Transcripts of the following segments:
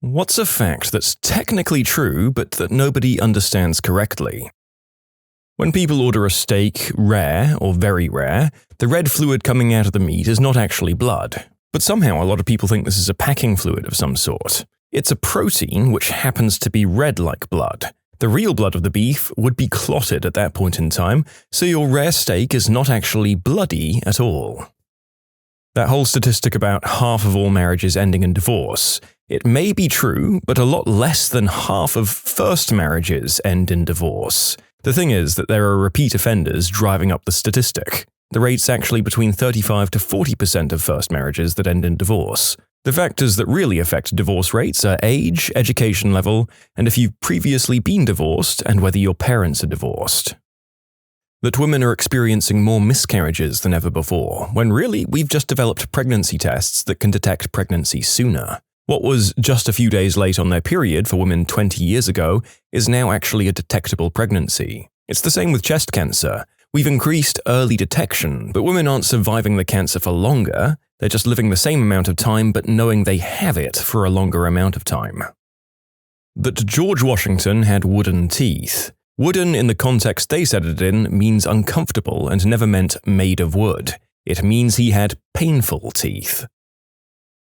What's a fact that's technically true but that nobody understands correctly? When people order a steak rare or very rare, the red fluid coming out of the meat is not actually blood. But somehow a lot of people think this is a packing fluid of some sort. It's a protein which happens to be red like blood. The real blood of the beef would be clotted at that point in time, so your rare steak is not actually bloody at all. That whole statistic about half of all marriages ending in divorce, it may be true, but a lot less than half of first marriages end in divorce. The thing is that there are repeat offenders driving up the statistic. The rate's actually between 35 to 40% of first marriages that end in divorce. The factors that really affect divorce rates are age, education level, and if you've previously been divorced and whether your parents are divorced. That women are experiencing more miscarriages than ever before, when really we've just developed pregnancy tests that can detect pregnancy sooner. What was just a few days late on their period for women 20 years ago is now actually a detectable pregnancy. It's the same with chest cancer. We've increased early detection, but women aren't surviving the cancer for longer. They're just living the same amount of time but knowing they have it for a longer amount of time. That George Washington had wooden teeth. Wooden in the context they said it in means uncomfortable and never meant made of wood. It means he had painful teeth.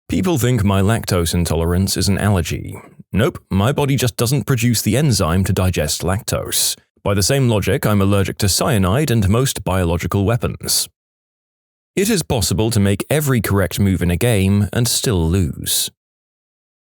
People think my lactose intolerance is an allergy. Nope, my body just doesn't produce the enzyme to digest lactose. By the same logic, I'm allergic to cyanide and most biological weapons. It is possible to make every correct move in a game and still lose.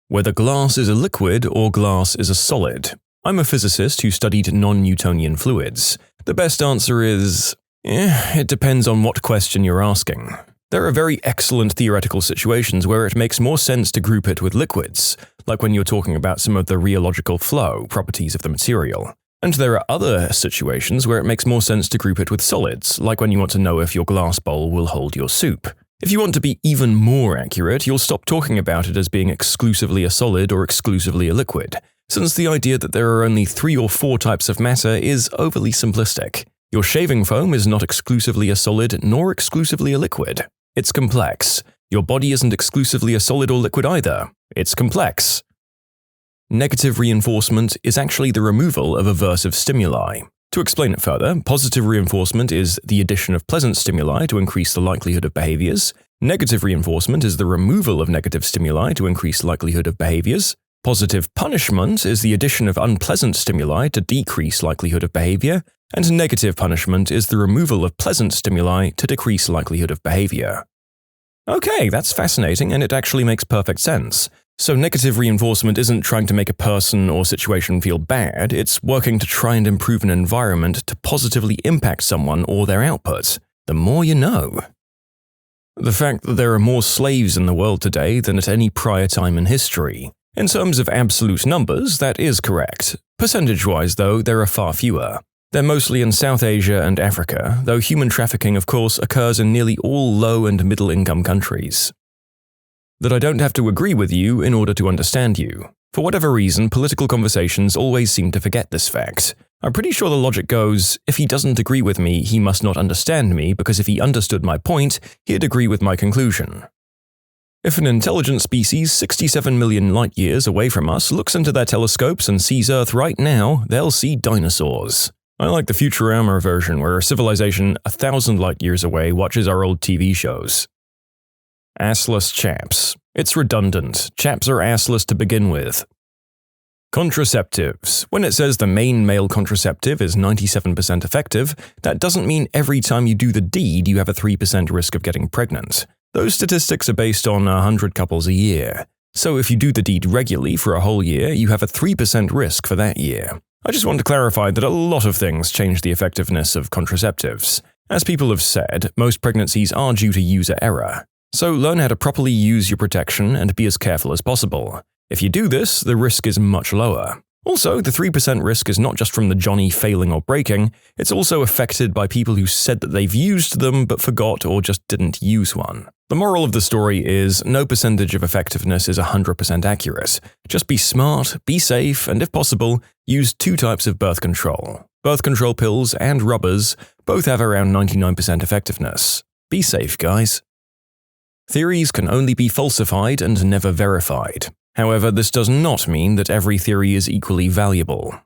Whether glass is a liquid or glass is a solid. I'm a physicist who studied non-Newtonian fluids. The best answer is, it depends on what question you're asking. There are very excellent theoretical situations where it makes more sense to group it with liquids, like when you're talking about some of the rheological flow properties of the material. And there are other situations where it makes more sense to group it with solids, like when you want to know if your glass bowl will hold your soup. If you want to be even more accurate, you'll stop talking about it as being exclusively a solid or exclusively a liquid, since the idea that there are only 3 or 4 types of matter is overly simplistic. Your shaving foam is not exclusively a solid nor exclusively a liquid. It's complex. Your body isn't exclusively a solid or liquid either. It's complex. Negative reinforcement is actually the removal of aversive stimuli. To explain it further, positive reinforcement is the addition of pleasant stimuli to increase the likelihood of behaviors. Negative reinforcement is the removal of negative stimuli to increase likelihood of behaviors. Positive punishment is the addition of unpleasant stimuli to decrease likelihood of behavior. And negative punishment is the removal of pleasant stimuli to decrease likelihood of behavior. Okay, that's fascinating and it actually makes perfect sense. So negative reinforcement isn't trying to make a person or situation feel bad, it's working to try and improve an environment to positively impact someone or their output. The more you know. The fact that there are more slaves in the world today than at any prior time in history. In terms of absolute numbers, that is correct. Percentage-wise, though, there are far fewer. They're mostly in South Asia and Africa, though human trafficking, of course, occurs in nearly all low- and middle-income countries. That I don't have to agree with you in order to understand you. For whatever reason, political conversations always seem to forget this fact. I'm pretty sure the logic goes, if he doesn't agree with me, he must not understand me, because if he understood my point, he'd agree with my conclusion. If an intelligent species 67 million light-years away from us looks into their telescopes and sees Earth right now, they'll see dinosaurs. I like the Futurama version where a civilization 1,000 light-years away watches our old TV shows. Assless chaps. It's redundant. Chaps are assless to begin with. Contraceptives. When it says the main male contraceptive is 97% effective, that doesn't mean every time you do the deed you have a 3% risk of getting pregnant. Those statistics are based on 100 couples a year. So if you do the deed regularly for a whole year, you have a 3% risk for that year. I just want to clarify that a lot of things change the effectiveness of contraceptives. As people have said, most pregnancies are due to user error. So learn how to properly use your protection and be as careful as possible. If you do this, the risk is much lower. Also, the 3% risk is not just from the Johnny failing or breaking, it's also affected by people who said that they've used them but forgot or just didn't use one. The moral of the story is no percentage of effectiveness is 100% accurate. Just be smart, be safe, and if possible, use 2 types of birth control. Birth control pills and rubbers both have around 99% effectiveness. Be safe, guys. Theories can only be falsified and never verified. However, this does not mean that every theory is equally valuable.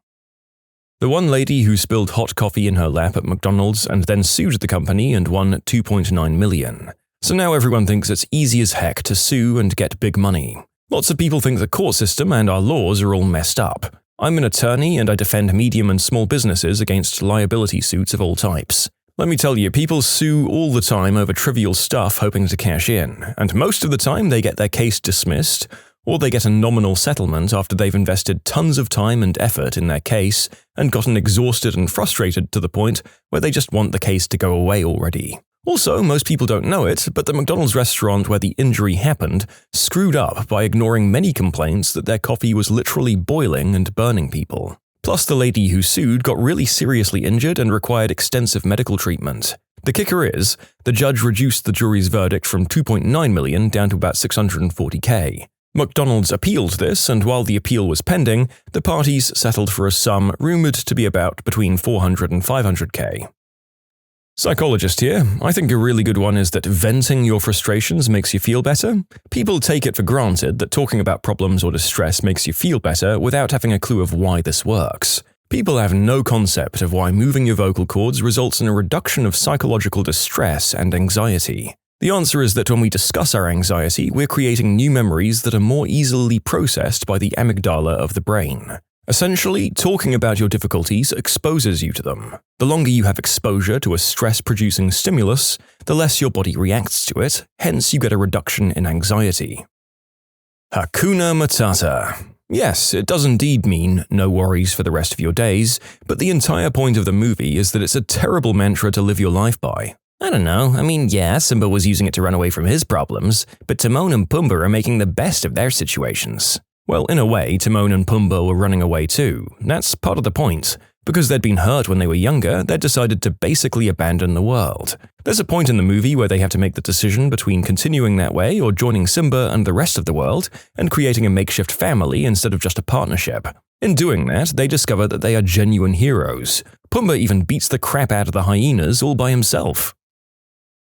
The one lady who spilled hot coffee in her lap at McDonald's and then sued the company and won $2.9 million. So now everyone thinks it's easy as heck to sue and get big money. Lots of people think the court system and our laws are all messed up. I'm an attorney and I defend medium and small businesses against liability suits of all types. Let me tell you, people sue all the time over trivial stuff hoping to cash in, and most of the time they get their case dismissed, or they get a nominal settlement after they've invested tons of time and effort in their case and gotten exhausted and frustrated to the point where they just want the case to go away already. Also, most people don't know it, but the McDonald's restaurant where the injury happened screwed up by ignoring many complaints that their coffee was literally boiling and burning people. Plus, the lady who sued got really seriously injured and required extensive medical treatment. The kicker is, the judge reduced the jury's verdict from $2.9 million down to about $640K. McDonald's appealed this, and while the appeal was pending, the parties settled for a sum rumored to be about between $400 and $500K. Psychologist here. I think a really good one is that venting your frustrations makes you feel better. People take it for granted that talking about problems or distress makes you feel better without having a clue of why this works. People have no concept of why moving your vocal cords results in a reduction of psychological distress and anxiety. The answer is that when we discuss our anxiety, we're creating new memories that are more easily processed by the amygdala of the brain. Essentially, talking about your difficulties exposes you to them. The longer you have exposure to a stress-producing stimulus, the less your body reacts to it, hence you get a reduction in anxiety. Hakuna matata. Yes, it does indeed mean no worries for the rest of your days, but the entire point of the movie is that it's a terrible mantra to live your life by. I don't know, yeah, Simba was using it to run away from his problems, but Timon and Pumbaa are making the best of their situations. Well, in a way, Timon and Pumbaa were running away too. That's part of the point. Because they'd been hurt when they were younger, they'd decided to basically abandon the world. There's a point in the movie where they have to make the decision between continuing that way or joining Simba and the rest of the world and creating a makeshift family instead of just a partnership. In doing that, they discover that they are genuine heroes. Pumbaa even beats the crap out of the hyenas all by himself.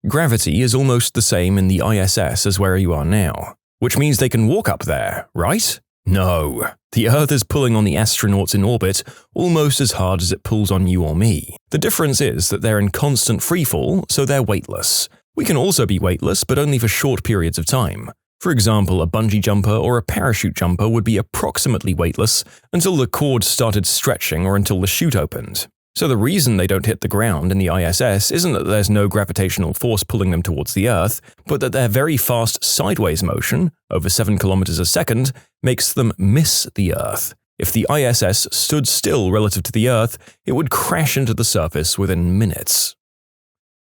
Gravity is almost the same in the ISS as where you are now. Which means they can walk up there, right? No. The Earth is pulling on the astronauts in orbit almost as hard as it pulls on you or me. The difference is that they're in constant freefall, so they're weightless. We can also be weightless, but only for short periods of time. For example, a bungee jumper or a parachute jumper would be approximately weightless until the cord started stretching or until the chute opened. So the reason they don't hit the ground in the ISS isn't that there's no gravitational force pulling them towards the Earth, but that their very fast sideways motion, over 7 kilometers a second, makes them miss the Earth. If the ISS stood still relative to the Earth, it would crash into the surface within minutes.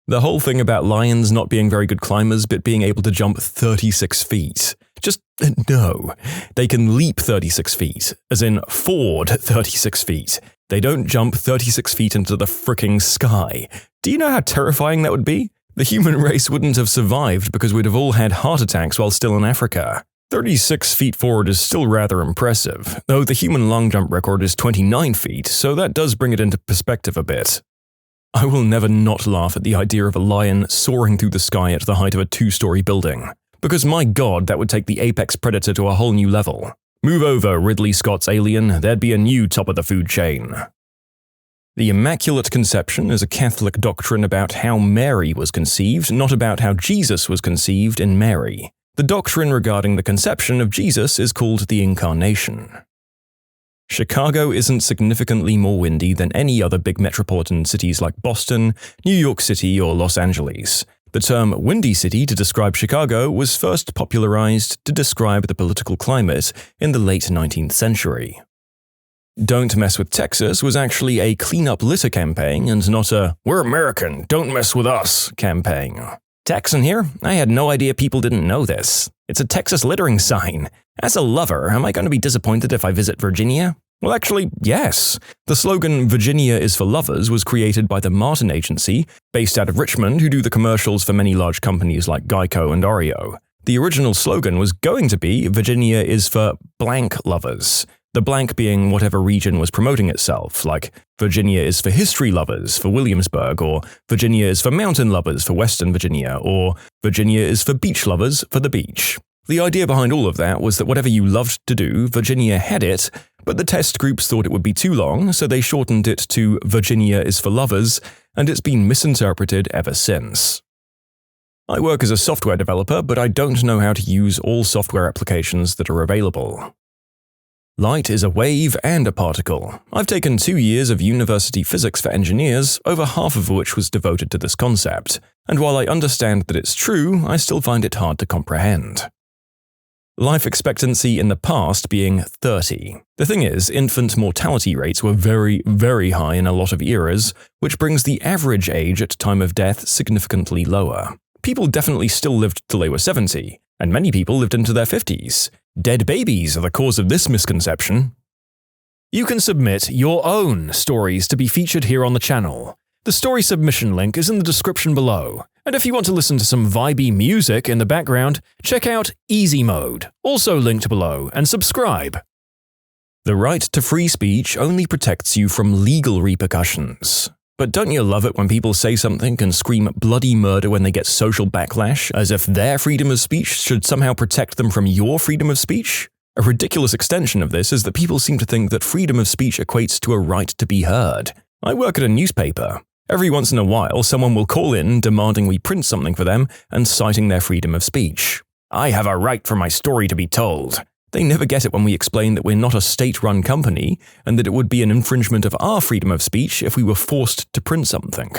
The whole thing about lions not being very good climbers but being able to jump 36 feet. Just no. They can leap 36 feet, as in ford 36 feet. They don't jump 36 feet into the fricking sky. Do you know how terrifying that would be? The human race wouldn't have survived because we'd have all had heart attacks while still in Africa. 36 feet forward is still rather impressive, though the human long jump record is 29 feet, so that does bring it into perspective a bit. I will never not laugh at the idea of a lion soaring through the sky at the height of a 2-story building. Because my god, that would take the apex predator to a whole new level. Move over, Ridley Scott's Alien, there'd be a new top of the food chain. The Immaculate Conception is a Catholic doctrine about how Mary was conceived, not about how Jesus was conceived in Mary. The doctrine regarding the conception of Jesus is called the Incarnation. Chicago isn't significantly more windy than any other big metropolitan cities like Boston, New York City, or Los Angeles. The term Windy City to describe Chicago was first popularized to describe the political climate in the late 19th century. Don't Mess with Texas was actually a clean-up litter campaign and not a "We're American, don't mess with us" campaign. Texan here? I had no idea people didn't know this. It's a Texas littering sign. As a lover, am I going to be disappointed if I visit Virginia? Well, actually, yes. The slogan "Virginia is for lovers" was created by the Martin Agency, based out of Richmond, who do the commercials for many large companies like Geico and Oreo. The original slogan was going to be "Virginia is for blank lovers," the blank being whatever region was promoting itself, like Virginia is for history lovers for Williamsburg, or Virginia is for mountain lovers for Western Virginia, or Virginia is for beach lovers for the beach. The idea behind all of that was that whatever you loved to do, Virginia had it, but the test groups thought it would be too long, so they shortened it to Virginia is for lovers, and it's been misinterpreted ever since. I work as a software developer, but I don't know how to use all software applications that are available. Light is a wave and a particle. I've taken 2 years of university physics for engineers, over half of which was devoted to this concept, and while I understand that it's true, I still find it hard to comprehend. Life expectancy in the past being 30. The thing is, infant mortality rates were very, very high in a lot of eras, which brings the average age at time of death significantly lower. People definitely still lived till they were 70, and many people lived into their 50s. Dead babies are the cause of this misconception. You can submit your own stories to be featured here on the channel. The story submission link is in the description below. And if you want to listen to some vibey music in the background, check out easymode, also linked below, and subscribe. The right to free speech only protects you from legal repercussions. But don't you love it when people say something and scream bloody murder when they get social backlash, as if their freedom of speech should somehow protect them from your freedom of speech? A ridiculous extension of this is that people seem to think that freedom of speech equates to a right to be heard. I work at a newspaper. Every once in a while, someone will call in demanding we print something for them and citing their freedom of speech. I have a right for my story to be told. They never get it when we explain that we're not a state-run company and that it would be an infringement of our freedom of speech if we were forced to print something.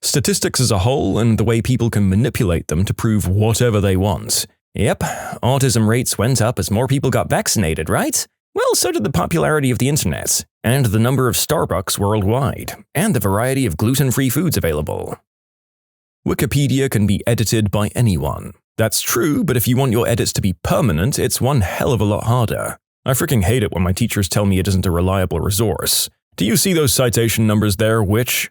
Statistics as a whole and the way people can manipulate them to prove whatever they want. Yep, autism rates went up as more people got vaccinated, right? Well, so did the popularity of the internet, and the number of Starbucks worldwide, and the variety of gluten-free foods available. Wikipedia can be edited by anyone. That's true, but if you want your edits to be permanent, it's one hell of a lot harder. I freaking hate it when my teachers tell me it isn't a reliable resource. Do you see those citation numbers there, witch?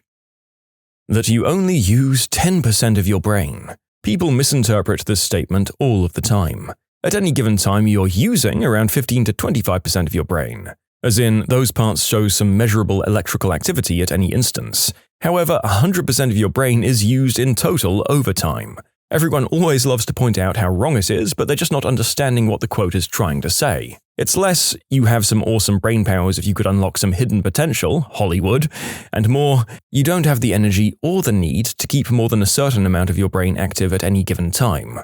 That you only use 10% of your brain. People misinterpret this statement all of the time. At any given time, you're using around 15 to 25% of your brain. As in, those parts show some measurable electrical activity at any instance. However, 100% of your brain is used in total over time. Everyone always loves to point out how wrong it is, but they're just not understanding what the quote is trying to say. It's less, you have some awesome brain powers if you could unlock some hidden potential, Hollywood, and more, you don't have the energy or the need to keep more than a certain amount of your brain active at any given time.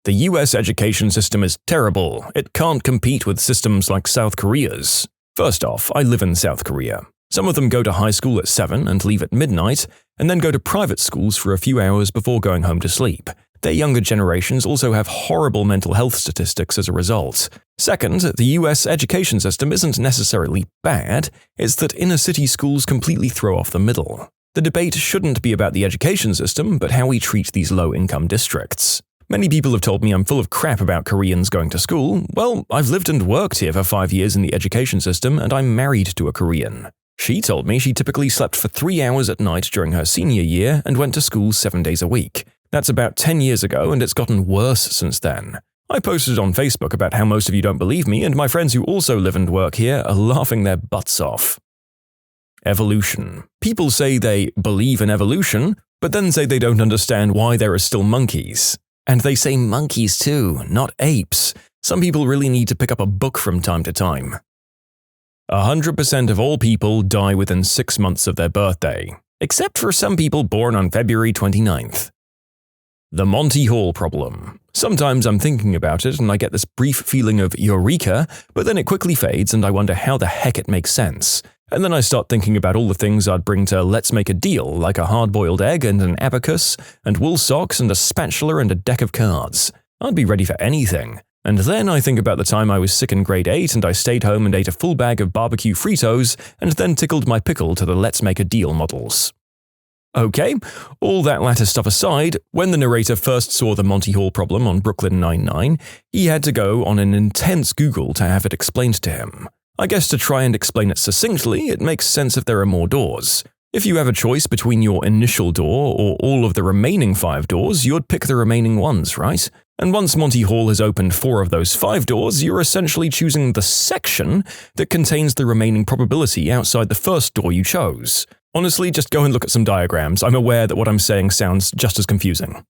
The US education system is terrible. It can't compete with systems like South Korea's. First off, I live in South Korea. Some of them go to high school at 7 and leave at midnight, and then go to private schools for a few hours before going home to sleep. Their younger generations also have horrible mental health statistics as a result. Second, the US education system isn't necessarily bad, it's that inner-city schools completely throw off the middle. The debate shouldn't be about the education system, but how we treat these low-income districts. Many people have told me I'm full of crap about Koreans going to school. Well, I've lived and worked here for 5 years in the education system, and I'm married to a Korean. She told me she typically slept for 3 hours at night during her senior year and went to school 7 days a week. That's about 10 years ago, and it's gotten worse since then. I posted on Facebook about how most of you don't believe me, and my friends who also live and work here are laughing their butts off. Evolution. People say they believe in evolution, but then say they don't understand why there are still monkeys. And they say monkeys too, not apes. Some people really need to pick up a book from time to time. 100% of all people die within 6 months of their birthday, except for some people born on February 29th. The Monty Hall problem. Sometimes I'm thinking about it and I get this brief feeling of eureka, but then it quickly fades and I wonder how the heck it makes sense. And then I start thinking about all the things I'd bring to Let's Make a Deal, like a hard-boiled egg and an abacus, and wool socks and a spatula and a deck of cards. I'd be ready for anything. And then I think about the time I was sick in grade 8 and I stayed home and ate a full bag of barbecue Fritos and then tickled my pickle to the Let's Make a Deal models. Okay, all that latter stuff aside, when the narrator first saw the Monty Hall problem on Brooklyn Nine-Nine, he had to go on an intense Google to have it explained to him. I guess to try and explain it succinctly, it makes sense if there are more doors. If you have a choice between your initial door or all of the remaining 5 doors, you'd pick the remaining ones, right? And once Monty Hall has opened 4 of those 5 doors, you're essentially choosing the section that contains the remaining probability outside the first door you chose. Honestly, just go and look at some diagrams. I'm aware that what I'm saying sounds just as confusing.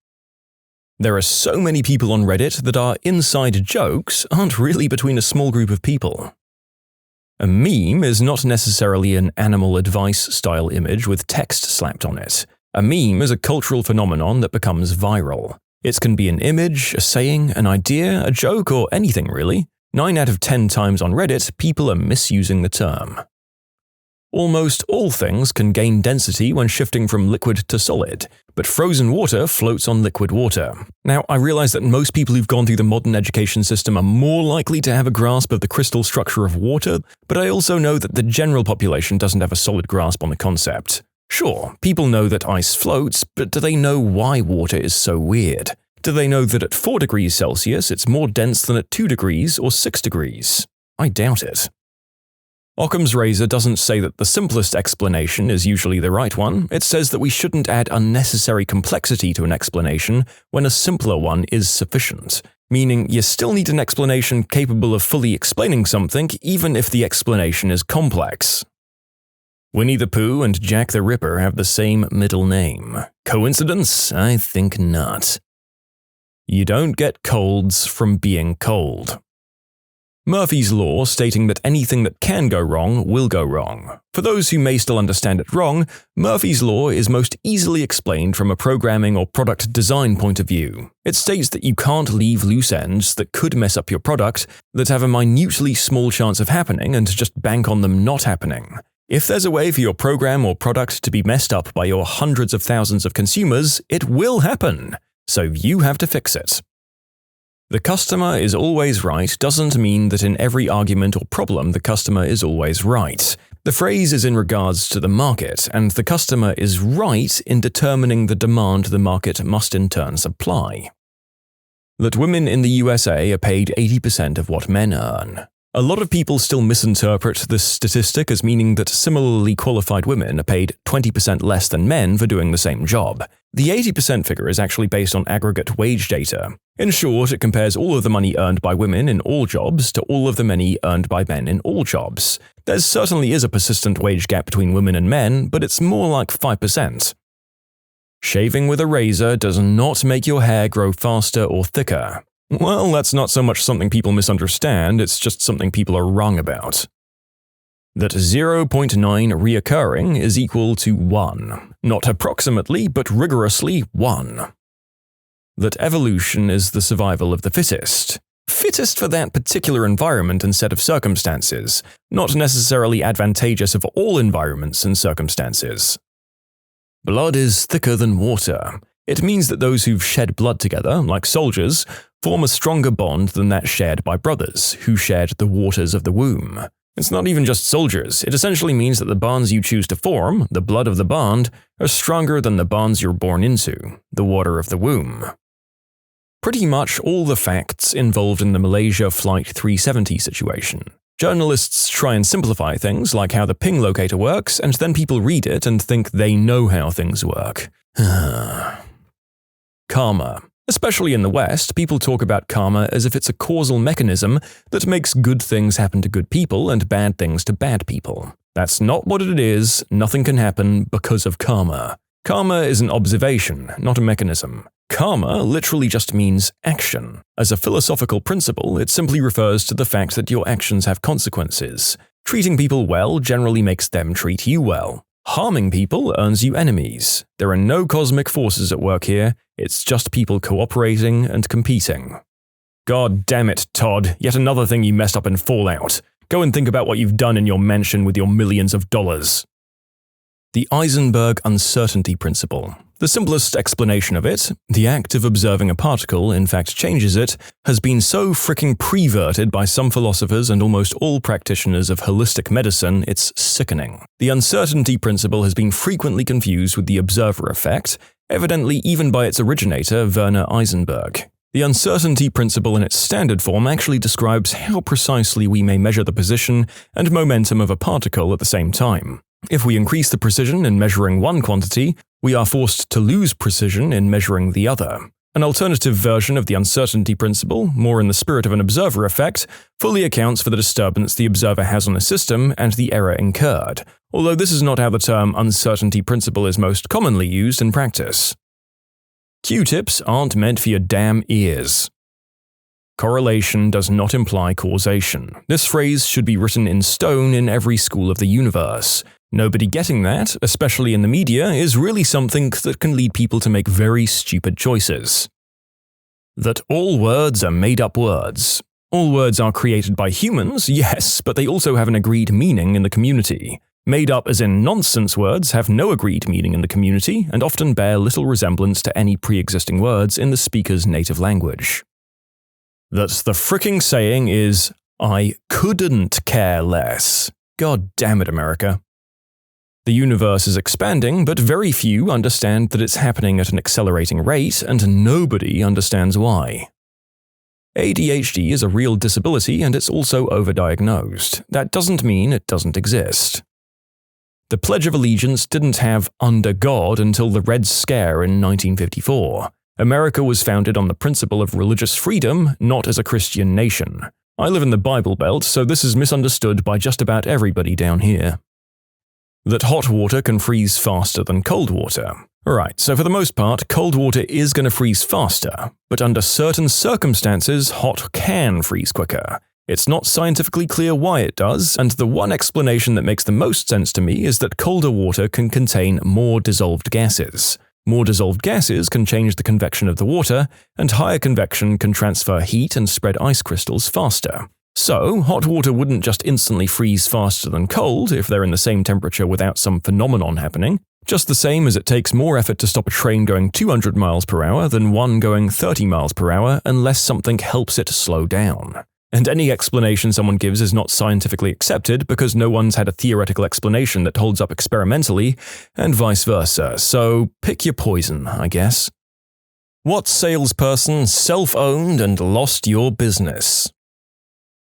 There are so many people on Reddit that our inside jokes aren't really between a small group of people. A meme is not necessarily an animal advice-style image with text slapped on it. A meme is a cultural phenomenon that becomes viral. It can be an image, a saying, an idea, a joke, or anything really. 9 out of 10 times on Reddit, people are misusing the term. Almost all things can gain density when shifting from liquid to solid, but frozen water floats on liquid water. Now, I realize that most people who've gone through the modern education system are more likely to have a grasp of the crystal structure of water, but I also know that the general population doesn't have a solid grasp on the concept. Sure, people know that ice floats, but do they know why water is so weird? Do they know that at 4 degrees Celsius it's more dense than at 2 degrees or 6 degrees? I doubt it. Occam's razor doesn't say that the simplest explanation is usually the right one. It says that we shouldn't add unnecessary complexity to an explanation when a simpler one is sufficient, meaning you still need an explanation capable of fully explaining something even if the explanation is complex. Winnie the Pooh and Jack the Ripper have the same middle name. Coincidence? I think not. You don't get colds from being cold. Murphy's Law stating that anything that can go wrong will go wrong. For those who may still understand it wrong, Murphy's Law is most easily explained from a programming or product design point of view. It states that you can't leave loose ends that could mess up your product that have a minutely small chance of happening and just bank on them not happening. If there's a way for your program or product to be messed up by your hundreds of thousands of consumers, it will happen. So you have to fix it. The customer is always right doesn't mean that in every argument or problem the customer is always right. The phrase is in regards to the market, and the customer is right in determining the demand the market must in turn supply. That women in the USA are paid 80% of what men earn. A lot of people still misinterpret this statistic as meaning that similarly qualified women are paid 20% less than men for doing the same job. The 80% figure is actually based on aggregate wage data. In short, it compares all of the money earned by women in all jobs to all of the money earned by men in all jobs. There certainly is a persistent wage gap between women and men, but it's more like 5%. Shaving with a razor does not make your hair grow faster or thicker. Well, that's not so much something people misunderstand, it's just something people are wrong about. That 0.9 reoccurring is equal to 1. Not approximately, but rigorously 1. That evolution is the survival of the fittest. Fittest for that particular environment and set of circumstances, not necessarily advantageous of all environments and circumstances. Blood is thicker than water. It means that those who've shed blood together, like soldiers, form a stronger bond than that shared by brothers, who shared the waters of the womb. It's not even just soldiers, it essentially means that the bonds you choose to form, the blood of the bond, are stronger than the bonds you're born into, the water of the womb. Pretty much all the facts involved in the Malaysia Flight 370 situation. Journalists try and simplify things like how the ping locator works, and then people read it and think they know how things work. Karma. Especially in the West, people talk about karma as if it's a causal mechanism that makes good things happen to good people and bad things to bad people. That's not what it is. Nothing can happen because of karma. Karma is an observation, not a mechanism. Karma literally just means action. As a philosophical principle, it simply refers to the fact that your actions have consequences. Treating people well generally makes them treat you well. Harming people earns you enemies. There are no cosmic forces at work here, it's just people cooperating and competing. God damn it, Todd, yet another thing you messed up in Fallout. Go and think about what you've done in your mansion with your millions of dollars. The Heisenberg uncertainty principle. The simplest explanation of it, the act of observing a particle in fact changes it, has been so fricking preverted by some philosophers and almost all practitioners of holistic medicine, it's sickening. The uncertainty principle has been frequently confused with the observer effect, evidently even by its originator, Werner Heisenberg. The uncertainty principle in its standard form actually describes how precisely we may measure the position and momentum of a particle at the same time. If we increase the precision in measuring one quantity, we are forced to lose precision in measuring the other. An alternative version of the uncertainty principle, more in the spirit of an observer effect, fully accounts for the disturbance the observer has on a system and the error incurred, although this is not how the term uncertainty principle is most commonly used in practice. Q-tips aren't meant for your damn ears. Correlation does not imply causation. This phrase should be written in stone in every school of the universe. Nobody getting that, especially in the media, is really something that can lead people to make very stupid choices. That all words are made-up words. All words are created by humans, yes, but they also have an agreed meaning in the community. Made up as in nonsense words have no agreed meaning in the community and often bear little resemblance to any pre-existing words in the speaker's native language. That the fricking saying is, "I couldn't care less." God damn it, America. The universe is expanding, but very few understand that it's happening at an accelerating rate, and nobody understands why. ADHD is a real disability, and it's also overdiagnosed. That doesn't mean it doesn't exist. The Pledge of Allegiance didn't have "under God" until the Red Scare in 1954. America was founded on the principle of religious freedom, not as a Christian nation. I live in the Bible Belt, so this is misunderstood by just about everybody down here. That hot water can freeze faster than cold water. Right, so for the most part, cold water is going to freeze faster, but under certain circumstances, hot can freeze quicker. It's not scientifically clear why it does, and the one explanation that makes the most sense to me is that colder water can contain more dissolved gases. More dissolved gases can change the convection of the water, and higher convection can transfer heat and spread ice crystals faster. So, hot water wouldn't just instantly freeze faster than cold if they're in the same temperature without some phenomenon happening, just the same as it takes more effort to stop a train going 200 miles per hour than one going 30 miles per hour unless something helps it slow down. And any explanation someone gives is not scientifically accepted because no one's had a theoretical explanation that holds up experimentally, and vice versa, so pick your poison, I guess. What salesperson self-owned and lost your business?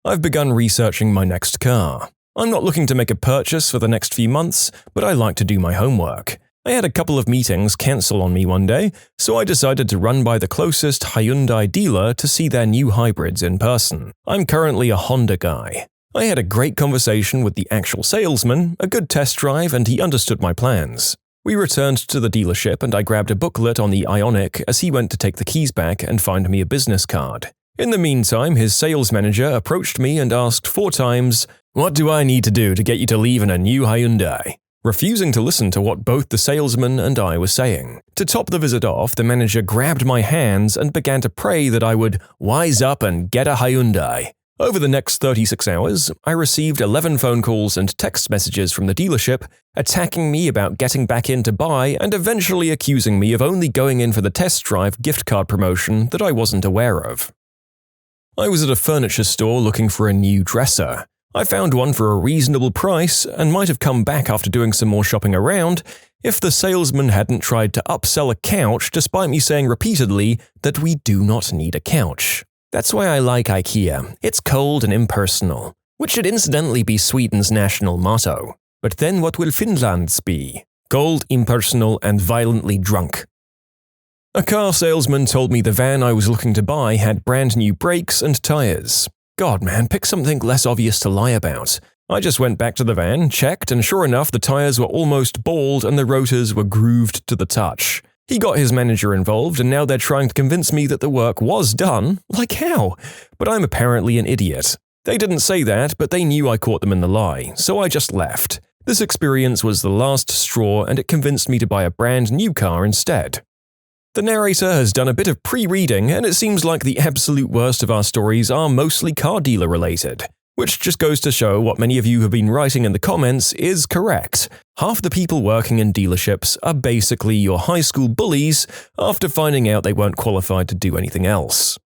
I've begun researching my next car. I'm not looking to make a purchase for the next few months, but I like to do my homework. I had a couple of meetings cancel on me one day, so I decided to run by the closest Hyundai dealer to see their new hybrids in person. I'm currently a Honda guy. I had a great conversation with the actual salesman, a good test drive, and he understood my plans. We returned to the dealership and I grabbed a booklet on the Ioniq as he went to take the keys back and find me a business card. In the meantime, his sales manager approached me and asked 4 times, "What do I need to do to get you to leave in a new Hyundai?" Refusing to listen to what both the salesman and I were saying. To top the visit off, the manager grabbed my hands and began to pray that I would wise up and get a Hyundai. Over the next 36 hours, I received 11 phone calls and text messages from the dealership, attacking me about getting back in to buy and eventually accusing me of only going in for the test drive gift card promotion that I wasn't aware of. I was at a furniture store looking for a new dresser. I found one for a reasonable price and might have come back after doing some more shopping around if the salesman hadn't tried to upsell a couch despite me saying repeatedly that we do not need a couch. That's why I like IKEA. It's cold and impersonal, which should incidentally be Sweden's national motto. But then what will Finland's be? Cold, impersonal, and violently drunk. A car salesman told me the van I was looking to buy had brand new brakes and tires. God man, pick something less obvious to lie about. I just went back to the van, checked, and sure enough the tires were almost bald and the rotors were grooved to the touch. He got his manager involved and now they're trying to convince me that the work was done. Like how? But I'm apparently an idiot. They didn't say that, but they knew I caught them in the lie, so I just left. This experience was the last straw and it convinced me to buy a brand new car instead. The narrator has done a bit of pre-reading, and it seems like the absolute worst of our stories are mostly car dealer related, which just goes to show what many of you have been writing in the comments is correct. Half the people working in dealerships are basically your high school bullies after finding out they weren't qualified to do anything else.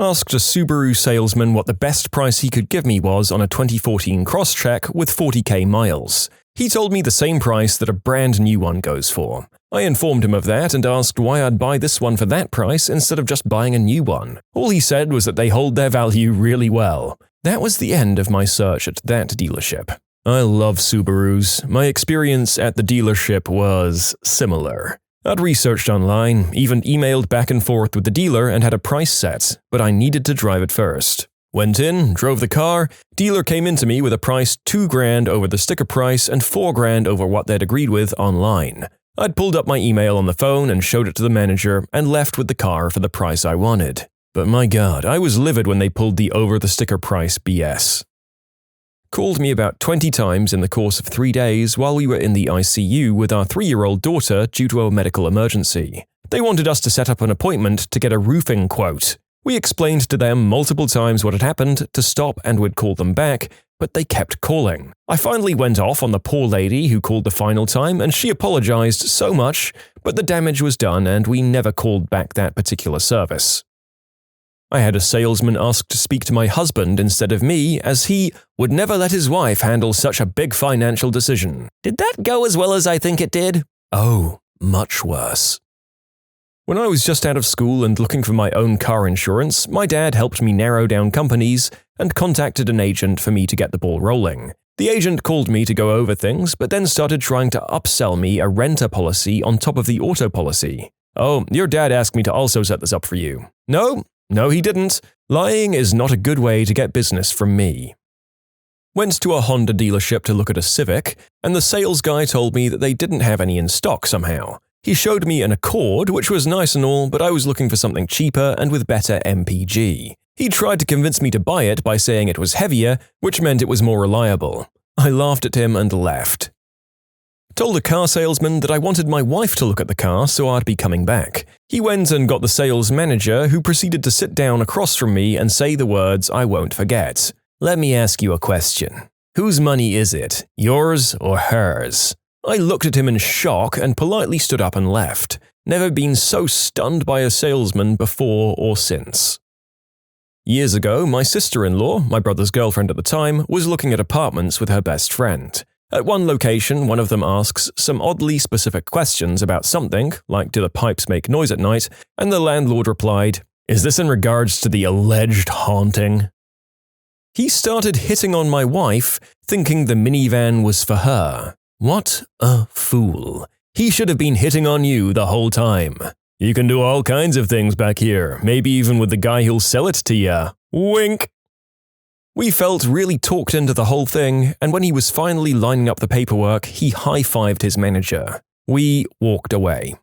Asked a Subaru salesman what the best price he could give me was on a 2014 Crosstrek with 40k miles. He told me the same price that a brand new one goes for. I informed him of that and asked why I'd buy this one for that price instead of just buying a new one. All he said was that they hold their value really well. That was the end of my search at that dealership. I love Subarus. My experience at the dealership was similar. I'd researched online, even emailed back and forth with the dealer and had a price set, but I needed to drive it first. Went in, drove the car, dealer came into me with a price $2,000 over the sticker price and $4,000 over what they'd agreed with online. I'd pulled up my email on the phone and showed it to the manager and left with the car for the price I wanted. But my god, I was livid when they pulled the over-the-sticker price BS. Called me about 20 times in the course of 3 days while we were in the ICU with our 3-year-old daughter due to a medical emergency. They wanted us to set up an appointment to get a roofing quote. We explained to them multiple times what had happened to stop and would call them back, but they kept calling. I finally went off on the poor lady who called the final time and she apologized so much, but the damage was done and we never called back that particular service. I had a salesman ask to speak to my husband instead of me, as he would never let his wife handle such a big financial decision. Did that go as well as I think it did? Oh, much worse. When I was just out of school and looking for my own car insurance, my dad helped me narrow down companies and contacted an agent for me to get the ball rolling. The agent called me to go over things, but then started trying to upsell me a renter policy on top of the auto policy. Oh, your dad asked me to also set this up for you. No, he didn't. Lying is not a good way to get business from me. Went to a Honda dealership to look at a Civic, and the sales guy told me that they didn't have any in stock somehow. He showed me an Accord, which was nice and all, but I was looking for something cheaper and with better MPG. He tried to convince me to buy it by saying it was heavier, which meant it was more reliable. I laughed at him and left. Told the car salesman that I wanted my wife to look at the car so I'd be coming back. He went and got the sales manager, who proceeded to sit down across from me and say the words I won't forget. Let me ask you a question. Whose money is it, yours or hers? I looked at him in shock and politely stood up and left. Never been so stunned by a salesman before or since. Years ago, my sister-in-law, my brother's girlfriend at the time, was looking at apartments with her best friend. At one location, one of them asks some oddly specific questions about something, like do the pipes make noise at night, and the landlord replied, "Is this in regards to the alleged haunting?" He started hitting on my wife, thinking the minivan was for her. What a fool. He should have been hitting on you the whole time. You can do all kinds of things back here, maybe even with the guy who'll sell it to ya. Wink. We felt really talked into the whole thing, and when he was finally lining up the paperwork, he high-fived his manager. We walked away.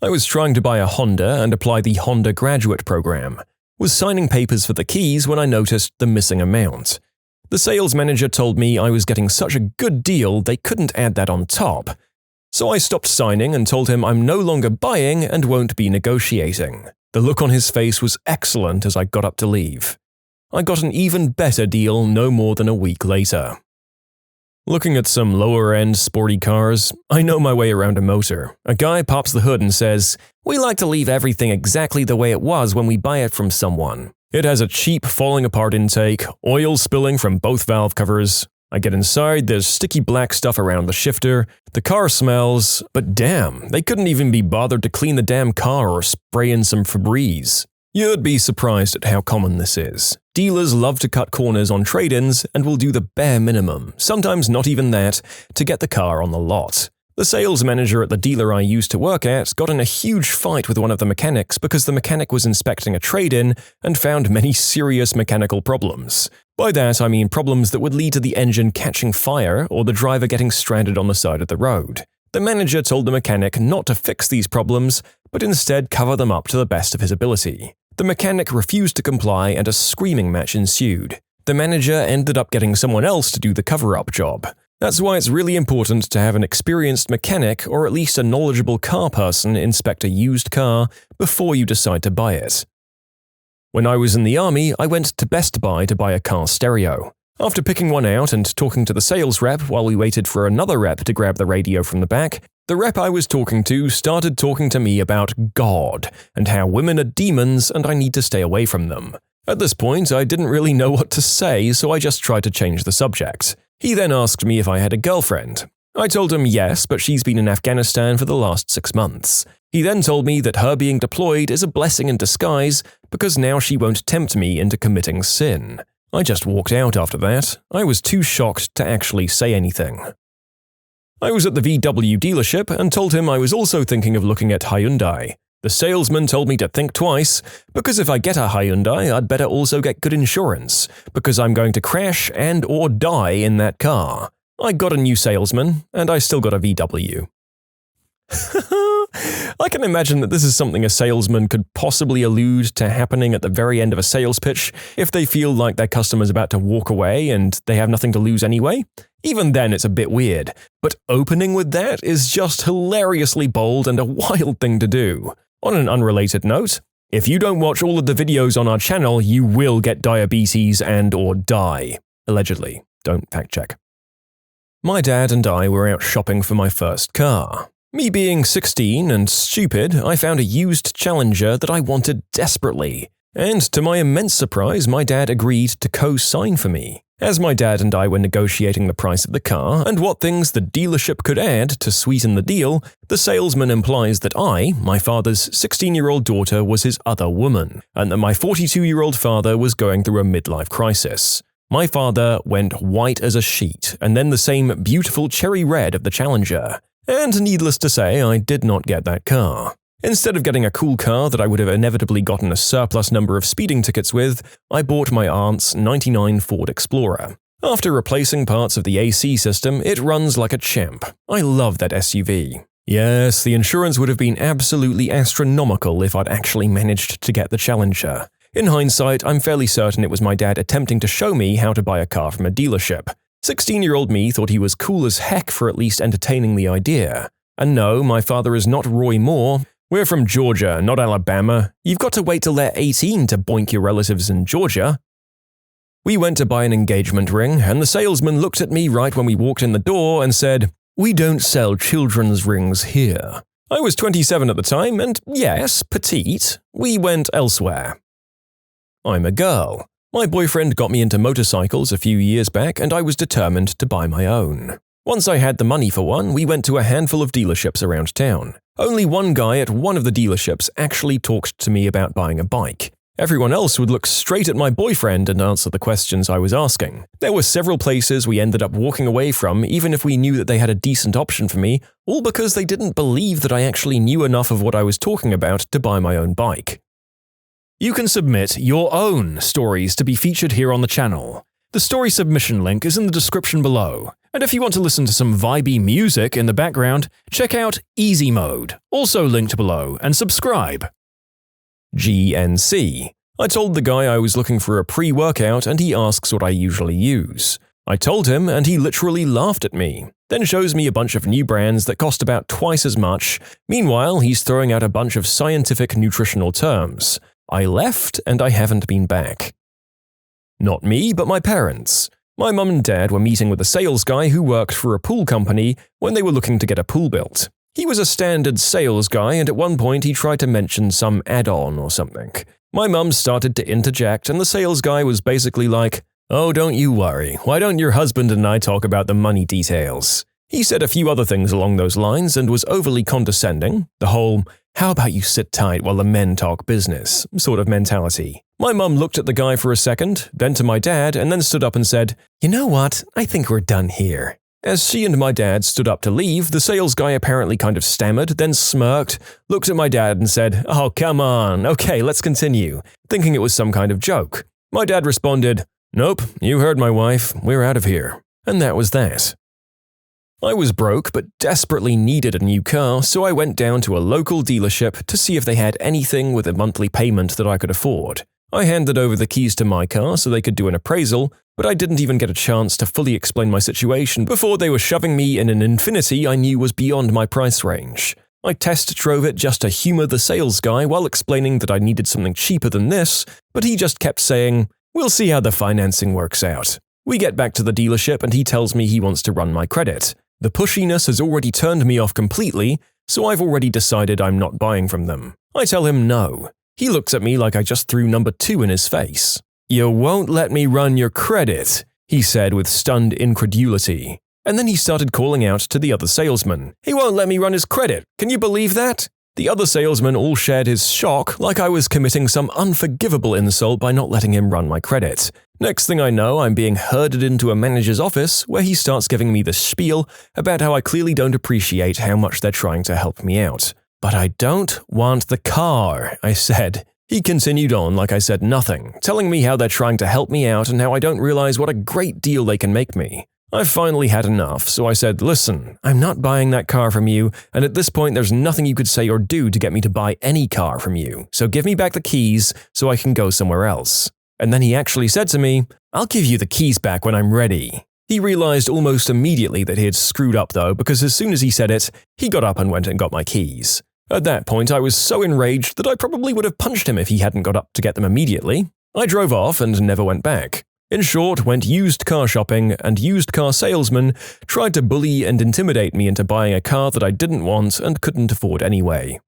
I was trying to buy a Honda and apply the Honda graduate program. Was signing papers for the keys when I noticed the missing amount. The sales manager told me I was getting such a good deal they couldn't add that on top. So I stopped signing and told him I'm no longer buying and won't be negotiating. The look on his face was excellent as I got up to leave. I got an even better deal no more than a week later. Looking at some lower-end sporty cars, I know my way around a motor. A guy pops the hood and says, "We like to leave everything exactly the way it was when we buy it from someone. It has a cheap falling-apart intake, oil spilling from both valve covers. I get inside, there's sticky black stuff around the shifter, the car smells, but damn, they couldn't even be bothered to clean the damn car or spray in some Febreze." You'd be surprised at how common this is. Dealers love to cut corners on trade-ins and will do the bare minimum, sometimes not even that, to get the car on the lot. The sales manager at the dealer I used to work at got in a huge fight with one of the mechanics because the mechanic was inspecting a trade-in and found many serious mechanical problems. By that I mean problems that would lead to the engine catching fire or the driver getting stranded on the side of the road. The manager told the mechanic not to fix these problems, but instead cover them up to the best of his ability. The mechanic refused to comply and a screaming match ensued. The manager ended up getting someone else to do the cover-up job. That's why it's really important to have an experienced mechanic or at least a knowledgeable car person inspect a used car before you decide to buy it. When I was in the army, I went to Best Buy to buy a car stereo. After picking one out and talking to the sales rep while we waited for another rep to grab the radio from the back, the rep I was talking to started talking to me about God and how women are demons and I need to stay away from them. At this point, I didn't really know what to say, so I just tried to change the subject. He then asked me if I had a girlfriend. I told him yes, but she's been in Afghanistan for the last 6 months. He then told me that her being deployed is a blessing in disguise because now she won't tempt me into committing sin. I just walked out after that. I was too shocked to actually say anything. I was at the VW dealership and told him I was also thinking of looking at Hyundai. The salesman told me to think twice, because if I get a Hyundai, I'd better also get good insurance, because I'm going to crash and or die in that car. I got a new salesman, and I still got a VW. I can imagine that this is something a salesman could possibly allude to happening at the very end of a sales pitch if they feel like their customer's about to walk away and they have nothing to lose anyway. Even then, it's a bit weird. But opening with that is just hilariously bold and a wild thing to do. On an unrelated note, if you don't watch all of the videos on our channel, you will get diabetes and/or die. Allegedly. Don't fact check. My dad and I were out shopping for my first car. Me being 16 and stupid, I found a used Challenger that I wanted desperately. And to my immense surprise, my dad agreed to co-sign for me. As my dad and I were negotiating the price of the car and what things the dealership could add to sweeten the deal, the salesman implies that I, my father's 16-year-old daughter, was his other woman, and that my 42-year-old father was going through a midlife crisis. My father went white as a sheet, and then the same beautiful cherry red of the Challenger. And needless to say, I did not get that car. Instead of getting a cool car that I would have inevitably gotten a surplus number of speeding tickets with, I bought my aunt's '99 Ford Explorer. After replacing parts of the AC system, it runs like a champ. I love that SUV. Yes, the insurance would have been absolutely astronomical if I'd actually managed to get the Challenger. In hindsight, I'm fairly certain it was my dad attempting to show me how to buy a car from a dealership. 16-year-old me thought he was cool as heck for at least entertaining the idea. And no, my father is not Roy Moore. We're from Georgia, not Alabama. You've got to wait till they're 18 to boink your relatives in Georgia. We went to buy an engagement ring, and the salesman looked at me right when we walked in the door and said, "We don't sell children's rings here." I was 27 at the time, and yes, petite. We went elsewhere. I'm a girl. My boyfriend got me into motorcycles a few years back, and I was determined to buy my own. Once I had the money for one, we went to a handful of dealerships around town. Only one guy at one of the dealerships actually talked to me about buying a bike. Everyone else would look straight at my boyfriend and answer the questions I was asking. There were several places we ended up walking away from even if we knew that they had a decent option for me, all because they didn't believe that I actually knew enough of what I was talking about to buy my own bike. You can submit your own stories to be featured here on the channel. The story submission link is in the description below. And if you want to listen to some vibey music in the background, check out easymode, also linked below, and subscribe. GNC. I told the guy I was looking for a pre-workout and he asks what I usually use. I told him and he literally laughed at me, then shows me a bunch of new brands that cost about twice as much. Meanwhile, he's throwing out a bunch of scientific nutritional terms. I left and I haven't been back. Not me, but my parents. My mum and dad were meeting with a sales guy who worked for a pool company when they were looking to get a pool built. He was a standard sales guy and at one point he tried to mention some add-on or something. My mum started to interject and the sales guy was basically like, "Oh, don't you worry, why don't your husband and I talk about the money details?" He said a few other things along those lines and was overly condescending, the whole, "how about you sit tight while the men talk business" sort of mentality. My mum looked at the guy for a second, then to my dad, and then stood up and said, "You know what, I think we're done here." As she and my dad stood up to leave, the sales guy apparently kind of stammered, then smirked, looked at my dad and said, "Oh, come on, okay, let's continue," thinking it was some kind of joke. My dad responded, "Nope, you heard my wife, we're out of here." And that was that. I was broke but desperately needed a new car, so I went down to a local dealership to see if they had anything with a monthly payment that I could afford. I handed over the keys to my car so they could do an appraisal, but I didn't even get a chance to fully explain my situation before they were shoving me in an Infiniti I knew was beyond my price range. I test drove it just to humor the sales guy while explaining that I needed something cheaper than this, but he just kept saying, "We'll see how the financing works out." We get back to the dealership and he tells me he wants to run my credit. The pushiness has already turned me off completely, so I've already decided I'm not buying from them. I tell him no. He looks at me like I just threw number 2 in his face. "You won't let me run your credit," he said with stunned incredulity. And then he started calling out to the other salesman. "He won't let me run his credit. Can you believe that?" The other salesmen all shared his shock like I was committing some unforgivable insult by not letting him run my credit. Next thing I know, I'm being herded into a manager's office where he starts giving me the spiel about how I clearly don't appreciate how much they're trying to help me out. "But I don't want the car," I said. He continued on like I said nothing, telling me how they're trying to help me out and how I don't realize what a great deal they can make me. I finally had enough, so I said, "Listen, I'm not buying that car from you, and at this point there's nothing you could say or do to get me to buy any car from you, so give me back the keys so I can go somewhere else." And then he actually said to me, "I'll give you the keys back when I'm ready." He realized almost immediately that he had screwed up though, because as soon as he said it, he got up and went and got my keys. At that point, I was so enraged that I probably would have punched him if he hadn't got up to get them immediately. I drove off and never went back. In short, went used car shopping, and used car salesman tried to bully and intimidate me into buying a car that I didn't want and couldn't afford anyway.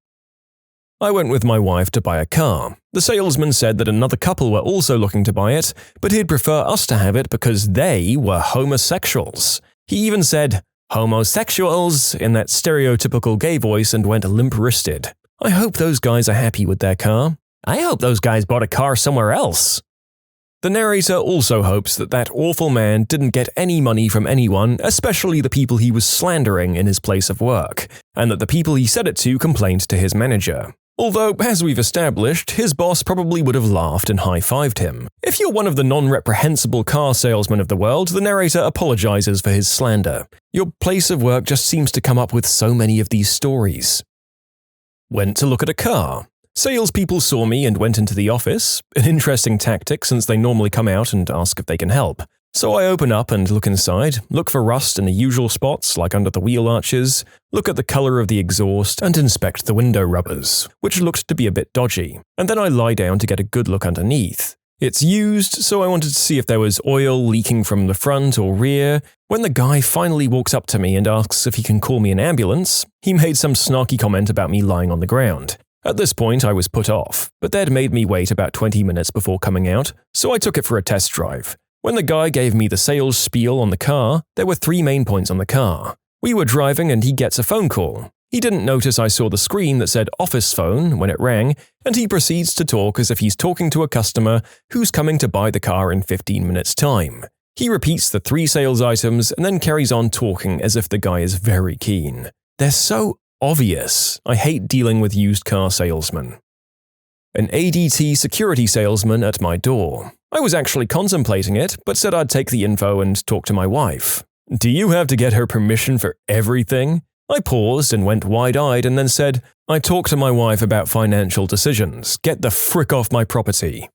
I went with my wife to buy a car. The salesman said that another couple were also looking to buy it, but he'd prefer us to have it because they were homosexuals. He even said, "Homosexuals," in that stereotypical gay voice and went limp-wristed. I hope those guys are happy with their car. I hope those guys bought a car somewhere else. The narrator also hopes that that awful man didn't get any money from anyone, especially the people he was slandering in his place of work, and that the people he said it to complained to his manager. Although, as we've established, his boss probably would have laughed and high-fived him. If you're one of the non-reprehensible car salesmen of the world, the narrator apologizes for his slander. Your place of work just seems to come up with so many of these stories. Went to look at a car. Salespeople saw me and went into the office, an interesting tactic since they normally come out and ask if they can help. So I open up and look inside, look for rust in the usual spots like under the wheel arches, look at the color of the exhaust, and inspect the window rubbers, which looked to be a bit dodgy, and then I lie down to get a good look underneath. It's used, so I wanted to see if there was oil leaking from the front or rear. When the guy finally walks up to me and asks if he can call me an ambulance, he made some snarky comment about me lying on the ground. At this point, I was put off, but they'd made me wait about 20 minutes before coming out, so I took it for a test drive. When the guy gave me the sales spiel on the car, there were 3 main points on the car. We were driving and he gets a phone call. He didn't notice I saw the screen that said office phone when it rang, and he proceeds to talk as if he's talking to a customer who's coming to buy the car in 15 minutes' time. He repeats the 3 sales items and then carries on talking as if the guy is very keen. They're so obvious. I hate dealing with used car salesmen. An ADT security salesman at my door. I was actually contemplating it, but said I'd take the info and talk to my wife. Do you have to get her permission for everything? I paused and went wide-eyed and then said, I talk to my wife about financial decisions. Get the frick off my property.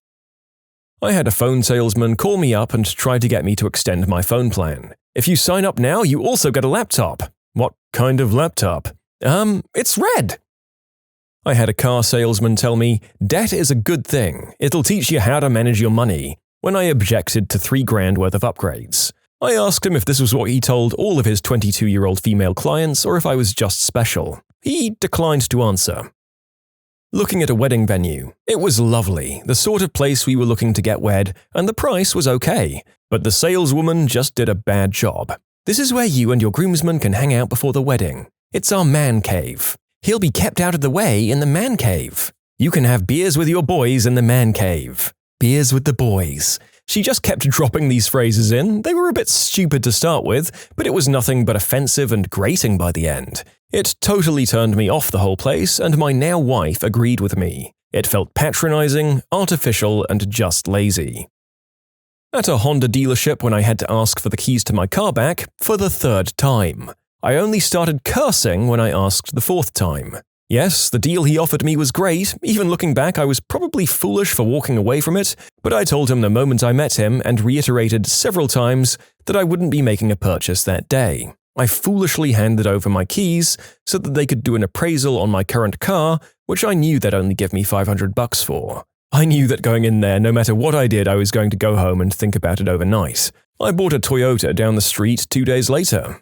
I had a phone salesman call me up and try to get me to extend my phone plan. If you sign up now, you also get a laptop. What kind of laptop? It's red. I had a car salesman tell me, debt is a good thing. It'll teach you how to manage your money, when I objected to $3,000 worth of upgrades. I asked him if this was what he told all of his 22-year-old female clients or if I was just special. He declined to answer. Looking at a wedding venue. It was lovely, the sort of place we were looking to get wed, and the price was okay. But the saleswoman just did a bad job. This is where you and your groomsmen can hang out before the wedding. It's our man cave. He'll be kept out of the way in the man cave. You can have beers with your boys in the man cave. Beers with the boys. She just kept dropping these phrases in. They were a bit stupid to start with, but it was nothing but offensive and grating by the end. It totally turned me off the whole place, and my now wife agreed with me. It felt patronizing, artificial, and just lazy. At a Honda dealership when I had to ask for the keys to my car back for the 3rd time. I only started cursing when I asked the 4th time. Yes, the deal he offered me was great. Even looking back, I was probably foolish for walking away from it, but I told him the moment I met him and reiterated several times that I wouldn't be making a purchase that day. I foolishly handed over my keys so that they could do an appraisal on my current car, which I knew they'd only give me $500 for. I knew that going in there, no matter what I did, I was going to go home and think about it overnight. I bought a Toyota down the street 2 days later.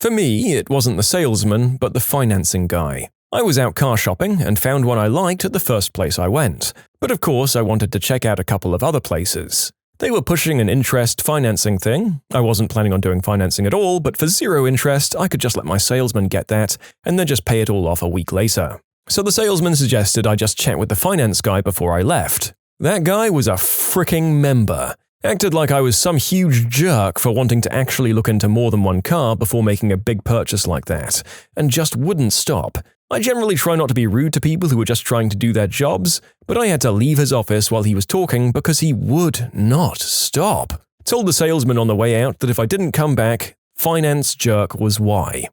For me, it wasn't the salesman, but the financing guy. I was out car shopping and found one I liked at the first place I went. But of course, I wanted to check out a couple of other places. They were pushing an interest financing thing. I wasn't planning on doing financing at all, but for 0 interest, I could just let my salesman get that and then just pay it all off a week later. So the salesman suggested I just chat with the finance guy before I left. That guy was a fricking member. Acted like I was some huge jerk for wanting to actually look into more than one car before making a big purchase like that, and just wouldn't stop. I generally try not to be rude to people who are just trying to do their jobs, but I had to leave his office while he was talking because he would not stop. Told the salesman on the way out that if I didn't come back, finance jerk was why.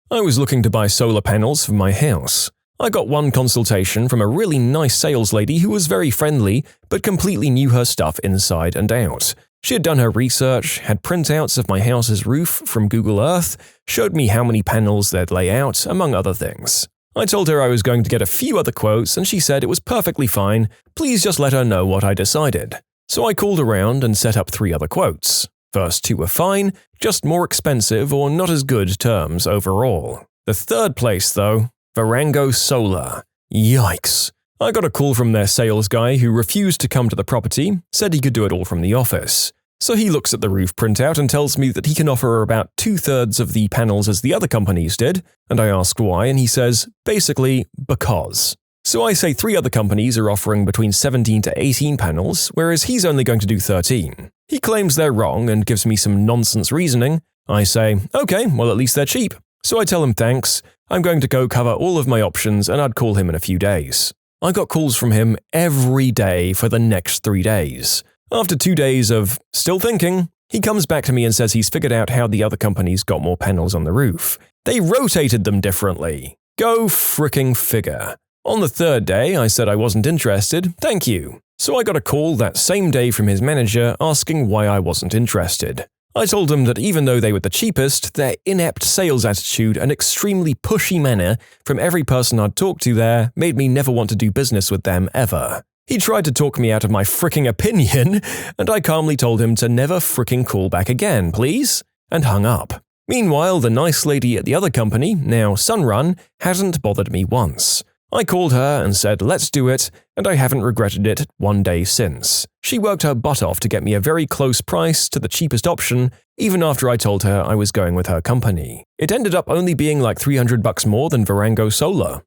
I was looking to buy solar panels for my house. I got one consultation from a really nice sales lady who was very friendly, but completely knew her stuff inside and out. She had done her research, had printouts of my house's roof from Google Earth, showed me how many panels they'd lay out, among other things. I told her I was going to get a few other quotes, and she said it was perfectly fine, please just let her know what I decided. So I called around and set up 3 other quotes. First 2 were fine, just more expensive or not as good terms overall. The third place, though, Varango Solar. Yikes. I got a call from their sales guy who refused to come to the property, said he could do it all from the office. So he looks at the roof printout and tells me that he can offer about 2/3 of the panels as the other companies did, and I ask why, and he says, basically, because. So I say 3 other companies are offering between 17 to 18 panels, whereas he's only going to do 13. He claims they're wrong and gives me some nonsense reasoning. I say, okay, well at least they're cheap. So I tell him thanks, I'm going to go cover all of my options and I'd call him in a few days. I got calls from him every day for the next 3 days. After 2 days of still thinking, he comes back to me and says he's figured out how the other companies got more panels on the roof. They rotated them differently. Go fricking figure. On the 3rd day, I said I wasn't interested, thank you. So I got a call that same day from his manager asking why I wasn't interested. I told him that even though they were the cheapest, their inept sales attitude and extremely pushy manner from every person I'd talked to there made me never want to do business with them ever. He tried to talk me out of my fricking opinion, and I calmly told him to never fricking call back again, please, and hung up. Meanwhile, the nice lady at the other company, now Sunrun, hadn't bothered me once. I called her and said let's do it, and I haven't regretted it one day since. She worked her butt off to get me a very close price to the cheapest option, even after I told her I was going with her company. It ended up only being like $300 more than Varango Solar.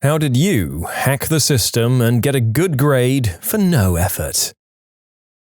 How did you hack the system and get a good grade for no effort?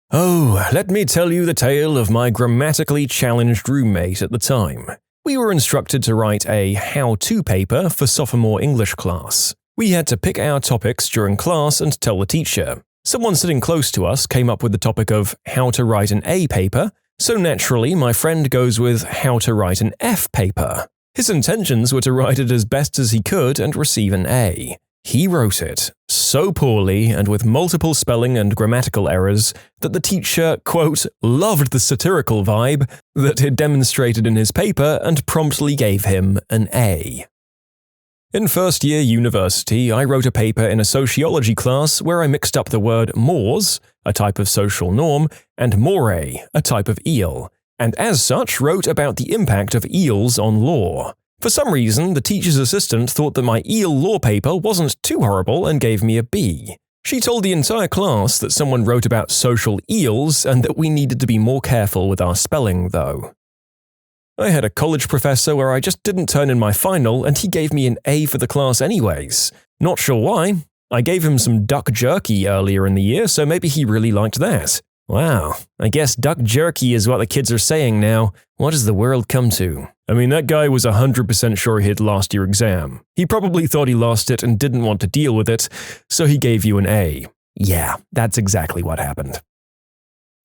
Oh, let me tell you the tale of my grammatically challenged roommate at the time. We were instructed to write a how-to paper for sophomore English class. We had to pick our topics during class and tell the teacher. Someone sitting close to us came up with the topic of how to write an A paper, so naturally my friend goes with how to write an F paper. His intentions were to write it as best as he could and receive an A. He wrote it so poorly and with multiple spelling and grammatical errors that the teacher, quote, loved the satirical vibe that he'd demonstrated in his paper and promptly gave him an A. In first year university, I wrote a paper in a sociology class where I mixed up the word mores, a type of social norm, and moray, a type of eel, and as such wrote about the impact of eels on law. For some reason, the teacher's assistant thought that my eel law paper wasn't too horrible and gave me a B. She told the entire class that someone wrote about social eels and that we needed to be more careful with our spelling, though. I had a college professor where I just didn't turn in my final and he gave me an A for the class anyways. Not sure why. I gave him some duck jerky earlier in the year, so maybe he really liked that. Wow, I guess duck jerky is what the kids are saying now. What has the world come to? I mean, that guy was 100% sure he had lost your exam. He probably thought he lost it and didn't want to deal with it, so he gave you an A. Yeah, that's exactly what happened.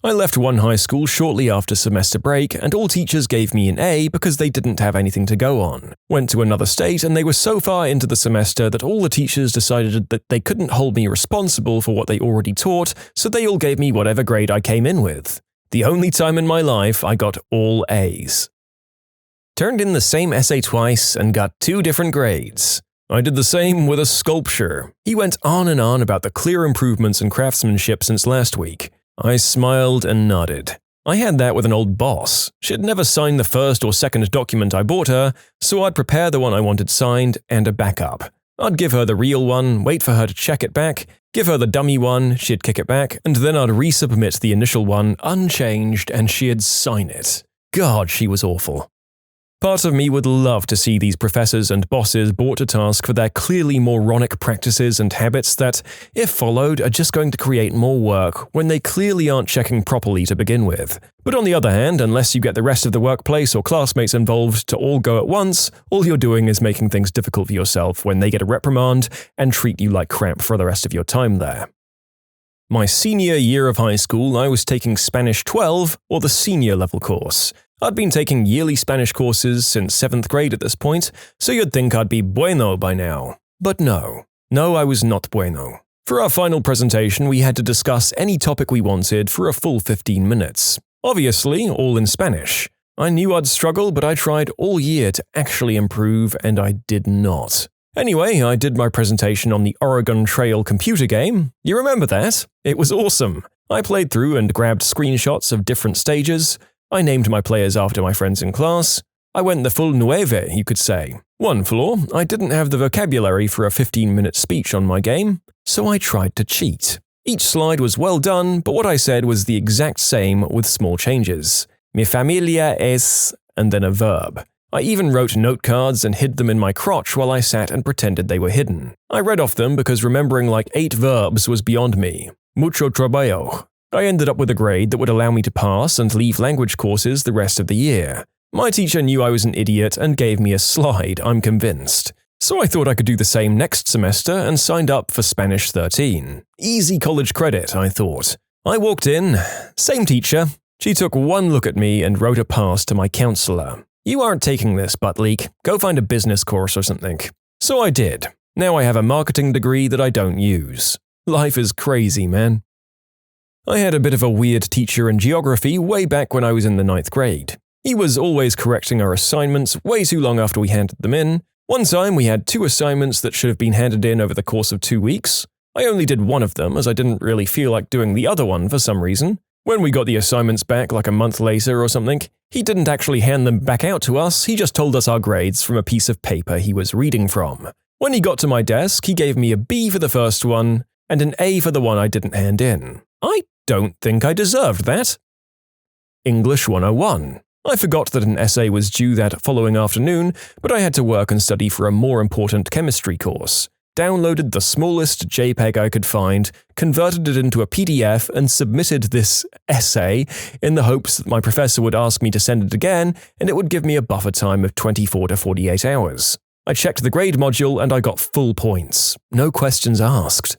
I left one high school shortly after semester break, and all teachers gave me an A because they didn't have anything to go on. Went to another state, and they were so far into the semester that all the teachers decided that they couldn't hold me responsible for what they already taught, so they all gave me whatever grade I came in with. The only time in my life I got all A's. Turned in the same essay twice and got 2 different grades. I did the same with a sculpture. He went on and on about the clear improvements in craftsmanship since last week. I smiled and nodded. I had that with an old boss. She'd never signed the first or second document I bought her, so I'd prepare the one I wanted signed and a backup. I'd give her the real one, wait for her to check it back, give her the dummy one, she'd kick it back, and then I'd resubmit the initial one unchanged and she'd sign it. God, she was awful. Part of me would love to see these professors and bosses brought to task for their clearly moronic practices and habits that, if followed, are just going to create more work when they clearly aren't checking properly to begin with. But on the other hand, unless you get the rest of the workplace or classmates involved to all go at once, all you're doing is making things difficult for yourself when they get a reprimand and treat you like crap for the rest of your time there. My senior year of high school, I was taking Spanish 12, or the senior level course. I'd been taking yearly Spanish courses since 7th grade at this point, so you'd think I'd be bueno by now. But no. No, I was not bueno. For our final presentation, we had to discuss any topic we wanted for a full 15 minutes. Obviously, all in Spanish. I knew I'd struggle, but I tried all year to actually improve, and I did not. Anyway, I did my presentation on the Oregon Trail computer game. You remember that? It was awesome. I played through and grabbed screenshots of different stages. I named my players after my friends in class. I went the full nueve, you could say. One flaw, I didn't have the vocabulary for a 15-minute speech on my game, so I tried to cheat. Each slide was well done, but what I said was the exact same with small changes. Mi familia es, and then a verb. I even wrote note cards and hid them in my crotch while I sat and pretended they were hidden. I read off them because remembering like 8 verbs was beyond me. Mucho trabajo. I ended up with a grade that would allow me to pass and leave language courses the rest of the year. My teacher knew I was an idiot and gave me a slide, I'm convinced. So I thought I could do the same next semester and signed up for Spanish 13. Easy college credit, I thought. I walked in. Same teacher. She took one look at me and wrote a pass to my counselor. You aren't taking this, butt leak. Go find a business course or something. So I did. Now I have a marketing degree that I don't use. Life is crazy, man. I had a bit of a weird teacher in geography way back when I was in the 9th grade. He was always correcting our assignments way too long after we handed them in. One time we had 2 assignments that should have been handed in over the course of 2 weeks. I only did one of them as I didn't really feel like doing the other one for some reason. When we got the assignments back like a month later or something, he didn't actually hand them back out to us, he just told us our grades from a piece of paper he was reading from. When he got to my desk, he gave me a B for the first one and an A for the one I didn't hand in. I don't think I deserved that. English 101. I forgot that an essay was due that following afternoon, but I had to work and study for a more important chemistry course. Downloaded the smallest JPEG I could find, converted it into a PDF, and submitted this essay in the hopes that my professor would ask me to send it again, and it would give me a buffer time of 24 to 48 hours. I checked the grade module and I got full points. No questions asked.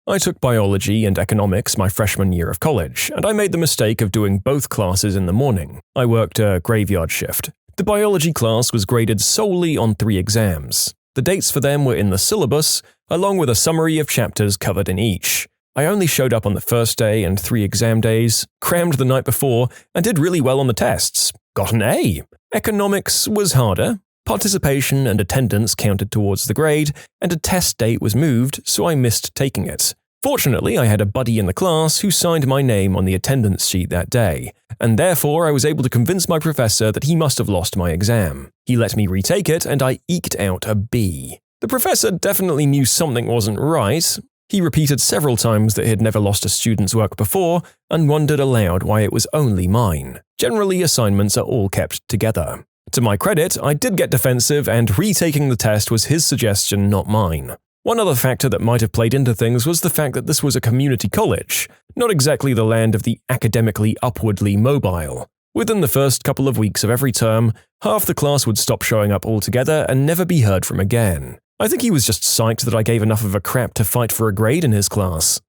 I took biology and economics my freshman year of college, and I made the mistake of doing both classes in the morning. I worked a graveyard shift. The biology class was graded solely on 3 exams. The dates for them were in the syllabus, along with a summary of chapters covered in each. I only showed up on the first day and 3 exam days, crammed the night before, and did really well on the tests. Got an A. Economics was harder. Participation and attendance counted towards the grade, and a test date was moved, so I missed taking it. Fortunately, I had a buddy in the class who signed my name on the attendance sheet that day, and therefore I was able to convince my professor that he must have lost my exam. He let me retake it, and I eked out a B. The professor definitely knew something wasn't right. He repeated several times that he had never lost a student's work before, and wondered aloud why it was only mine. Generally, assignments are all kept together. To my credit, I did get defensive, and retaking the test was his suggestion, not mine. One other factor that might have played into things was the fact that this was a community college, not exactly the land of the academically upwardly mobile. Within the first couple of weeks of every term, half the class would stop showing up altogether and never be heard from again. I think he was just psyched that I gave enough of a crap to fight for a grade in his class.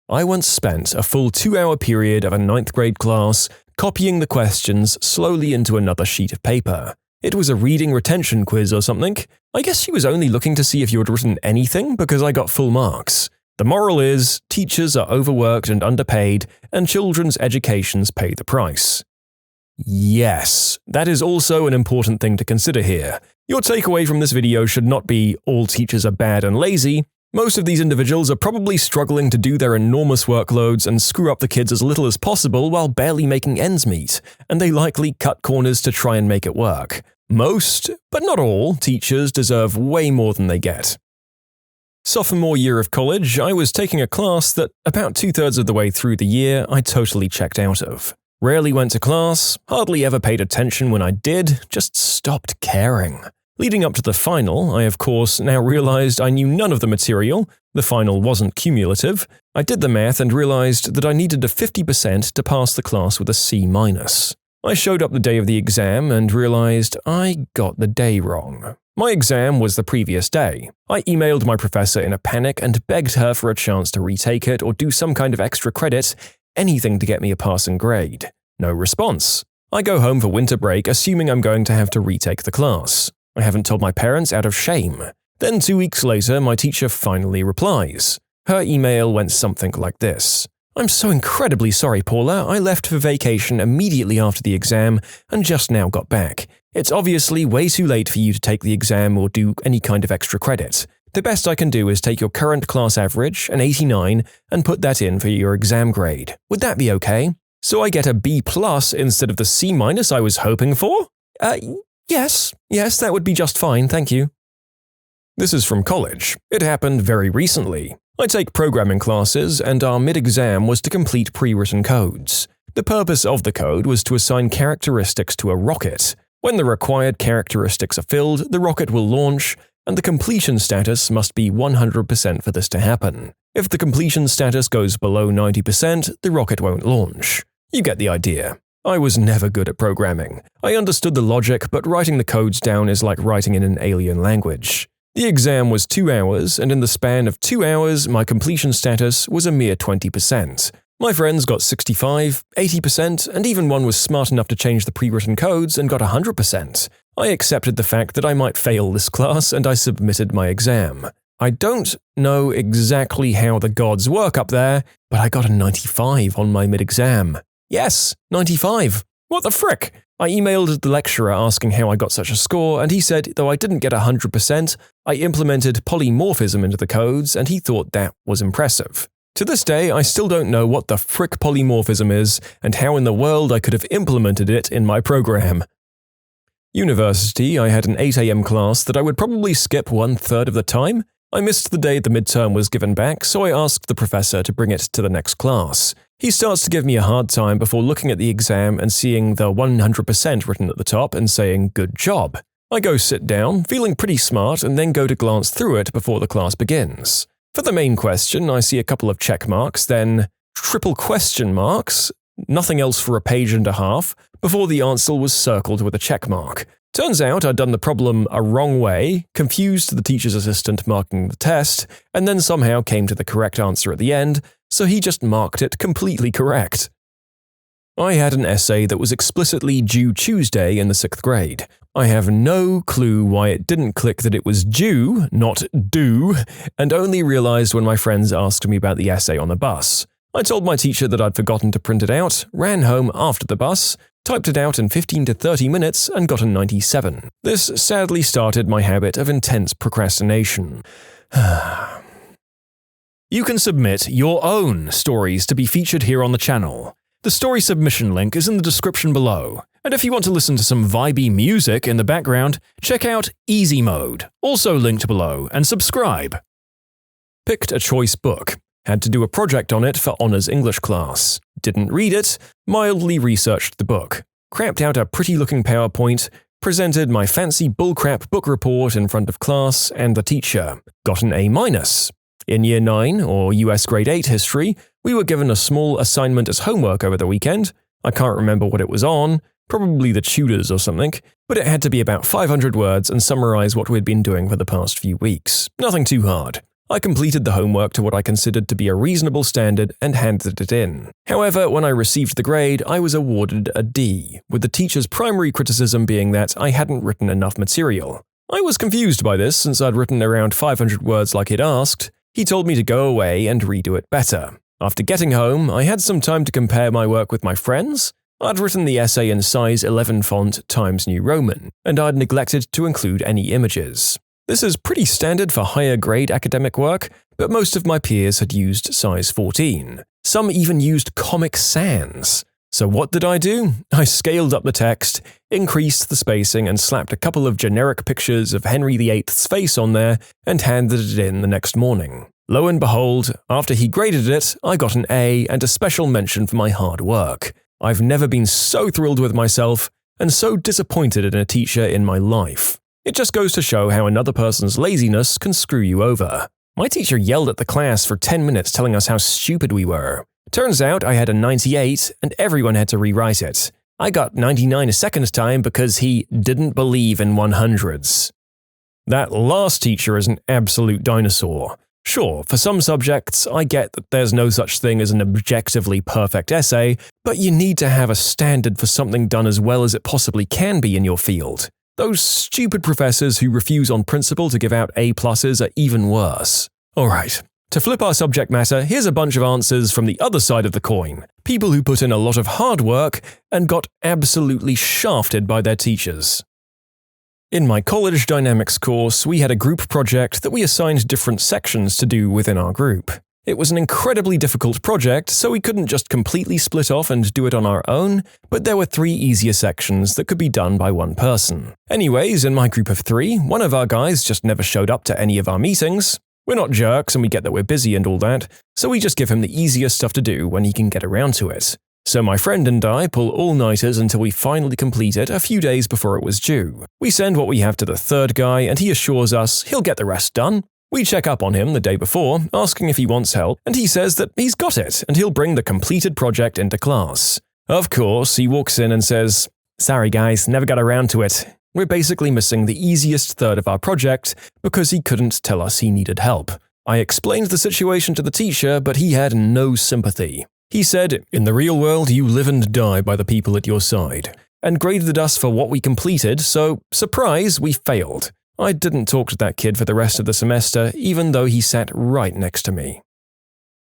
I once spent a full 2-hour period of a 9th grade class copying the questions slowly into another sheet of paper. It was a reading retention quiz or something. I guess she was only looking to see if you had written anything because I got full marks. The moral is, teachers are overworked and underpaid, and children's educations pay the price. Yes, that is also an important thing to consider here. Your takeaway from this video should not be all teachers are bad and lazy. Most of these individuals are probably struggling to do their enormous workloads and screw up the kids as little as possible while barely making ends meet, and they likely cut corners to try and make it work. Most, but not all, teachers deserve way more than they get. Sophomore year of college, I was taking a class that, about 2/3 of the way through the year, I totally checked out of. Rarely went to class, hardly ever paid attention when I did, just stopped caring. Leading up to the final, I of course now realized I knew none of the material. The final wasn't cumulative. I did the math and realized that I needed a 50% to pass the class with a C-. I showed up the day of the exam and realized I got the day wrong. My exam was the previous day. I emailed my professor in a panic and begged her for a chance to retake it or do some kind of extra credit, anything to get me a passing grade. No response. I go home for winter break assuming I'm going to have to retake the class. I haven't told my parents out of shame. Then 2 weeks later, my teacher finally replies. Her email went something like this. I'm so incredibly sorry, Paula. I left for vacation immediately after the exam and just now got back. It's obviously way too late for you to take the exam or do any kind of extra credit. The best I can do is take your current class average, an 89, and put that in for your exam grade. Would that be okay? So I get a B+ instead of the C- I was hoping for? Yes, that would be just fine, thank you. This is from college. It happened very recently. I take programming classes, and our mid-exam was to complete pre-written codes. The purpose of the code was to assign characteristics to a rocket. When the required characteristics are filled, the rocket will launch, and the completion status must be 100% for this to happen. If the completion status goes below 90%, the rocket won't launch. You get the idea. I was never good at programming. I understood the logic, but writing the codes down is like writing in an alien language. The exam was 2 hours, and in the span of 2 hours, my completion status was a mere 20%. My friends got 65, 80%, and even one was smart enough to change the pre-written codes and got 100%. I accepted the fact that I might fail this class, and I submitted my exam. I don't know exactly how the gods work up there, but I got a 95 on my mid-exam. Yes, 95. What the frick? I emailed the lecturer asking how I got such a score, and he said though I didn't get 100%, I implemented polymorphism into the codes, and he thought that was impressive. To this day, I still don't know what the frick polymorphism is, and how in the world I could have implemented it in my program. University, I had an 8 a.m. class that I would probably skip 1/3 of the time. I missed the day the midterm was given back, so I asked the professor to bring it to the next class. He starts to give me a hard time before looking at the exam and seeing the 100% written at the top and saying, "Good job." I go sit down, feeling pretty smart, and then go to glance through it before the class begins. For the main question, I see a couple of check marks, then triple question marks, nothing else for a page and a half, before the answer was circled with a check mark. Turns out I'd done the problem a wrong way, confused the teacher's assistant marking the test, and then somehow came to the correct answer at the end, so he just marked it completely correct. I had an essay that was explicitly due Tuesday in the 6th grade. I have no clue why it didn't click that it was due, not due, and only realized when my friends asked me about the essay on the bus. I told my teacher that I'd forgotten to print it out, ran home after the bus, typed it out in 15 to 30 minutes, and got a 97. This sadly started my habit of intense procrastination. You can submit your own stories to be featured here on the channel. The story submission link is in the description below, and if you want to listen to some vibey music in the background, check out easymode, also linked below, and subscribe. Picked a choice book. Had to do a project on it for Honours English class. Didn't read it, mildly researched the book, crapped out a pretty-looking PowerPoint, presented my fancy bullcrap book report in front of class and the teacher, got an A-. In Year 9, or US Grade 8 history, we were given a small assignment as homework over the weekend. I can't remember what it was on, probably the Tudors or something, but it had to be about 500 words and summarize what we'd been doing for the past few weeks. Nothing too hard. I completed the homework to what I considered to be a reasonable standard and handed it in. However, when I received the grade, I was awarded a D, with the teacher's primary criticism being that I hadn't written enough material. I was confused by this since I'd written around 500 words like he'd asked. He told me to go away and redo it better. After getting home, I had some time to compare my work with my friends. I'd written the essay in size 11 font Times New Roman, and I'd neglected to include any images. This is pretty standard for higher grade academic work, but most of my peers had used size 14. Some even used Comic Sans. So what did I do? I scaled up the text, increased the spacing, and slapped a couple of generic pictures of Henry VIII's face on there and handed it in the next morning. Lo and behold, after he graded it, I got an A and a special mention for my hard work. I've never been so thrilled with myself and so disappointed in a teacher in my life. It just goes to show how another person's laziness can screw you over. My teacher yelled at the class for 10 minutes telling us how stupid we were. Turns out I had a 98 and everyone had to rewrite it. I got 99 a second time because he didn't believe in 100s. That last teacher is an absolute dinosaur. Sure, for some subjects, I get that there's no such thing as an objectively perfect essay, but you need to have a standard for something done as well as it possibly can be in your field. Those stupid professors who refuse on principle to give out A+s are even worse. Alright, to flip our subject matter, here's a bunch of answers from the other side of the coin. People who put in a lot of hard work and got absolutely shafted by their teachers. In my college dynamics course, we had a group project that we assigned different sections to do within our group. It was an incredibly difficult project, so we couldn't just completely split off and do it on our own, but there were 3 easier sections that could be done by one person. Anyways, in my group of 3, one of our guys just never showed up to any of our meetings. We're not jerks and we get that we're busy and all that, so we just give him the easier stuff to do when he can get around to it. So my friend and I pull all-nighters until we finally complete it a few days before it was due. We send what we have to the 3rd guy and he assures us he'll get the rest done. We check up on him the day before, asking if he wants help, and he says that he's got it and he'll bring the completed project into class. Of course, he walks in and says, "Sorry guys, never got around to it." We're basically missing the easiest third of our project because he couldn't tell us he needed help. I explained the situation to the teacher, but he had no sympathy. He said, "In the real world, you live and die by the people at your side," and graded us for what we completed, so, surprise, we failed. I didn't talk to that kid for the rest of the semester, even though he sat right next to me.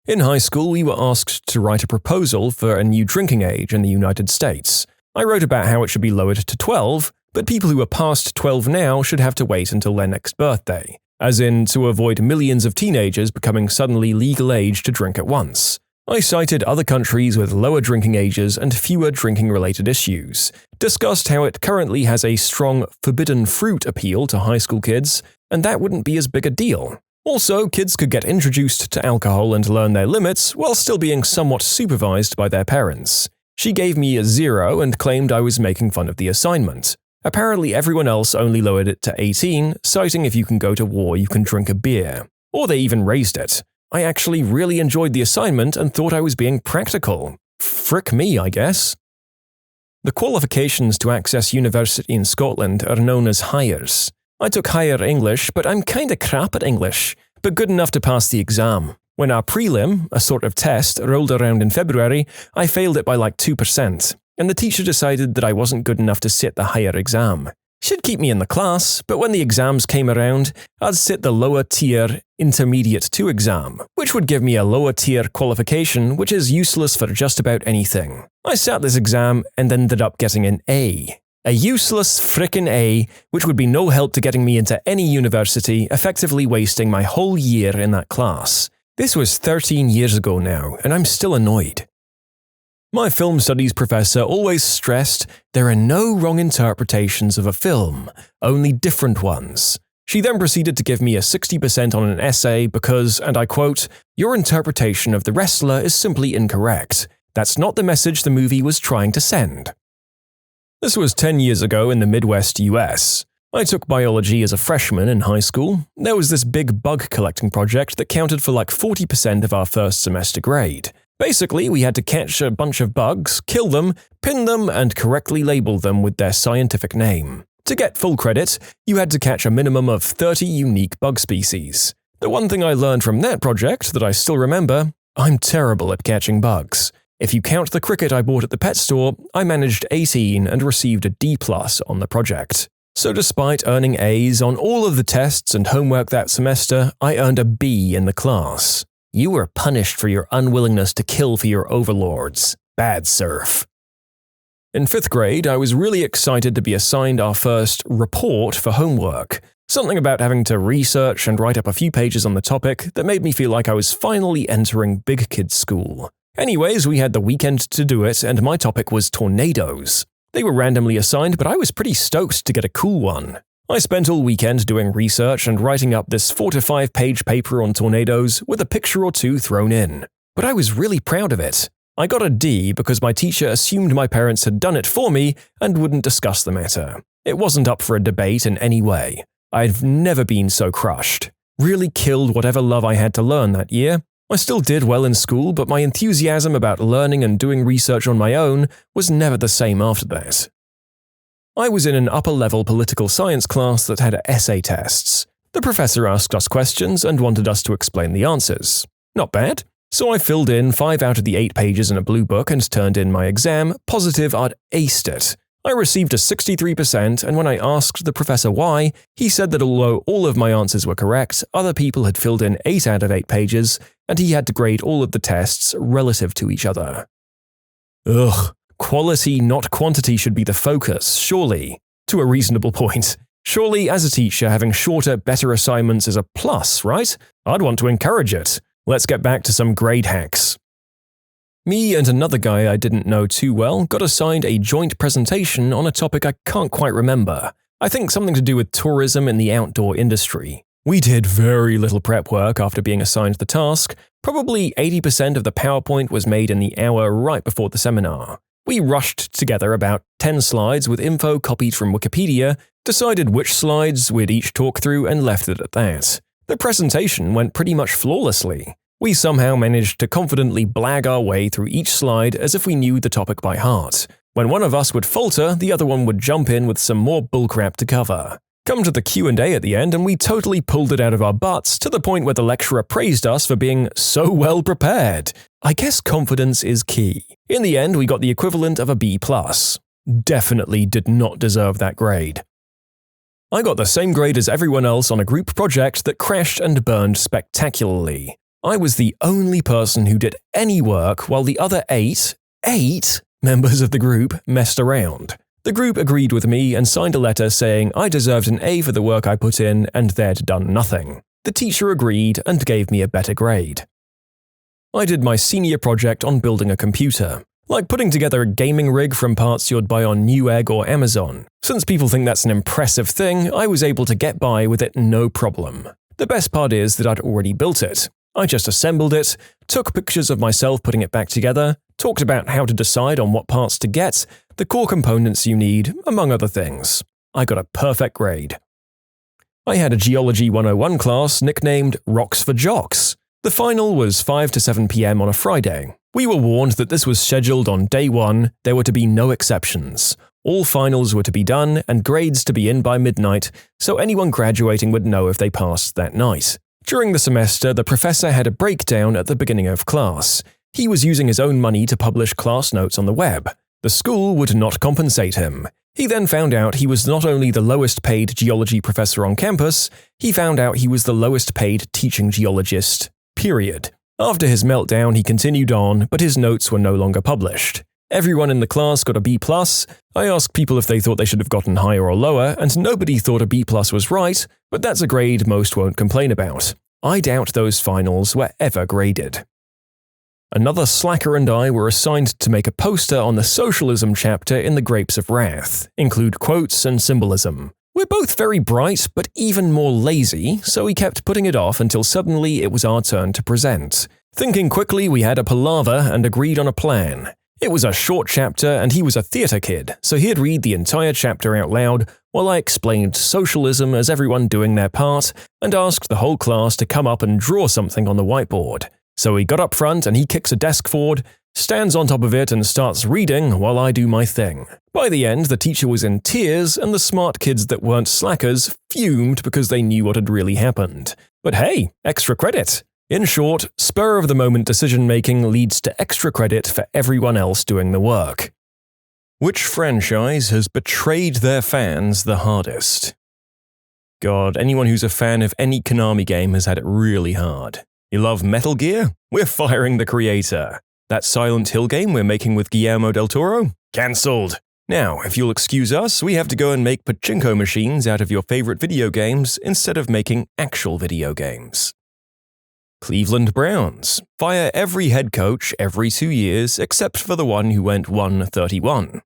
In high school, we were asked to write a proposal for a new drinking age in the United States. I wrote about how it should be lowered to 12, but people who are past 12 now should have to wait until their next birthday, as in to avoid millions of teenagers becoming suddenly legal age to drink at once. I cited other countries with lower drinking ages and fewer drinking-related issues, discussed how it currently has a strong forbidden fruit appeal to high school kids, and that wouldn't be as big a deal. Also, kids could get introduced to alcohol and learn their limits while still being somewhat supervised by their parents. She gave me a 0 and claimed I was making fun of the assignment. Apparently everyone else only lowered it to 18, citing if you can go to war you can drink a beer. Or they even raised it. I actually really enjoyed the assignment and thought I was being practical. Frick me, I guess. The qualifications to access university in Scotland are known as Highers. I took Higher English, but I'm kinda crap at English, but good enough to pass the exam. When our prelim, a sort of test, rolled around in February, I failed it by like 2%, and the teacher decided that I wasn't good enough to sit the higher exam. She'd keep me in the class, but when the exams came around, I'd sit the lower tier Intermediate 2 exam, which would give me a lower tier qualification which is useless for just about anything. I sat this exam and ended up getting an A. A useless frickin' A, which would be no help to getting me into any university, effectively wasting my whole year in that class. This was 13 years ago now, and I'm still annoyed. My film studies professor always stressed there are no wrong interpretations of a film, only different ones. She then proceeded to give me a 60% on an essay because, and I quote, "Your interpretation of The Wrestler is simply incorrect. That's not the message the movie was trying to send." This was 10 years ago in the Midwest US. I took biology as a freshman in high school. There was this big bug collecting project that counted for like 40% of our first semester grade. Basically, we had to catch a bunch of bugs, kill them, pin them, and correctly label them with their scientific name. To get full credit, you had to catch a minimum of 30 unique bug species. The one thing I learned from that project that I still remember, I'm terrible at catching bugs. If you count the cricket I bought at the pet store, I managed 18 and received a D+ on the project. So despite earning A's on all of the tests and homework that semester, I earned a B in the class. You were punished for your unwillingness to kill for your overlords. Bad surf. In 5th grade, I was really excited to be assigned our first report for homework. Something about having to research and write up a few pages on the topic that made me feel like I was finally entering big kid school. Anyways, we had the weekend to do it, and my topic was tornadoes. They were randomly assigned, but I was pretty stoked to get a cool one. I spent all weekend doing research and writing up this 4 to 5 page paper on tornadoes with a picture or two thrown in. But I was really proud of it. I got a D because my teacher assumed my parents had done it for me and wouldn't discuss the matter. It wasn't up for a debate in any way. I've never been so crushed. Really killed whatever love I had to learn that year. I still did well in school, but my enthusiasm about learning and doing research on my own was never the same after that. I was in an upper-level political science class that had essay tests. The professor asked us questions and wanted us to explain the answers. Not bad. So I filled in 5 out of the 8 pages in a blue book and turned in my exam, positive I'd aced it. I received a 63%, and when I asked the professor why, he said that although all of my answers were correct, other people had filled in 8 out of 8 pages, and he had to grade all of the tests relative to each other. Ugh, quality not quantity should be the focus, surely. To a reasonable point. Surely, as a teacher, having shorter, better assignments is a plus, right? I'd want to encourage it. Let's get back to some grade hacks. Me and another guy I didn't know too well got assigned a joint presentation on a topic I can't quite remember. I think something to do with tourism in the outdoor industry. We did very little prep work after being assigned the task. Probably 80% of the PowerPoint was made in the hour right before the seminar. We rushed together about 10 slides with info copied from Wikipedia, decided which slides we'd each talk through, and left it at that. The presentation went pretty much flawlessly. We somehow managed to confidently blag our way through each slide as if we knew the topic by heart. When one of us would falter, the other one would jump in with some more bullcrap to cover. Come to the Q&A at the end, and we totally pulled it out of our butts to the point where the lecturer praised us for being so well prepared. I guess confidence is key. In the end, we got the equivalent of a B+. Definitely did not deserve that grade. I got the same grade as everyone else on a group project that crashed and burned spectacularly. I was the only person who did any work while the other 8 members of the group messed around. The group agreed with me and signed a letter saying I deserved an A for the work I put in and they'd done nothing. The teacher agreed and gave me a better grade. I did my senior project on building a computer. Like putting together a gaming rig from parts you'd buy on Newegg or Amazon. Since people think that's an impressive thing, I was able to get by with it no problem. The best part is that I'd already built it. I just assembled it, took pictures of myself putting it back together, talked about how to decide on what parts to get, the core components you need, among other things. I got a perfect grade. I had a Geology 101 class nicknamed Rocks for Jocks. The final was 5 to 7 p.m. on a Friday. We were warned that this was scheduled on day 1, there were to be no exceptions. All finals were to be done and grades to be in by midnight, so anyone graduating would know if they passed that night. During the semester, the professor had a breakdown at the beginning of class. He was using his own money to publish class notes on the web. The school would not compensate him. He then found out he was not only the lowest paid geology professor on campus, he found out he was the lowest paid teaching geologist, period. After his meltdown, he continued on, but his notes were no longer published. Everyone in the class got a B+. I asked people if they thought they should have gotten higher or lower, and nobody thought a B+ was right, but that's a grade most won't complain about. I doubt those finals were ever graded. Another slacker and I were assigned to make a poster on the socialism chapter in The Grapes of Wrath, include quotes and symbolism. We're both very bright, but even more lazy, so we kept putting it off until suddenly it was our turn to present. Thinking quickly, we had a palaver and agreed on a plan. It was a short chapter and he was a theatre kid, so he'd read the entire chapter out loud while I explained socialism as everyone doing their part and asked the whole class to come up and draw something on the whiteboard. So he got up front and he kicks a desk forward, stands on top of it and starts reading while I do my thing. By the end, the teacher was in tears and the smart kids that weren't slackers fumed because they knew what had really happened. But hey, extra credit! In short, spur-of-the-moment decision-making leads to extra credit for everyone else doing the work. Which franchise has betrayed their fans the hardest? God, anyone who's a fan of any Konami game has had it really hard. You love Metal Gear? We're firing the creator. That Silent Hill game we're making with Guillermo del Toro? Cancelled. Now, if you'll excuse us, we have to go and make pachinko machines out of your favorite video games instead of making actual video games. Cleveland Browns. Fire every head coach every 2 years except for the one who went 1-31.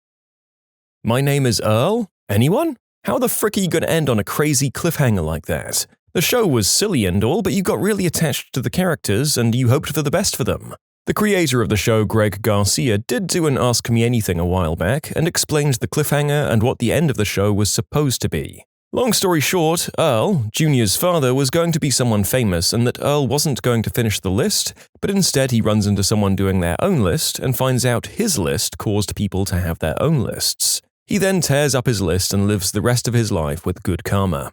My name is Earl? Anyone? How the frick are you gonna end on a crazy cliffhanger like that? The show was silly and all, but you got really attached to the characters and you hoped for the best for them. The creator of the show, Greg Garcia, did do an Ask Me Anything a while back and explained the cliffhanger and what the end of the show was supposed to be. Long story short, Earl, Junior's father, was going to be someone famous and that Earl wasn't going to finish the list, but instead he runs into someone doing their own list and finds out his list caused people to have their own lists. He then tears up his list and lives the rest of his life with good karma.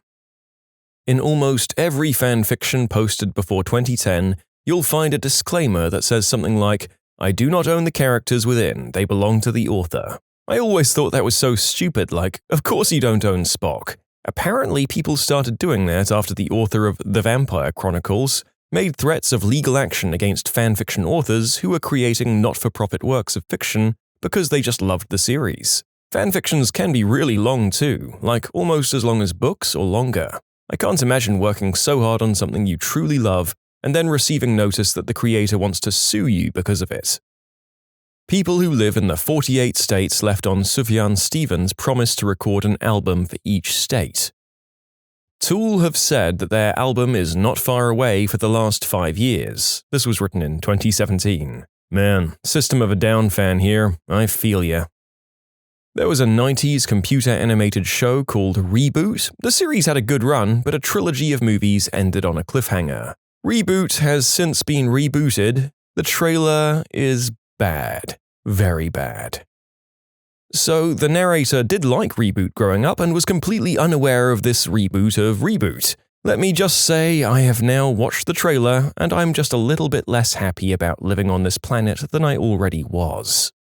In almost every fanfiction posted before 2010, you'll find a disclaimer that says something like, "I do not own the characters within, they belong to the author." I always thought that was so stupid, like, of course you don't own Spock. Apparently people started doing that after the author of The Vampire Chronicles made threats of legal action against fanfiction authors who were creating not-for-profit works of fiction because they just loved the series. Fanfictions can be really long too, like almost as long as books or longer. I can't imagine working so hard on something you truly love and then receiving notice that the creator wants to sue you because of it. People who live in the 48 states left on Sufjan Stevens promised to record an album for each state. Tool have said that their album is not far away for the last 5 years. This was written in 2017. Man, System of a Down fan here, I feel ya. There was a 90s computer-animated show called Reboot. The series had a good run, but a trilogy of movies ended on a cliffhanger. Reboot has since been rebooted. The trailer is bad. Very bad. So, the narrator did like Reboot growing up and was completely unaware of this reboot of Reboot. Let me just say, I have now watched the trailer, and I'm just a little bit less happy about living on this planet than I already was.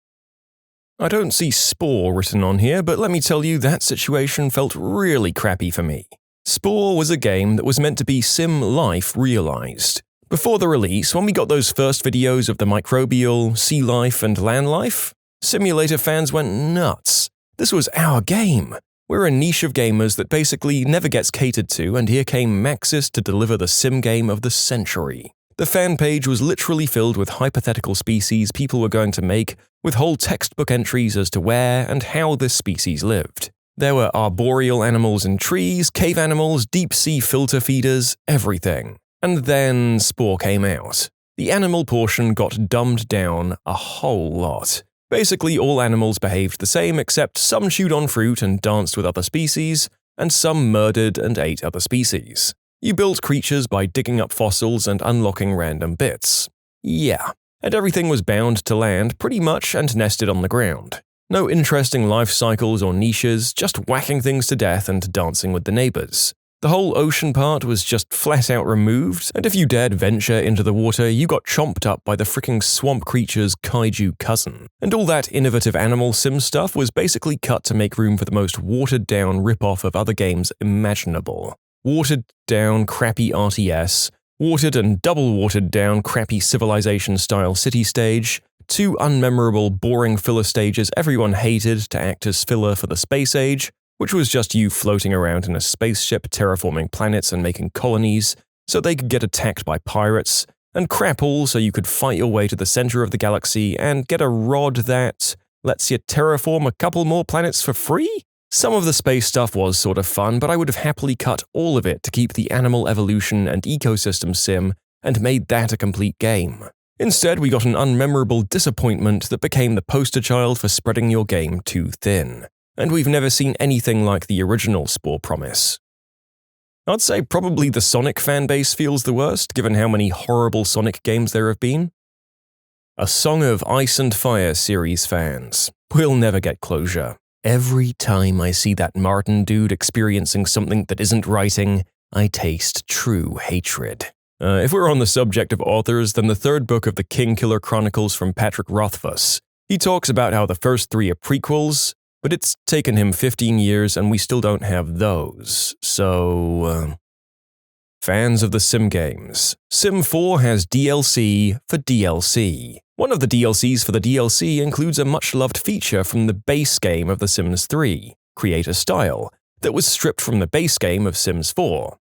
I don't see Spore written on here, but let me tell you, that situation felt really crappy for me. Spore was a game that was meant to be sim life realized. Before the release, when we got those first videos of the microbial, sea life, and land life, simulator fans went nuts. This was our game. We're a niche of gamers that basically never gets catered to, and here came Maxis to deliver the sim game of the century. The fan page was literally filled with hypothetical species people were going to make, with whole textbook entries as to where and how this species lived. There were arboreal animals in trees, cave animals, deep-sea filter feeders, everything. And then Spore came out. The animal portion got dumbed down a whole lot. Basically, all animals behaved the same except some chewed on fruit and danced with other species, and some murdered and ate other species. You built creatures by digging up fossils and unlocking random bits. Yeah, and everything was bound to land pretty much and nested on the ground. No interesting life cycles or niches, just whacking things to death and dancing with the neighbors. The whole ocean part was just flat out removed, and if you dared venture into the water, you got chomped up by the fricking swamp creature's kaiju cousin. And all that innovative animal sim stuff was basically cut to make room for the most watered-down rip-off of other games imaginable. Watered-down crappy RTS, watered and double-watered-down crappy Civilization-style city stage, 2 unmemorable boring filler stages everyone hated to act as filler for the space age, which was just you floating around in a spaceship terraforming planets and making colonies so they could get attacked by pirates, and crap all so you could fight your way to the center of the galaxy and get a rod that lets you terraform a couple more planets for free? Some of the space stuff was sort of fun, but I would have happily cut all of it to keep the animal evolution and ecosystem sim and made that a complete game. Instead, we got an unmemorable disappointment that became the poster child for spreading your game too thin. And we've never seen anything like the original Spore promise. I'd say probably the Sonic fanbase feels the worst, given how many horrible Sonic games there have been. A Song of Ice and Fire series fans. We'll never get closure. Every time I see that Martin dude experiencing something that isn't writing, I taste true hatred. If we're on the subject of authors, then the 3rd book of the Kingkiller Chronicles from Patrick Rothfuss. He talks about how the first 3 are prequels, but it's taken him 15 years and we still don't have those, so... Fans of the sim games. Sim 4 has DLC for DLC. One of the DLCs for the DLC includes a much-loved feature from the base game of The Sims 3, Create a Style, that was stripped from the base game of Sims 4.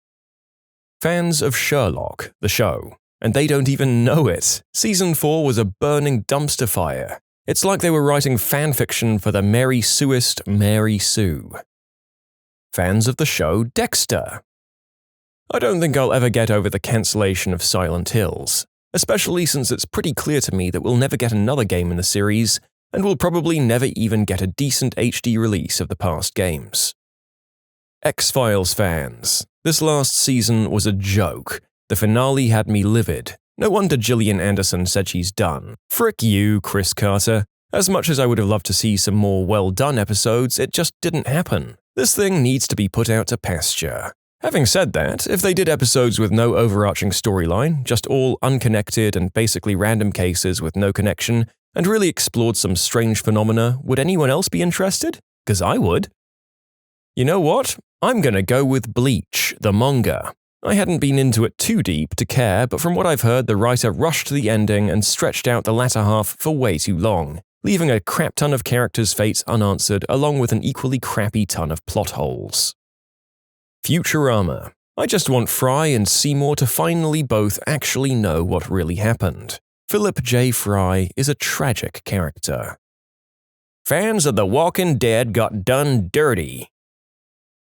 Fans of Sherlock, the show, and they don't even know it. Season 4 was a burning dumpster fire. It's like they were writing fanfiction for the Mary Sueist Mary Sue. Fans of the show Dexter. I don't think I'll ever get over the cancellation of Silent Hills, especially since it's pretty clear to me that we'll never get another game in the series, and we'll probably never even get a decent HD release of the past games. X-Files fans. This last season was a joke. The finale had me livid. No wonder Gillian Anderson said she's done. Frick you, Chris Carter. As much as I would have loved to see some more well-done episodes, it just didn't happen. This thing needs to be put out to pasture. Having said that, if they did episodes with no overarching storyline, just all unconnected and basically random cases with no connection, and really explored some strange phenomena, would anyone else be interested? 'Cause I would. You know what? I'm gonna go with Bleach, the manga. I hadn't been into it too deep to care, but from what I've heard, the writer rushed the ending and stretched out the latter half for way too long, leaving a crap ton of characters' fates unanswered along with an equally crappy ton of plot holes. Futurama. I just want Fry and Seymour to finally both actually know what really happened. Philip J. Fry is a tragic character. Fans of The Walking Dead got done dirty.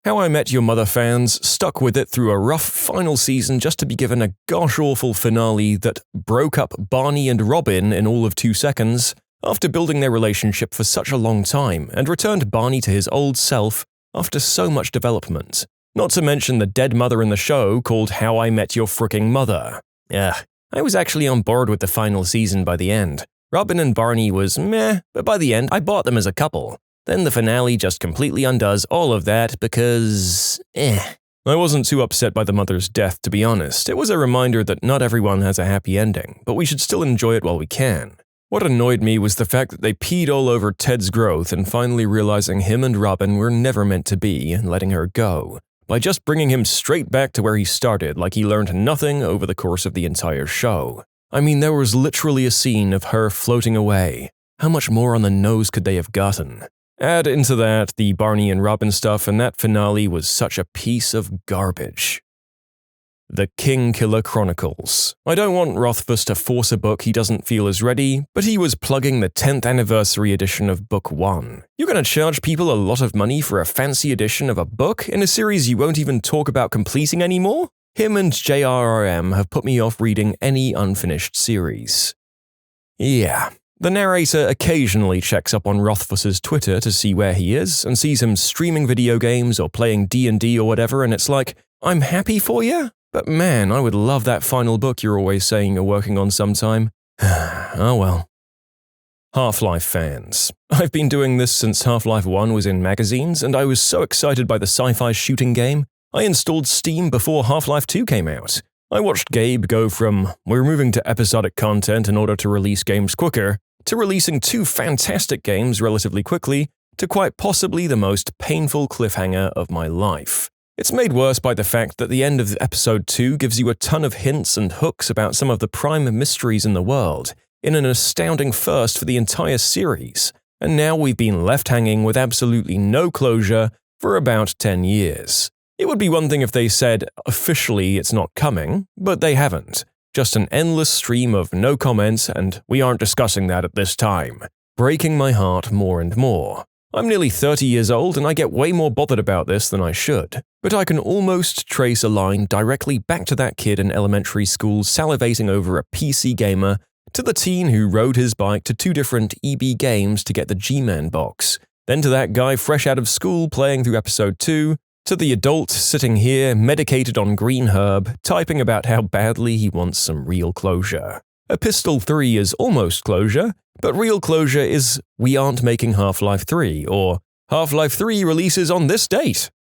How I Met Your Mother fans stuck with it through a rough final season just to be given a gosh-awful finale that broke up Barney and Robin in all of 2 seconds after building their relationship for such a long time and returned Barney to his old self after so much development. Not to mention the dead mother in the show called How I Met Your Fricking Mother. I was actually on board with the final season by the end. Robin and Barney was meh, but by the end I bought them as a couple. Then the finale just completely undoes all of that because… I wasn't too upset by the mother's death, to be honest. It was a reminder that not everyone has a happy ending, but we should still enjoy it while we can. What annoyed me was the fact that they peed all over Ted's growth and finally realizing him and Robin were never meant to be and letting her go, by just bringing him straight back to where he started like he learned nothing over the course of the entire show. I mean, there was literally a scene of her floating away. How much more on the nose could they have gotten? Add into that the Barney and Robin stuff, and that finale was such a piece of garbage. The Kingkiller Chronicles. I don't want Rothfuss to force a book he doesn't feel is ready, but he was plugging the 10th anniversary edition of Book 1. You're gonna charge people a lot of money for a fancy edition of a book in a series you won't even talk about completing anymore? Him and JRRM have put me off reading any unfinished series. Yeah. The narrator occasionally checks up on Rothfuss's Twitter to see where he is and sees him streaming video games or playing D&D or whatever, and it's like, I'm happy for you, but man, I would love that final book you're always saying you're working on sometime. Oh well. Half-Life fans. I've been doing this since Half-Life 1 was in magazines, and I was so excited by the sci-fi shooting game, I installed Steam before Half-Life 2 came out. I watched Gabe go from, we're moving to episodic content in order to release games quicker, to releasing 2 fantastic games relatively quickly, to quite possibly the most painful cliffhanger of my life. It's made worse by the fact that the end of episode 2 gives you a ton of hints and hooks about some of the prime mysteries in the world, in an astounding first for the entire series, and now we've been left hanging with absolutely no closure for about 10 years. It would be one thing if they said, officially it's not coming, but they haven't. Just an endless stream of no comments and we aren't discussing that at this time, breaking my heart more and more. I'm nearly 30 years old and I get way more bothered about this than I should, but I can almost trace a line directly back to that kid in elementary school salivating over a PC gamer, to the teen who rode his bike to 2 different EB games to get the G-Man box, then to that guy fresh out of school playing through episode 2, to the adult sitting here, medicated on green herb, typing about how badly he wants some real closure. Epistle 3 is almost closure, but real closure is we aren't making Half-Life 3, or Half-Life 3 releases on this date.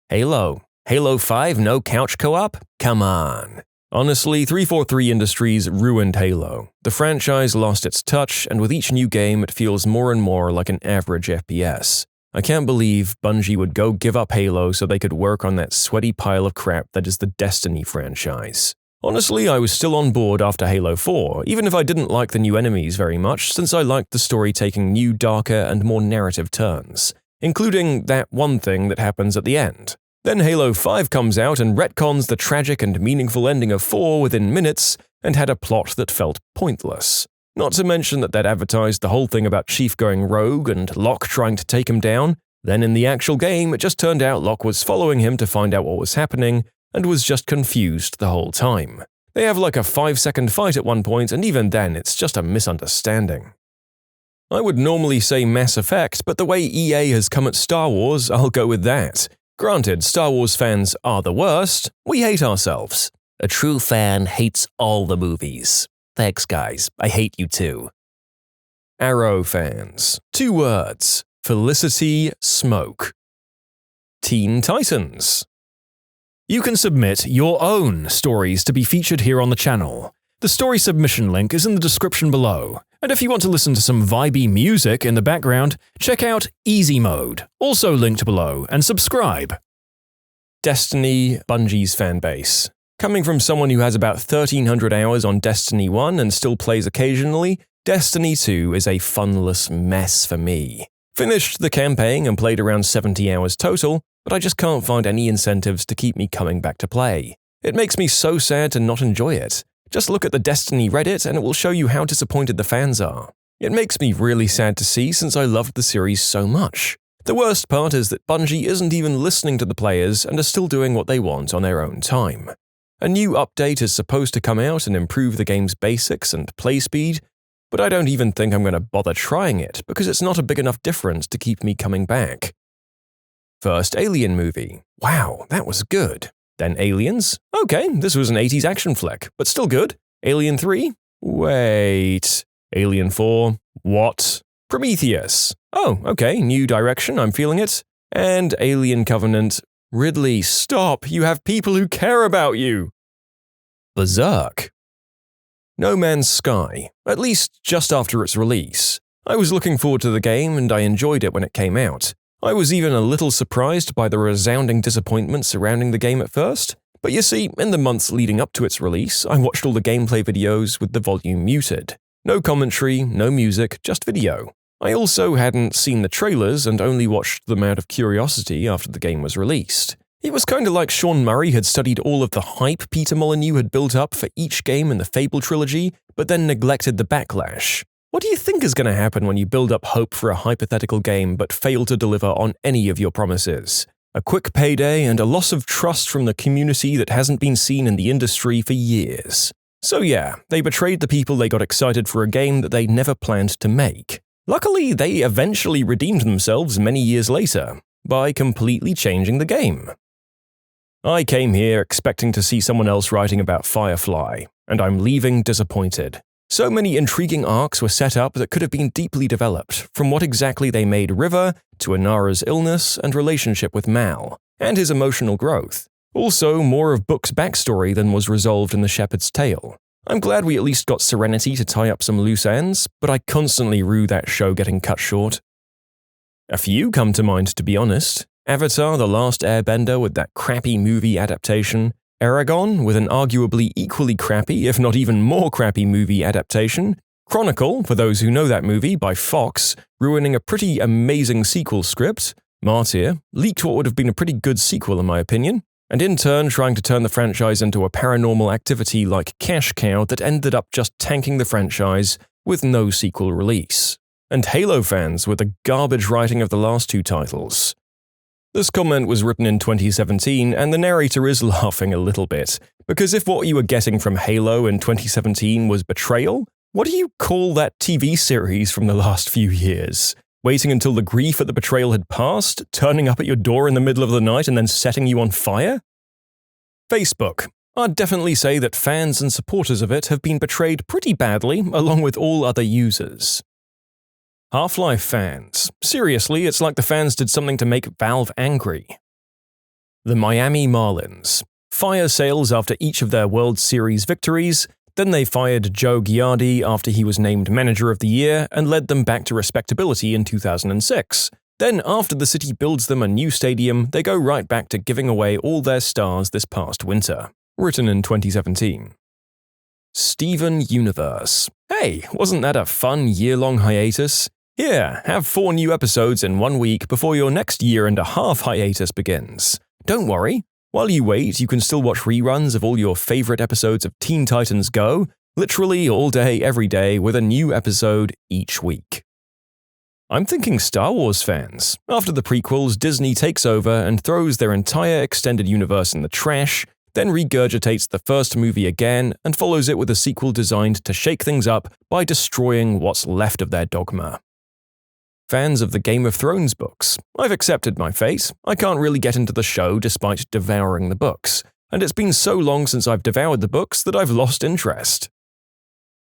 Halo. Halo 5 no couch co-op? Come on. Honestly, 343 Industries ruined Halo. The franchise lost its touch, and with each new game it feels more and more like an average FPS. I can't believe Bungie would go give up Halo so they could work on that sweaty pile of crap that is the Destiny franchise. Honestly, I was still on board after Halo 4, even if I didn't like the new enemies very much, since I liked the story taking new, darker, and more narrative turns, including that one thing that happens at the end. Then Halo 5 comes out and retcons the tragic and meaningful ending of 4 within minutes, and had a plot that felt pointless. Not to mention that advertised the whole thing about Chief going rogue and Locke trying to take him down. Then in the actual game, it just turned out Locke was following him to find out what was happening, and was just confused the whole time. They have like a 5-second fight at one point, and even then it's just a misunderstanding. I would normally say Mass Effect, but the way EA has come at Star Wars, I'll go with that. Granted, Star Wars fans are the worst, we hate ourselves. A true fan hates all the movies. Thanks guys, I hate you too. Arrow fans. 2 words. Felicity Smoke. Teen Titans. You can submit your own stories to be featured here on the channel. The story submission link is in the description below, and if you want to listen to some vibey music in the background, check out easymode, also linked below, and subscribe. Destiny, Bungie's fanbase. Coming from someone who has about 1,300 hours on Destiny 1 and still plays occasionally, Destiny 2 is a funless mess for me. Finished the campaign and played around 70 hours total, but I just can't find any incentives to keep me coming back to play. It makes me so sad to not enjoy it. Just look at the Destiny Reddit and it will show you how disappointed the fans are. It makes me really sad to see since I loved the series so much. The worst part is that Bungie isn't even listening to the players and are still doing what they want on their own time. A new update is supposed to come out and improve the game's basics and play speed, but I don't even think I'm going to bother trying it because it's not a big enough difference to keep me coming back. First Alien movie. Wow, that was good. Then Aliens. Okay, this was an 80s action flick, but still good. Alien 3? Wait. Alien 4? What? Prometheus. Oh, okay, new direction, I'm feeling it. And Alien Covenant. Ridley, stop, you have people who care about you. Berserk. No Man's Sky, at least just after its release. I was looking forward to the game and I enjoyed it when it came out. I was even a little surprised by the resounding disappointment surrounding the game at first. But you see, in the months leading up to its release, I watched all the gameplay videos with the volume muted. No commentary, no music, just video. I also hadn't seen the trailers and only watched them out of curiosity after the game was released. It was kind of like Sean Murray had studied all of the hype Peter Molyneux had built up for each game in the Fable trilogy, but then neglected the backlash. What do you think is going to happen when you build up hope for a hypothetical game but fail to deliver on any of your promises? A quick payday and a loss of trust from the community that hasn't been seen in the industry for years. So yeah, they betrayed the people they got excited for a game that they never planned to make. Luckily, they eventually redeemed themselves many years later, by completely changing the game. I came here expecting to see someone else writing about Firefly, and I'm leaving disappointed. So many intriguing arcs were set up that could have been deeply developed, from what exactly they made River, to Inara's illness and relationship with Mal, and his emotional growth. Also, more of Book's backstory than was resolved in The Shepherd's Tale. I'm glad we at least got Serenity to tie up some loose ends, but I constantly rue that show getting cut short. A few come to mind, to be honest. Avatar: The Last Airbender with that crappy movie adaptation, Eragon with an arguably equally crappy, if not even more crappy movie adaptation, Chronicle, for those who know that movie, by Fox, ruining a pretty amazing sequel script, Martyr, leaked what would have been a pretty good sequel in my opinion, and in turn trying to turn the franchise into a paranormal activity like Cash Cow that ended up just tanking the franchise with no sequel release. And Halo fans with the garbage writing of the last 2 titles. This comment was written in 2017, and the narrator is laughing a little bit, because if what you were getting from Halo in 2017 was betrayal, what do you call that TV series from the last few years? Waiting until the grief at the betrayal had passed, turning up at your door in the middle of the night and then setting you on fire? Facebook. I'd definitely say that fans and supporters of it have been betrayed pretty badly, along with all other users. Half-Life fans. Seriously, it's like the fans did something to make Valve angry. The Miami Marlins. Fire sales after each of their World Series victories, then they fired Joe Giardi after he was named Manager of the Year and led them back to respectability in 2006. Then after the city builds them a new stadium, they go right back to giving away all their stars this past winter. Written in 2017. Steven Universe. Hey, wasn't that a fun year-long hiatus? Here, have 4 new episodes in 1 week before your next year-and-a-half hiatus begins. Don't worry, while you wait, you can still watch reruns of all your favorite episodes of Teen Titans Go, literally all day, every day, with a new episode each week. I'm thinking Star Wars fans. After the prequels, Disney takes over and throws their entire extended universe in the trash, then regurgitates the first movie again and follows it with a sequel designed to shake things up by destroying what's left of their dogma. Fans of the Game of Thrones books. I've accepted my fate. I can't really get into the show despite devouring the books, and it's been so long since I've devoured the books that I've lost interest.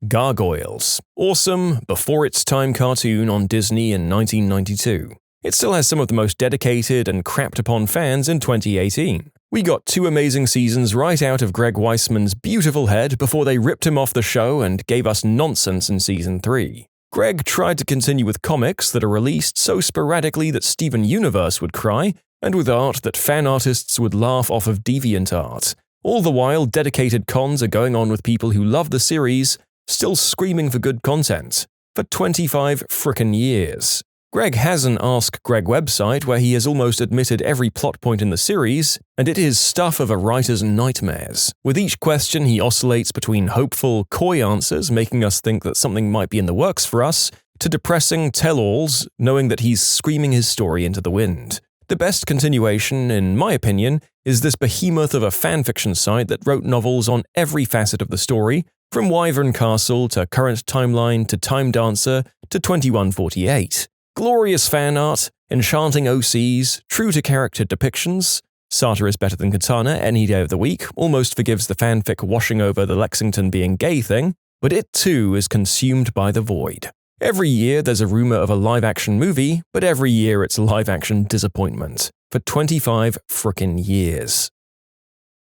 Gargoyles. Awesome, before-its-time cartoon on Disney in 1992. It still has some of the most dedicated and crapped-upon fans in 2018. We got 2 amazing seasons right out of Greg Weisman's beautiful head before they ripped him off the show and gave us nonsense in Season 3. Greg tried to continue with comics that are released so sporadically that Steven Universe would cry, and with art that fan artists would laugh off of DeviantArt. All the while, dedicated cons are going on with people who love the series, still screaming for good content. For 25 frickin' years. Greg has an Ask Greg website where he has almost admitted every plot point in the series, and it is stuff of a writer's nightmares. With each question, he oscillates between hopeful, coy answers, making us think that something might be in the works for us, to depressing tell-alls, knowing that he's screaming his story into the wind. The best continuation, in my opinion, is this behemoth of a fanfiction site that wrote novels on every facet of the story, from Wyvern Castle to Current Timeline to Time Dancer to 2148. Glorious fan art, enchanting OCs, true to character depictions. Sata is better than Katana any day of the week, almost forgives the fanfic washing over the Lexington being gay thing, but it too is consumed by the void. Every year there's a rumor of a live-action movie, but every year it's live-action disappointment. For 25 frickin' years.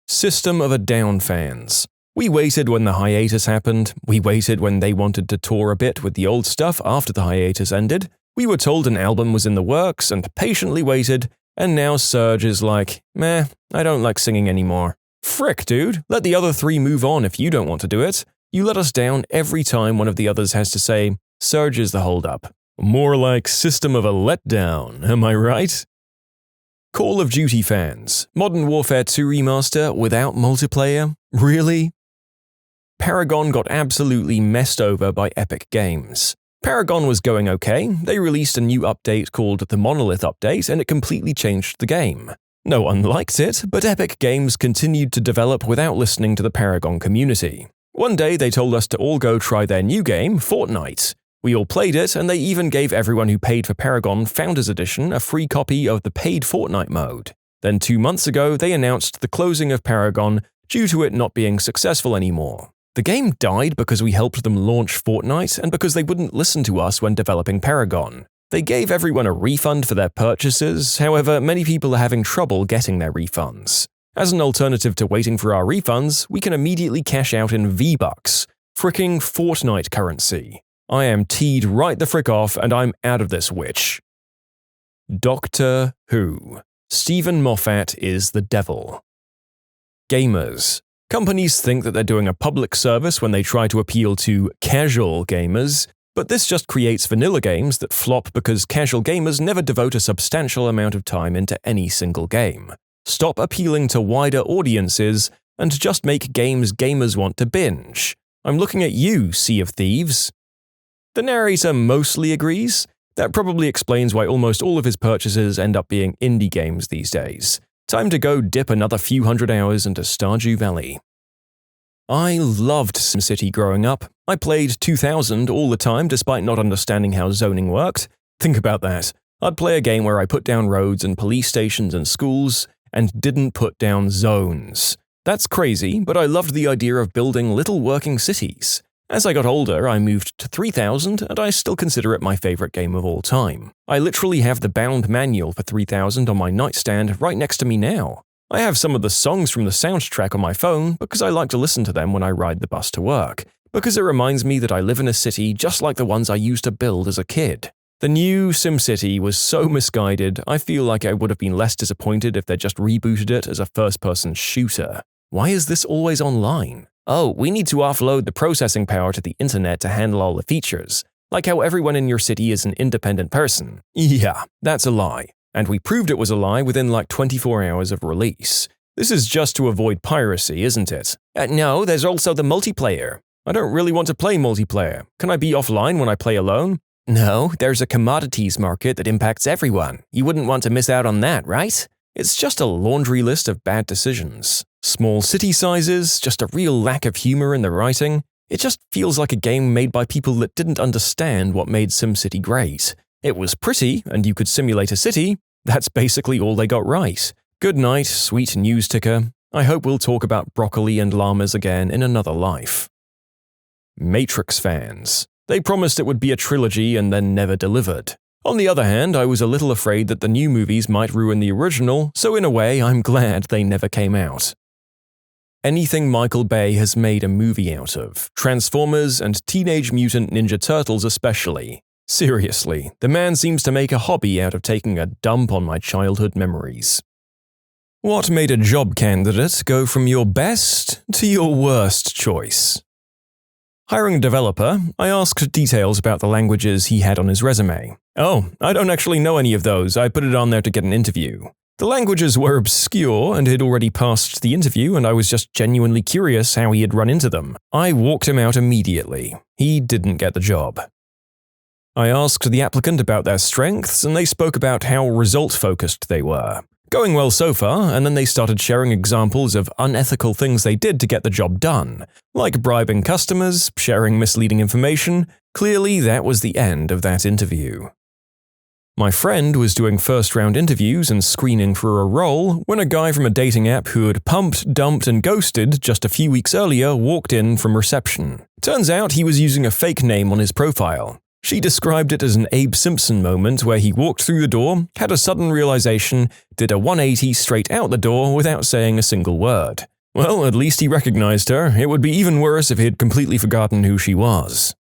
System of a Down fans. We waited when the hiatus happened, we waited when they wanted to tour a bit with the old stuff after the hiatus ended, we were told an album was in the works and patiently waited, and now Serge is like, meh, I don't like singing anymore. Frick, dude, let the other 3 move on if you don't want to do it. You let us down every time one of the others has to say, Serge is the holdup. More like System of a Letdown, am I right? Call of Duty fans. Modern Warfare 2 remaster without multiplayer? Really? Paragon got absolutely messed over by Epic Games. Paragon was going okay, they released a new update called the Monolith Update and it completely changed the game. No one liked it, but Epic Games continued to develop without listening to the Paragon community. One day they told us to all go try their new game, Fortnite. We all played it and they even gave everyone who paid for Paragon Founders Edition a free copy of the paid Fortnite mode. Then 2 months ago they announced the closing of Paragon due to it not being successful anymore. The game died because we helped them launch Fortnite and because they wouldn't listen to us when developing Paragon. They gave everyone a refund for their purchases, however, many people are having trouble getting their refunds. As an alternative to waiting for our refunds, we can immediately cash out in V-Bucks, fricking Fortnite currency. I am teed right the frick off and I'm out of this witch. Doctor Who. Stephen Moffat is the devil. Gamers. Companies think that they're doing a public service when they try to appeal to casual gamers, but this just creates vanilla games that flop because casual gamers never devote a substantial amount of time into any single game. Stop appealing to wider audiences and just make games gamers want to binge. I'm looking at you, Sea of Thieves. The narrator mostly agrees. That probably explains why almost all of his purchases end up being indie games these days. Time to go dip another few hundred hours into Stardew Valley. I loved SimCity growing up. I played 2000 all the time despite not understanding how zoning worked. Think about that. I'd play a game where I put down roads and police stations and schools, and didn't put down zones. That's crazy, but I loved the idea of building little working cities. As I got older, I moved to 3000, and I still consider it my favorite game of all time. I literally have the bound manual for 3000 on my nightstand right next to me now. I have some of the songs from the soundtrack on my phone because I like to listen to them when I ride the bus to work, because it reminds me that I live in a city just like the ones I used to build as a kid. The new SimCity was so misguided, I feel like I would have been less disappointed if they just rebooted it as a first-person shooter. Why is this always online? Oh, we need to offload the processing power to the internet to handle all the features, like how everyone in your city is an independent person. Yeah, that's a lie. And we proved it was a lie within like 24 hours of release. This is just to avoid piracy, isn't it? No, there's also the multiplayer. I don't really want to play multiplayer. Can I be offline when I play alone? No, there's a commodities market that impacts everyone. You wouldn't want to miss out on that, right? It's just a laundry list of bad decisions. Small city sizes, just a real lack of humor in the writing. It just feels like a game made by people that didn't understand what made SimCity great. It was pretty, and you could simulate a city. That's basically all they got right. Good night, sweet news ticker. I hope we'll talk about broccoli and llamas again in another life. Matrix fans. They promised it would be a trilogy and then never delivered. On the other hand, I was a little afraid that the new movies might ruin the original, so in a way, I'm glad they never came out. Anything Michael Bay has made a movie out of, Transformers and Teenage Mutant Ninja Turtles especially. Seriously, the man seems to make a hobby out of taking a dump on my childhood memories. What made a job candidate go from your best to your worst choice? Hiring a developer, I asked details about the languages he had on his resume. Oh, I don't actually know any of those, I put it on there to get an interview. The languages were obscure and had already passed the interview, and I was just genuinely curious how he had run into them. I walked him out immediately. He didn't get the job. I asked the applicant about their strengths, and they spoke about how result-focused they were. Going well so far, and then they started sharing examples of unethical things they did to get the job done, like bribing customers, sharing misleading information. Clearly, that was the end of that interview. My friend was doing first-round interviews and screening for a role when a guy from a dating app who had pumped, dumped, and ghosted just a few weeks earlier walked in from reception. Turns out he was using a fake name on his profile. She described it as an Abe Simpson moment where he walked through the door, had a sudden realization, did a 180 straight out the door without saying a single word. Well, at least he recognized her. It would be even worse if he had completely forgotten who she was.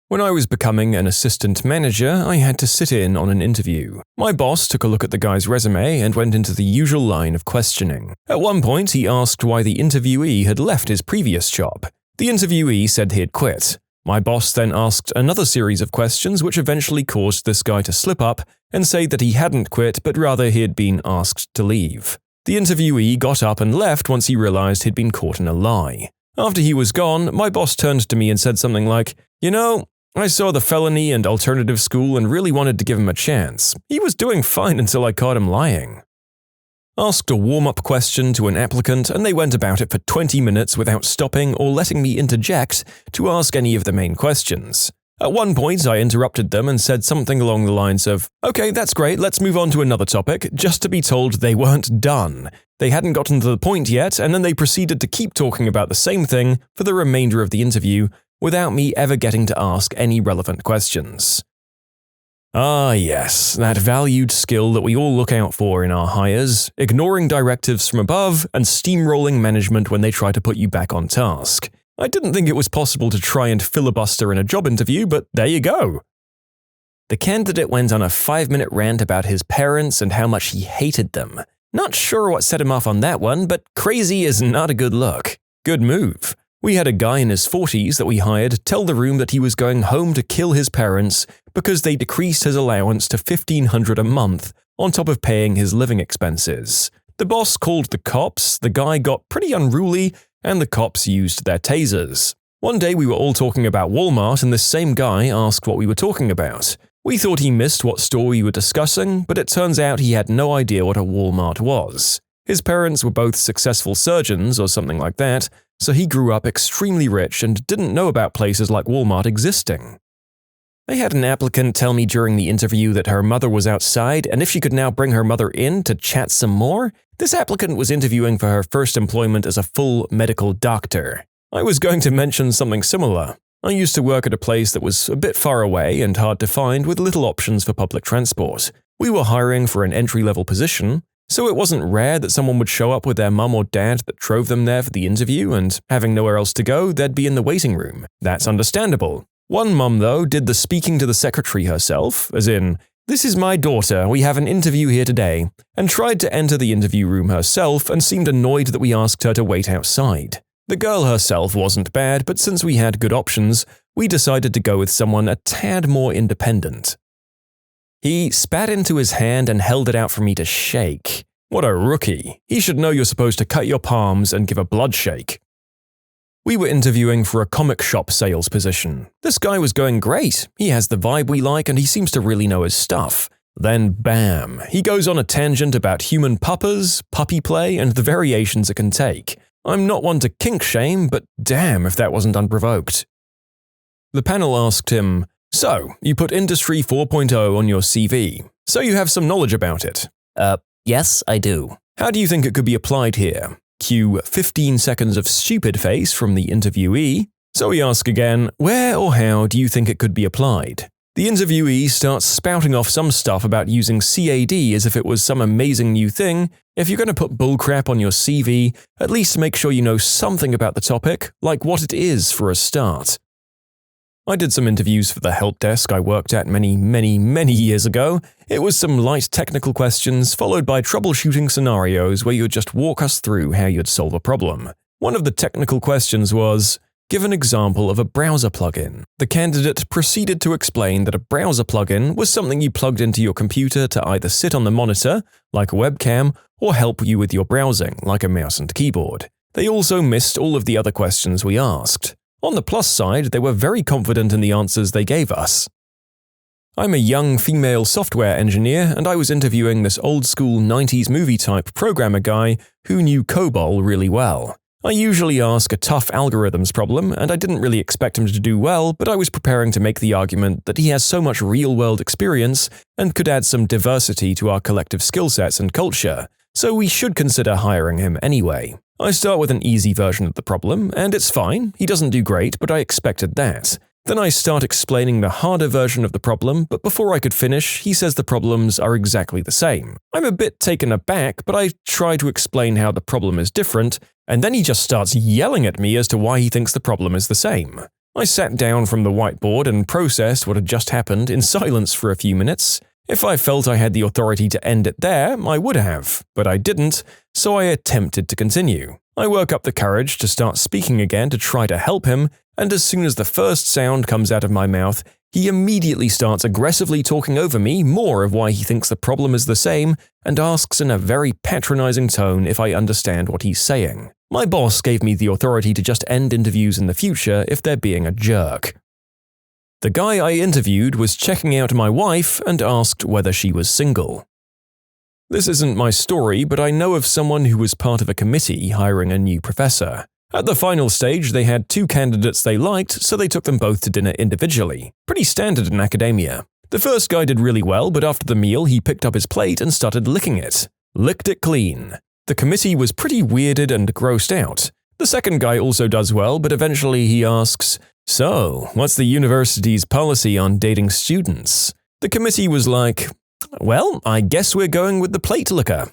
When I was becoming an assistant manager, I had to sit in on an interview. My boss took a look at the guy's resume and went into the usual line of questioning. At one point, he asked why the interviewee had left his previous job. The interviewee said he had quit. My boss then asked another series of questions which eventually caused this guy to slip up and say that he hadn't quit but rather he had been asked to leave. The interviewee got up and left once he realized he'd been caught in a lie. After he was gone, my boss turned to me and said something like, "You know, I saw the felony and alternative school and really wanted to give him a chance. He was doing fine until I caught him lying." Asked a warm-up question to an applicant and they went about it for 20 minutes without stopping or letting me interject to ask any of the main questions. At one point, I interrupted them and said something along the lines of, "Okay, that's great, let's move on to another topic," just to be told they weren't done. They hadn't gotten to the point yet, and then they proceeded to keep talking about the same thing for the remainder of the interview without me ever getting to ask any relevant questions. Ah yes, that valued skill that we all look out for in our hires, ignoring directives from above and steamrolling management when they try to put you back on task. I didn't think it was possible to try and filibuster in a job interview, but there you go. The candidate went on a 5-minute rant about his parents and how much he hated them. Not sure what set him off on that one, but crazy is not a good look. Good move. We had a guy in his 40s that we hired tell the room that he was going home to kill his parents because they decreased his allowance to $1,500 a month on top of paying his living expenses. The boss called the cops, the guy got pretty unruly, and the cops used their tasers. One day we were all talking about Walmart and this same guy asked what we were talking about. We thought he missed what store we were discussing, but it turns out he had no idea what a Walmart was. His parents were both successful surgeons or something like that, so he grew up extremely rich and didn't know about places like Walmart existing. I had an applicant tell me during the interview that her mother was outside and if she could now bring her mother in to chat some more. This applicant was interviewing for her first employment as a full medical doctor. I was going to mention something similar. I used to work at a place that was a bit far away and hard to find with little options for public transport. We were hiring for an entry-level position, so it wasn't rare that someone would show up with their mum or dad that drove them there for the interview and, having nowhere else to go, they'd be in the waiting room. That's understandable. One mum, though, did the speaking to the secretary herself, as in, "This is my daughter, we have an interview here today," and tried to enter the interview room herself and seemed annoyed that we asked her to wait outside. The girl herself wasn't bad, but since we had good options, we decided to go with someone a tad more independent. He spat into his hand and held it out for me to shake. What a rookie. He should know you're supposed to cut your palms and give a blood shake. We were interviewing for a comic shop sales position. This guy was going great. He has the vibe we like and he seems to really know his stuff. Then bam, he goes on a tangent about human puppas, puppy play, and the variations it can take. I'm not one to kink shame, but damn if that wasn't unprovoked. The panel asked him, "So, you put Industry 4.0 on your CV, so you have some knowledge about it." Yes, I do. "How do you think it could be applied here?" Cue 15 seconds of stupid face from the interviewee. So we ask again, where or how do you think it could be applied? The interviewee starts spouting off some stuff about using CAD as if it was some amazing new thing. If you're going to put bullcrap on your CV, at least make sure you know something about the topic, like what it is for a start. I did some interviews for the help desk I worked at many years ago. It was some light technical questions followed by troubleshooting scenarios where you'd just walk us through how you'd solve a problem. One of the technical questions was, give an example of a browser plugin. The candidate proceeded to explain that a browser plugin was something you plugged into your computer to either sit on the monitor, like a webcam, or help you with your browsing, like a mouse and keyboard. They also missed all of the other questions we asked. On the plus side, they were very confident in the answers they gave us. I'm a young female software engineer, and I was interviewing this old-school 90s movie-type programmer guy who knew COBOL really well. I usually ask a tough algorithms problem, and I didn't really expect him to do well, but I was preparing to make the argument that he has so much real-world experience and could add some diversity to our collective skill sets and culture, so we should consider hiring him anyway. I start with an easy version of the problem, and it's fine, he doesn't do great, but I expected that. Then I start explaining the harder version of the problem, but before I could finish, he says the problems are exactly the same. I'm a bit taken aback, but I try to explain how the problem is different, and then he just starts yelling at me as to why he thinks the problem is the same. I sat down from the whiteboard and processed what had just happened in silence for a few minutes. If I felt I had the authority to end it there, I would have, but I didn't, so I attempted to continue. I work up the courage to start speaking again to try to help him, and as soon as the first sound comes out of my mouth, he immediately starts aggressively talking over me more of why he thinks the problem is the same, and asks in a very patronizing tone if I understand what he's saying. My boss gave me the authority to just end interviews in the future if they're being a jerk. The guy I interviewed was checking out my wife and asked whether she was single. This isn't my story, but I know of someone who was part of a committee hiring a new professor. At the final stage, they had 2 candidates they liked, so they took them both to dinner individually. Pretty standard in academia. The first guy did really well, but after the meal, he picked up his plate and started licking it. Licked it clean. The committee was pretty weirded and grossed out. The second guy also does well, but eventually he asks, "So, what's the university's policy on dating students?" The committee was like, "Well, I guess we're going with the plate licker."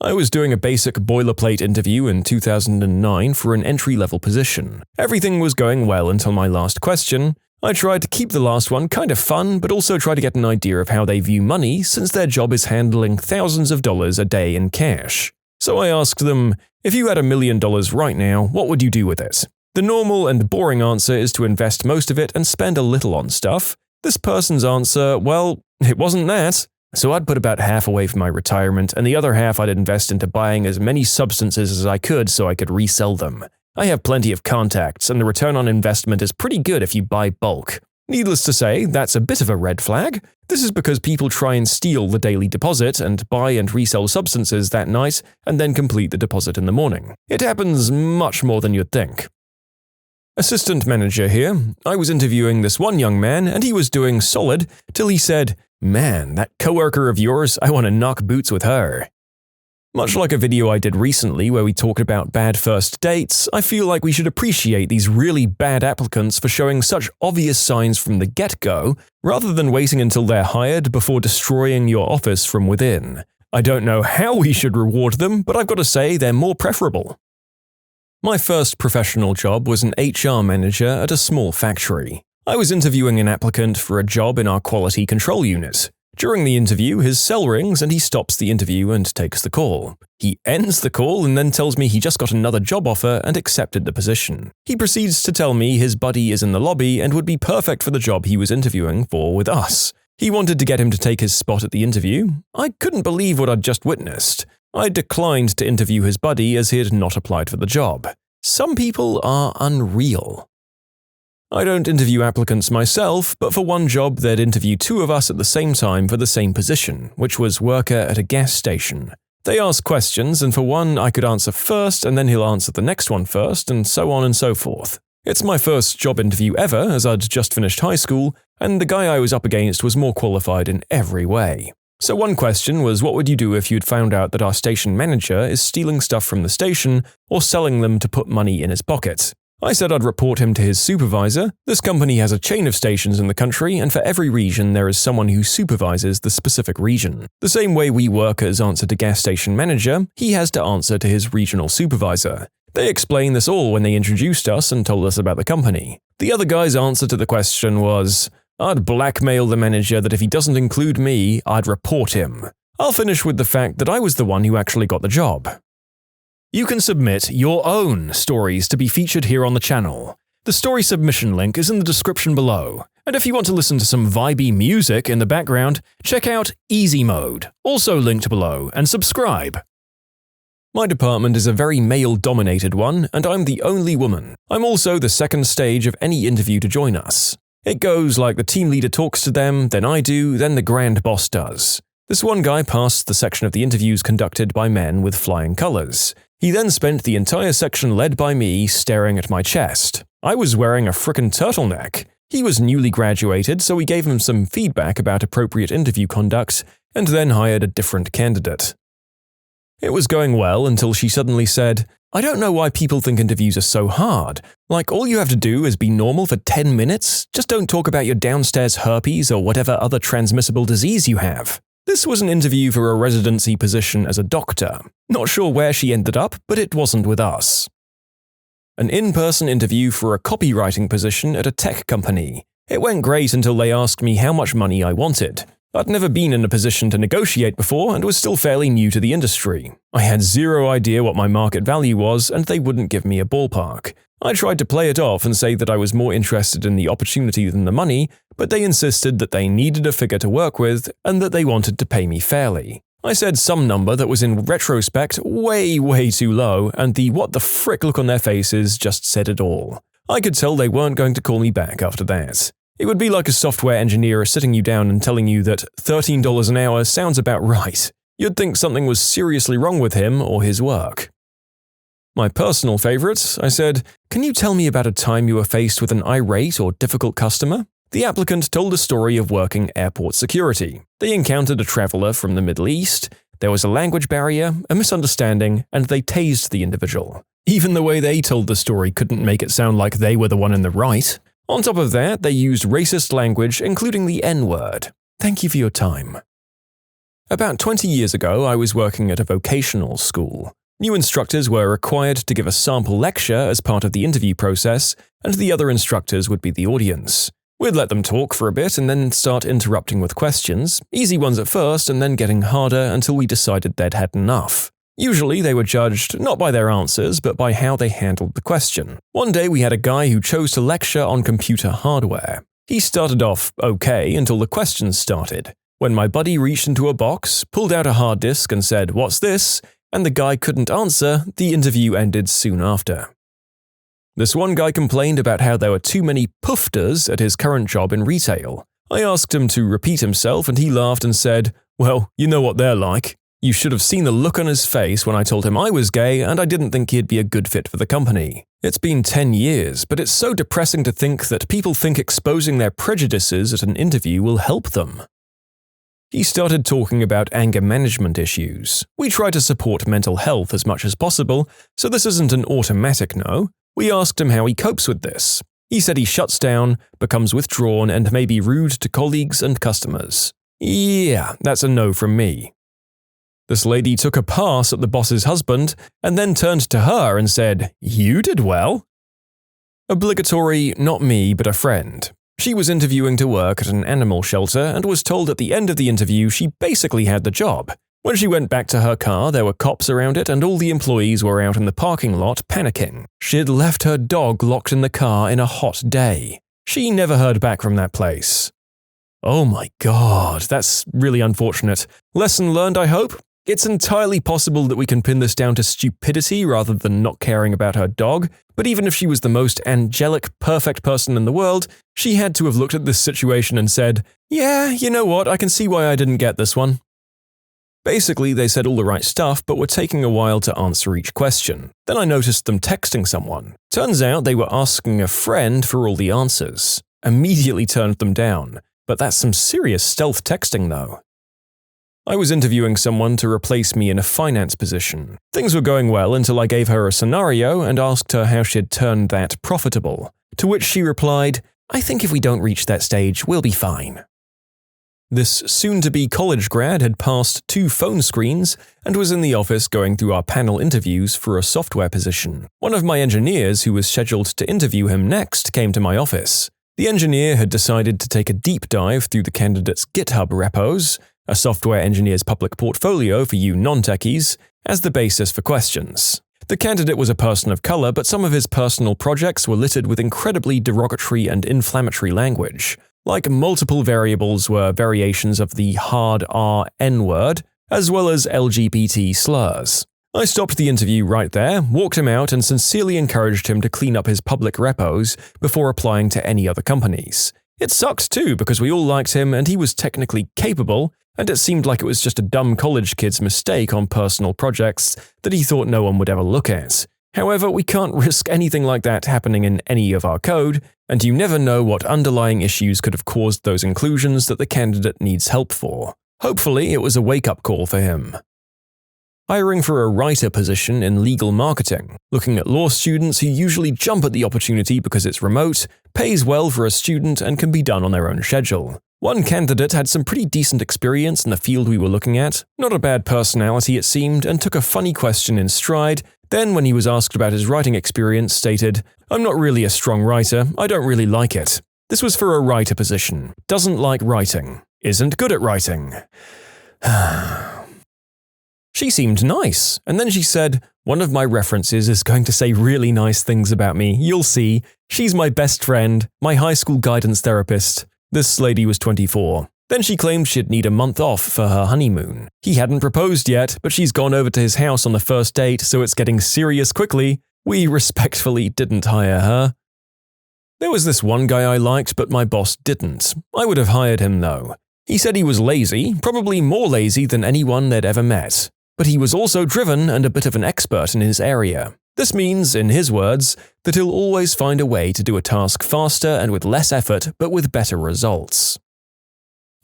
I was doing a basic boilerplate interview in 2009 for an entry-level position. Everything was going well until my last question. I tried to keep the last one kind of fun, but also try to get an idea of how they view money since their job is handling thousands of dollars a day in cash. So I asked them, if you had $1 million right now, what would you do with it? The normal and boring answer is to invest most of it and spend a little on stuff. This person's answer, well, it wasn't that. So I'd put about half away for my retirement, and the other half I'd invest into buying as many substances as I could so I could resell them. I have plenty of contacts, and the return on investment is pretty good if you buy bulk. Needless to say, that's a bit of a red flag. This is because people try and steal the daily deposit and buy and resell substances that night and then complete the deposit in the morning. It happens much more than you'd think. Assistant manager here. I was interviewing this one young man, and he was doing solid till he said, "Man, that coworker of yours, I want to knock boots with her." Much like a video I did recently where we talked about bad first dates, I feel like we should appreciate these really bad applicants for showing such obvious signs from the get-go, rather than waiting until they're hired before destroying your office from within. I don't know how we should reward them, but I've got to say they're more preferable. My first professional job was an HR manager at a small factory. I was interviewing an applicant for a job in our quality control unit. During the interview, his cell rings and he stops the interview and takes the call. He ends the call and then tells me he just got another job offer and accepted the position. He proceeds to tell me his buddy is in the lobby and would be perfect for the job he was interviewing for with us. He wanted to get him to take his spot at the interview. I couldn't believe what I'd just witnessed. I declined to interview his buddy as he had not applied for the job. Some people are unreal. I don't interview applicants myself, but for one job they'd interview 2 of us at the same time for the same position, which was worker at a gas station. They ask questions, and for one I could answer first and then he'll answer the next one first, and so on and so forth. It's my first job interview ever, as I'd just finished high school, and the guy I was up against was more qualified in every way. So one question was, what would you do if you'd found out that our station manager is stealing stuff from the station or selling them to put money in his pocket? I said I'd report him to his supervisor. This company has a chain of stations in the country, and for every region there is someone who supervises the specific region. The same way we workers answer to gas station manager, he has to answer to his regional supervisor. They explained this all when they introduced us and told us about the company. The other guy's answer to the question was, I'd blackmail the manager that if he doesn't include me, I'd report him. I'll finish with the fact that I was the one who actually got the job. You can submit your own stories to be featured here on the channel. The story submission link is in the description below. And if you want to listen to some vibey music in the background, check out easymode, also linked below, and subscribe. My department is a very male-dominated one, and I'm the only woman. I'm also the second stage of any interview to join us. It goes like the team leader talks to them, then I do, then the grand boss does. This one guy passed the section of the interviews conducted by men with flying colors. He then spent the entire section led by me staring at my chest. I was wearing a frickin' turtleneck. He was newly graduated, so we gave him some feedback about appropriate interview conduct, and then hired a different candidate. It was going well until she suddenly said, I don't know why people think interviews are so hard. Like, all you have to do is be normal for 10 minutes, just don't talk about your downstairs herpes or whatever other transmissible disease you have. This was an interview for a residency position as a doctor. Not sure where she ended up, but it wasn't with us. An in-person interview for a copywriting position at a tech company. It went great until they asked me how much money I wanted. I'd never been in a position to negotiate before and was still fairly new to the industry. I had zero idea what my market value was, and they wouldn't give me a ballpark. I tried to play it off and say that I was more interested in the opportunity than the money, but they insisted that they needed a figure to work with and that they wanted to pay me fairly. I said some number that was in retrospect way too low, and the what the frick look on their faces just said it all. I could tell they weren't going to call me back after that. It would be like a software engineer sitting you down and telling you that $13 an hour sounds about right. You'd think something was seriously wrong with him or his work. My personal favorite, I said, can you tell me about a time you were faced with an irate or difficult customer? The applicant told a story of working airport security. They encountered a traveler from the Middle East, there was a language barrier, a misunderstanding, and they tased the individual. Even the way they told the story couldn't make it sound like they were the one in the right. On top of that, they used racist language, including the N-word. Thank you for your time. About 20 years ago, I was working at a vocational school. New instructors were required to give a sample lecture as part of the interview process, and the other instructors would be the audience. We'd let them talk for a bit and then start interrupting with questions, easy ones at first and then getting harder until we decided they'd had enough. Usually they were judged not by their answers but by how they handled the question. One day we had a guy who chose to lecture on computer hardware. He started off okay until the questions started. When my buddy reached into a box, pulled out a hard disk and said, "What's this?" and the guy couldn't answer, the interview ended soon after. This one guy complained about how there were too many poofters at his current job in retail. I asked him to repeat himself and he laughed and said, "Well, you know what they're like." You should have seen the look on his face when I told him I was gay and I didn't think he'd be a good fit for the company. It's been 10 years, but it's so depressing to think that people think exposing their prejudices at an interview will help them. He started talking about anger management issues. We try to support mental health as much as possible, so this isn't an automatic no. We asked him how he copes with this. He said he shuts down, becomes withdrawn, and may be rude to colleagues and customers. Yeah, that's a no from me. This lady took a pass at the boss's husband and then turned to her and said, "You did well." Obligatory, not me, but a friend. She was interviewing to work at an animal shelter and was told at the end of the interview she basically had the job. When she went back to her car, there were cops around it and all the employees were out in the parking lot panicking. She'd left her dog locked in the car in a hot day. She never heard back from that place. Oh my god, that's really unfortunate. Lesson learned, I hope? It's entirely possible that we can pin this down to stupidity rather than not caring about her dog, but even if she was the most angelic, perfect person in the world, she had to have looked at this situation and said, "Yeah, you know what, I can see why I didn't get this one." Basically, they said all the right stuff, but were taking a while to answer each question. Then I noticed them texting someone. Turns out they were asking a friend for all the answers. Immediately turned them down. But that's some serious stealth texting though. I was interviewing someone to replace me in a finance position. Things were going well until I gave her a scenario and asked her how she'd turned that profitable, to which she replied, "I think if we don't reach that stage, we'll be fine." This soon-to-be college grad had passed 2 phone screens and was in the office going through our panel interviews for a software position. One of my engineers who was scheduled to interview him next came to my office. The engineer had decided to take a deep dive through the candidate's GitHub repos, a software engineer's public portfolio for you non-techies, as the basis for questions. The candidate was a person of color, but some of his personal projects were littered with incredibly derogatory and inflammatory language. Like multiple variables were variations of the hard R N-word, as well as LGBT slurs. I stopped the interview right there, walked him out, and sincerely encouraged him to clean up his public repos before applying to any other companies. It sucked too, because we all liked him and he was technically capable, and it seemed like it was just a dumb college kid's mistake on personal projects that he thought no one would ever look at. However, we can't risk anything like that happening in any of our code, and you never know what underlying issues could have caused those inclusions that the candidate needs help for. Hopefully, it was a wake-up call for him. Hiring for a writer position in legal marketing, looking at law students who usually jump at the opportunity because it's remote, pays well for a student, and can be done on their own schedule. One candidate had some pretty decent experience in the field we were looking at, not a bad personality it seemed, and took a funny question in stride. Then, when he was asked about his writing experience, stated, "I'm not really a strong writer, I don't really like it." This was for a writer position. Doesn't like writing. Isn't good at writing. She seemed nice, and then she said, "One of my references is going to say really nice things about me, you'll see. She's my best friend, my high school guidance therapist." This lady was 24. Then she claimed she'd need a month off for her honeymoon. He hadn't proposed yet, but she's gone over to his house on the first date, so it's getting serious quickly. We respectfully didn't hire her. There was this one guy I liked, but my boss didn't. I would have hired him though. He said he was lazy, probably more lazy than anyone they'd ever met. But he was also driven and a bit of an expert in his area. This means, in his words, that he'll always find a way to do a task faster and with less effort, but with better results.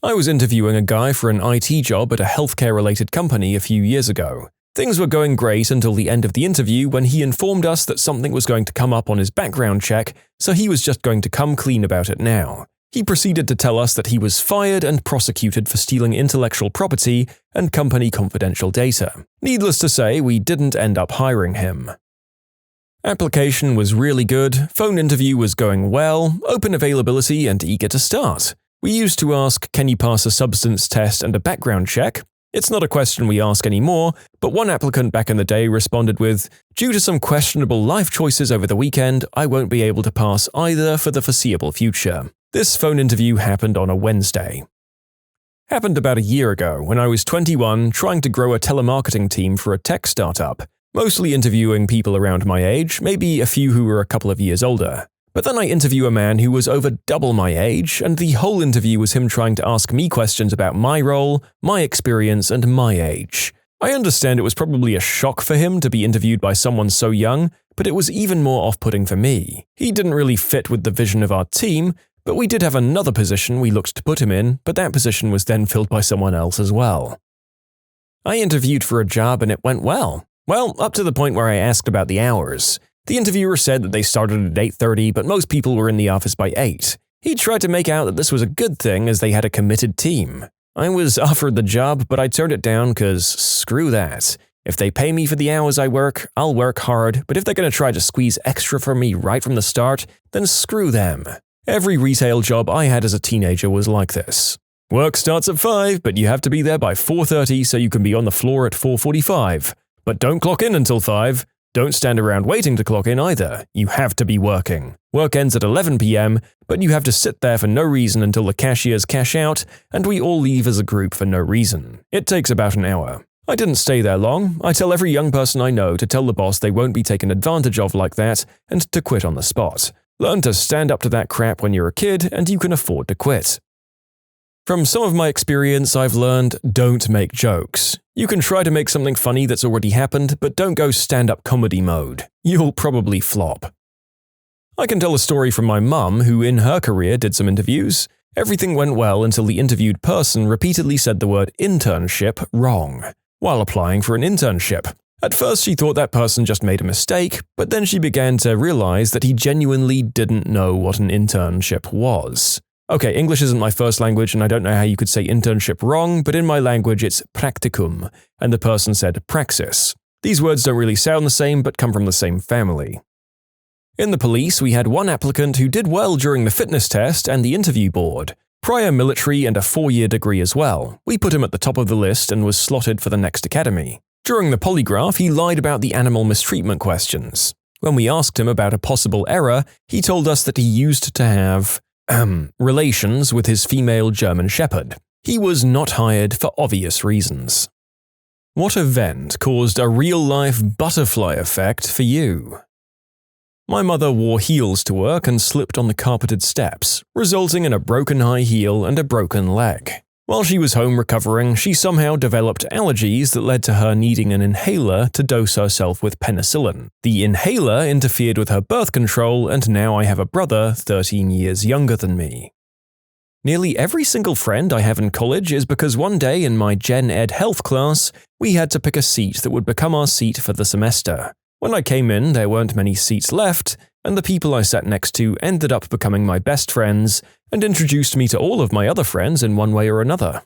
I was interviewing a guy for an IT job at a healthcare-related company a few years ago. Things were going great until the end of the interview when he informed us that something was going to come up on his background check, so he was just going to come clean about it now. He proceeded to tell us that he was fired and prosecuted for stealing intellectual property and company confidential data. Needless to say, we didn't end up hiring him. Application was really good, phone interview was going well, open availability and eager to start. We used to ask, "Can you pass a substance test and a background check?" It's not a question we ask anymore, but one applicant back in the day responded with, "Due to some questionable life choices over the weekend, I won't be able to pass either for the foreseeable future." This phone interview happened on a Wednesday. Happened about a year ago when I was 21 trying to grow a telemarketing team for a tech startup, mostly interviewing people around my age, maybe a few who were a couple of years older. But then I interview a man who was over double my age, and the whole interview was him trying to ask me questions about my role, my experience, and my age. I understand it was probably a shock for him to be interviewed by someone so young, but it was even more off-putting for me. He didn't really fit with the vision of our team, but we did have another position we looked to put him in, but that position was then filled by someone else as well. I interviewed for a job and it went well. Well, up to the point where I asked about the hours. The interviewer said that they started at 8:30, but most people were in the office by 8. He tried to make out that this was a good thing as they had a committed team. I was offered the job, but I turned it down because screw that. If they pay me for the hours I work, I'll work hard, but if they're going to try to squeeze extra from me right from the start, then screw them. Every retail job I had as a teenager was like this. Work starts at 5, but you have to be there by 4:30 so you can be on the floor at 4:45. But don't clock in until 5. Don't stand around waiting to clock in either. You have to be working. Work ends at 11 p.m., but you have to sit there for no reason until the cashiers cash out, and we all leave as a group for no reason. It takes about an hour. I didn't stay there long. I tell every young person I know to tell the boss they won't be taken advantage of like that and to quit on the spot. Learn to stand up to that crap when you're a kid and you can afford to quit. From some of my experience, I've learned don't make jokes. You can try to make something funny that's already happened, but don't go stand-up comedy mode. You'll probably flop. I can tell a story from my mum, who in her career did some interviews. Everything went well until the interviewed person repeatedly said the word internship wrong while applying for an internship. At first she thought that person just made a mistake, but then she began to realize that he genuinely didn't know what an internship was. Okay, English isn't my first language and I don't know how you could say internship wrong, but in my language it's practicum, and the person said praxis. These words don't really sound the same but come from the same family. In the police, we had one applicant who did well during the fitness test and the interview board. Prior military and a 4-year degree as well. We put him at the top of the list and was slotted for the next academy. During the polygraph, he lied about the animal mistreatment questions. When we asked him about a possible error, he told us that he used to have, relations with his female German Shepherd. He was not hired for obvious reasons. What event caused a real-life butterfly effect for you? My mother wore heels to work and slipped on the carpeted steps, resulting in a broken high heel and a broken leg. While she was home recovering, she somehow developed allergies that led to her needing an inhaler to dose herself with penicillin. The inhaler interfered with her birth control, and now I have a brother 13 years younger than me. Nearly every single friend I have in college is because one day in my Gen Ed health class, we had to pick a seat that would become our seat for the semester. When I came in, there weren't many seats left, and the people I sat next to ended up becoming my best friends and introduced me to all of my other friends in one way or another.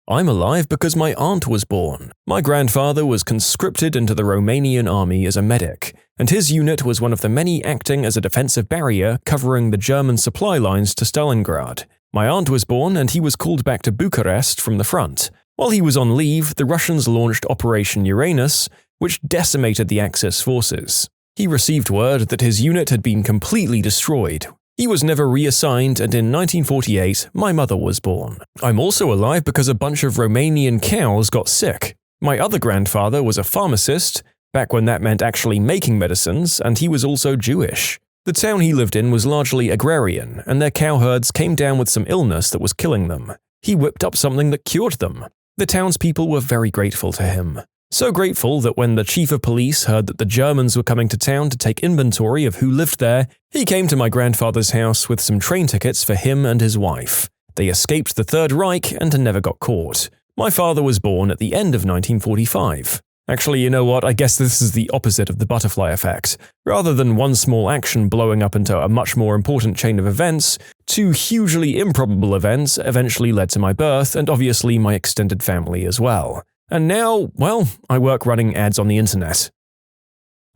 I'm alive because my aunt was born. My grandfather was conscripted into the Romanian army as a medic, and his unit was one of the many acting as a defensive barrier covering the German supply lines to Stalingrad. My aunt was born and he was called back to Bucharest from the front. While he was on leave, the Russians launched Operation Uranus, which decimated the Axis forces. He received word that his unit had been completely destroyed. He was never reassigned, and in 1948, my mother was born. I'm also alive because a bunch of Romanian cows got sick. My other grandfather was a pharmacist, back when that meant actually making medicines, and he was also Jewish. The town he lived in was largely agrarian, and their cow herds came down with some illness that was killing them. He whipped up something that cured them. The townspeople were very grateful to him. So grateful that when the chief of police heard that the Germans were coming to town to take inventory of who lived there, he came to my grandfather's house with some train tickets for him and his wife. They escaped the Third Reich and never got caught. My father was born at the end of 1945. Actually, you know what? I guess this is the opposite of the butterfly effect. Rather than one small action blowing up into a much more important chain of events, two hugely improbable events eventually led to my birth and obviously my extended family as well. And now, well, I work running ads on the internet.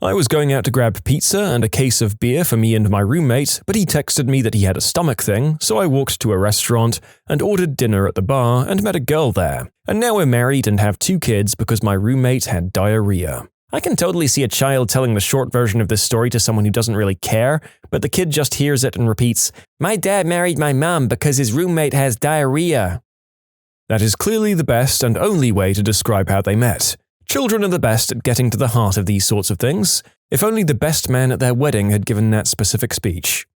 I was going out to grab pizza and a case of beer for me and my roommate, but he texted me that he had a stomach thing, so I walked to a restaurant and ordered dinner at the bar and met a girl there. And now we're married and have 2 kids because my roommate had diarrhea. I can totally see a child telling the short version of this story to someone who doesn't really care, but the kid just hears it and repeats, "My dad married my mom because his roommate has diarrhea." That is clearly the best and only way to describe how they met. Children are the best at getting to the heart of these sorts of things. If only the best man at their wedding had given that specific speech.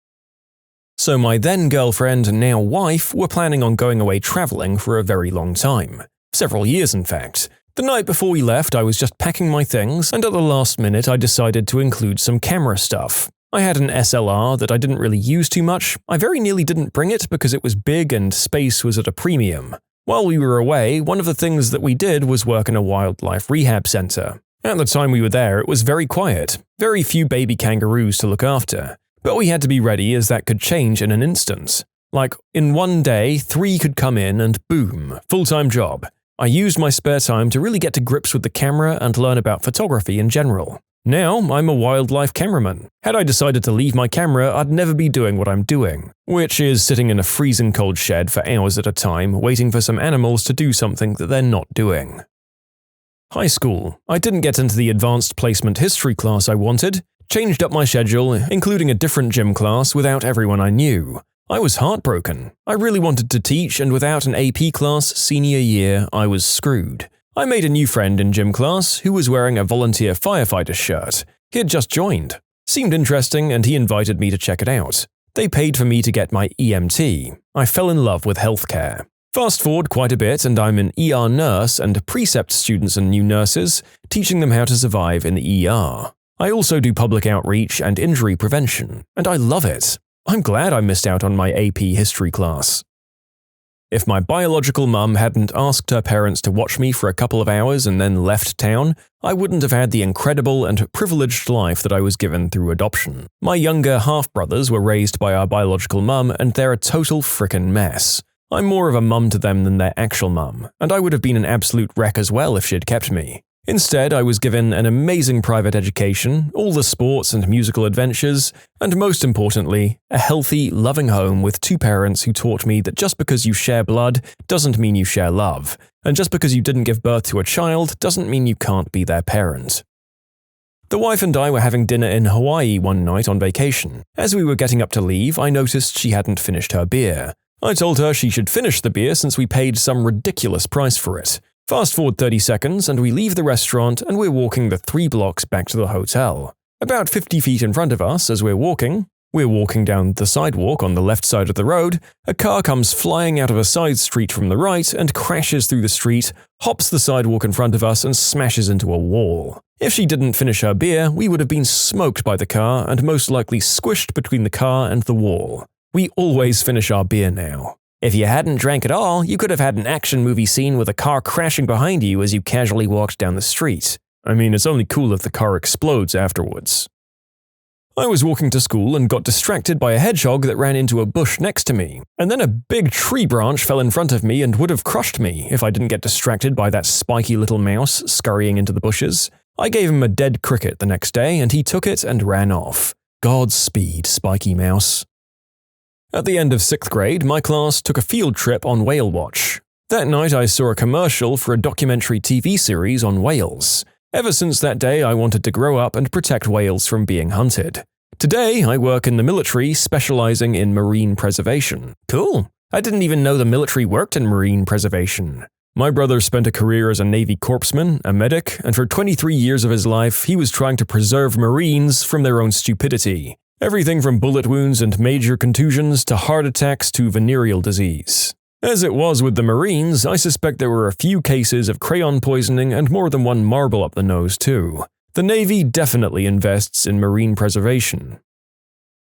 So my then girlfriend and now wife were planning on going away traveling for a very long time. Several years, in fact. The night before we left, I was just packing my things, and at the last minute I decided to include some camera stuff. I had an SLR that I didn't really use too much. I very nearly didn't bring it because it was big and space was at a premium. While we were away, one of the things that we did was work in a wildlife rehab center. At the time we were there, it was very quiet, very few baby kangaroos to look after. But we had to be ready as that could change in an instant. Like, in one day, 3 could come in and boom, full-time job. I used my spare time to really get to grips with the camera and learn about photography in general. Now, I'm a wildlife cameraman. Had I decided to leave my camera, I'd never be doing what I'm doing, which is sitting in a freezing cold shed for hours at a time, waiting for some animals to do something that they're not doing. High school. I didn't get into the advanced placement history class I wanted, changed up my schedule, including a different gym class without everyone I knew. I was heartbroken. I really wanted to teach, and without an AP class senior year, I was screwed. I made a new friend in gym class who was wearing a volunteer firefighter shirt. He had just joined. Seemed interesting and he invited me to check it out. They paid for me to get my EMT. I fell in love with healthcare. Fast forward quite a bit and I'm an ER nurse and precept students and new nurses, teaching them how to survive in the ER. I also do public outreach and injury prevention, and I love it. I'm glad I missed out on my AP history class. If my biological mum hadn't asked her parents to watch me for a couple of hours and then left town, I wouldn't have had the incredible and privileged life that I was given through adoption. My younger half-brothers were raised by our biological mum, and they're a total frickin' mess. I'm more of a mum to them than their actual mum, and I would have been an absolute wreck as well if she'd kept me. Instead, I was given an amazing private education, all the sports and musical adventures, and most importantly, a healthy, loving home with two parents who taught me that just because you share blood doesn't mean you share love, and just because you didn't give birth to a child doesn't mean you can't be their parent. The wife and I were having dinner in Hawaii one night on vacation. As we were getting up to leave, I noticed she hadn't finished her beer. I told her she should finish the beer since we paid some ridiculous price for it. Fast forward 30 seconds and we leave the restaurant and we're walking the 3 blocks back to the hotel. About 50 feet in front of us as we're walking down the sidewalk on the left side of the road, a car comes flying out of a side street from the right and crashes through the street, hops the sidewalk in front of us and smashes into a wall. If she didn't finish her beer, we would have been smoked by the car and most likely squished between the car and the wall. We always finish our beer now. If you hadn't drank at all, you could have had an action movie scene with a car crashing behind you as you casually walked down the street. I mean, it's only cool if the car explodes afterwards. I was walking to school and got distracted by a hedgehog that ran into a bush next to me, and then a big tree branch fell in front of me and would have crushed me if I didn't get distracted by that spiky little mouse scurrying into the bushes. I gave him a dead cricket the next day and he took it and ran off. Godspeed, spiky mouse. At the end of 6th grade, my class took a field trip on whale watch. That night I saw a commercial for a documentary TV series on whales. Ever since that day I wanted to grow up and protect whales from being hunted. Today I work in the military specializing in marine preservation. Cool. I didn't even know the military worked in marine preservation. My brother spent a career as a Navy corpsman, a medic, and for 23 years of his life he was trying to preserve Marines from their own stupidity. Everything from bullet wounds and major contusions to heart attacks to venereal disease. As it was with the Marines, I suspect there were a few cases of crayon poisoning and more than one marble up the nose too. The Navy definitely invests in marine preservation.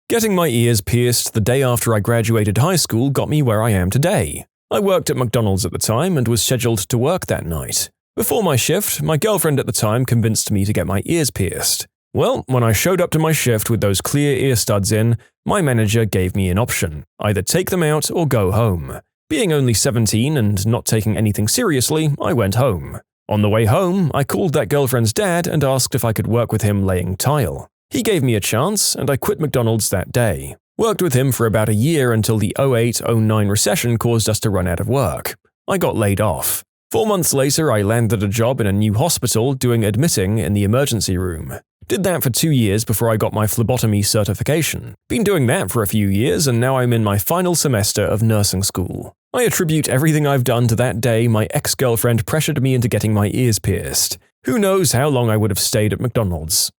Getting my ears pierced the day after I graduated high school got me where I am today. I worked at McDonald's at the time and was scheduled to work that night. Before my shift, my girlfriend at the time convinced me to get my ears pierced. Well, when I showed up to my shift with those clear ear studs in, my manager gave me an option: either take them out or go home. Being only 17 and not taking anything seriously, I went home. On the way home, I called that girlfriend's dad and asked if I could work with him laying tile. He gave me a chance, and I quit McDonald's that day. Worked with him for about a year until the 2008-09 recession caused us to run out of work. I got laid off. 4 months later, I landed a job in a new hospital doing admitting in the emergency room. Did that for 2 years before I got my phlebotomy certification. Been doing that for a few years and now I'm in my final semester of nursing school. I attribute everything I've done to that day my ex-girlfriend pressured me into getting my ears pierced. Who knows how long I would have stayed at McDonald's.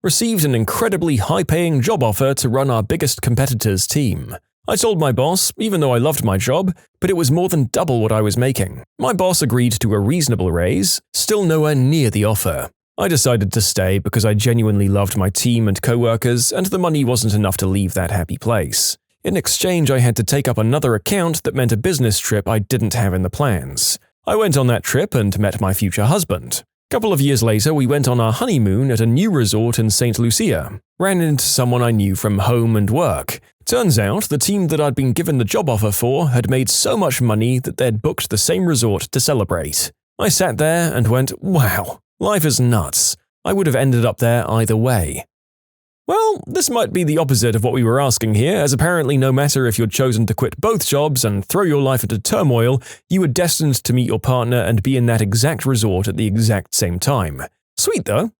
Received an incredibly high-paying job offer to run our biggest competitor's team. I told my boss, even though I loved my job, but it was more than double what I was making. My boss agreed to a reasonable raise, still nowhere near the offer. I decided to stay because I genuinely loved my team and co-workers, and the money wasn't enough to leave that happy place. In exchange, I had to take up another account that meant a business trip I didn't have in the plans. I went on that trip and met my future husband. A couple of years later, we went on our honeymoon at a new resort in St. Lucia. Ran into someone I knew from home and work. Turns out, the team that I'd been given the job offer for had made so much money that they'd booked the same resort to celebrate. I sat there and went, wow. Life is nuts. I would have ended up there either way. Well, this might be the opposite of what we were asking here, as apparently no matter if you're chosen to quit both jobs and throw your life into turmoil, you were destined to meet your partner and be in that exact resort at the exact same time. Sweet though.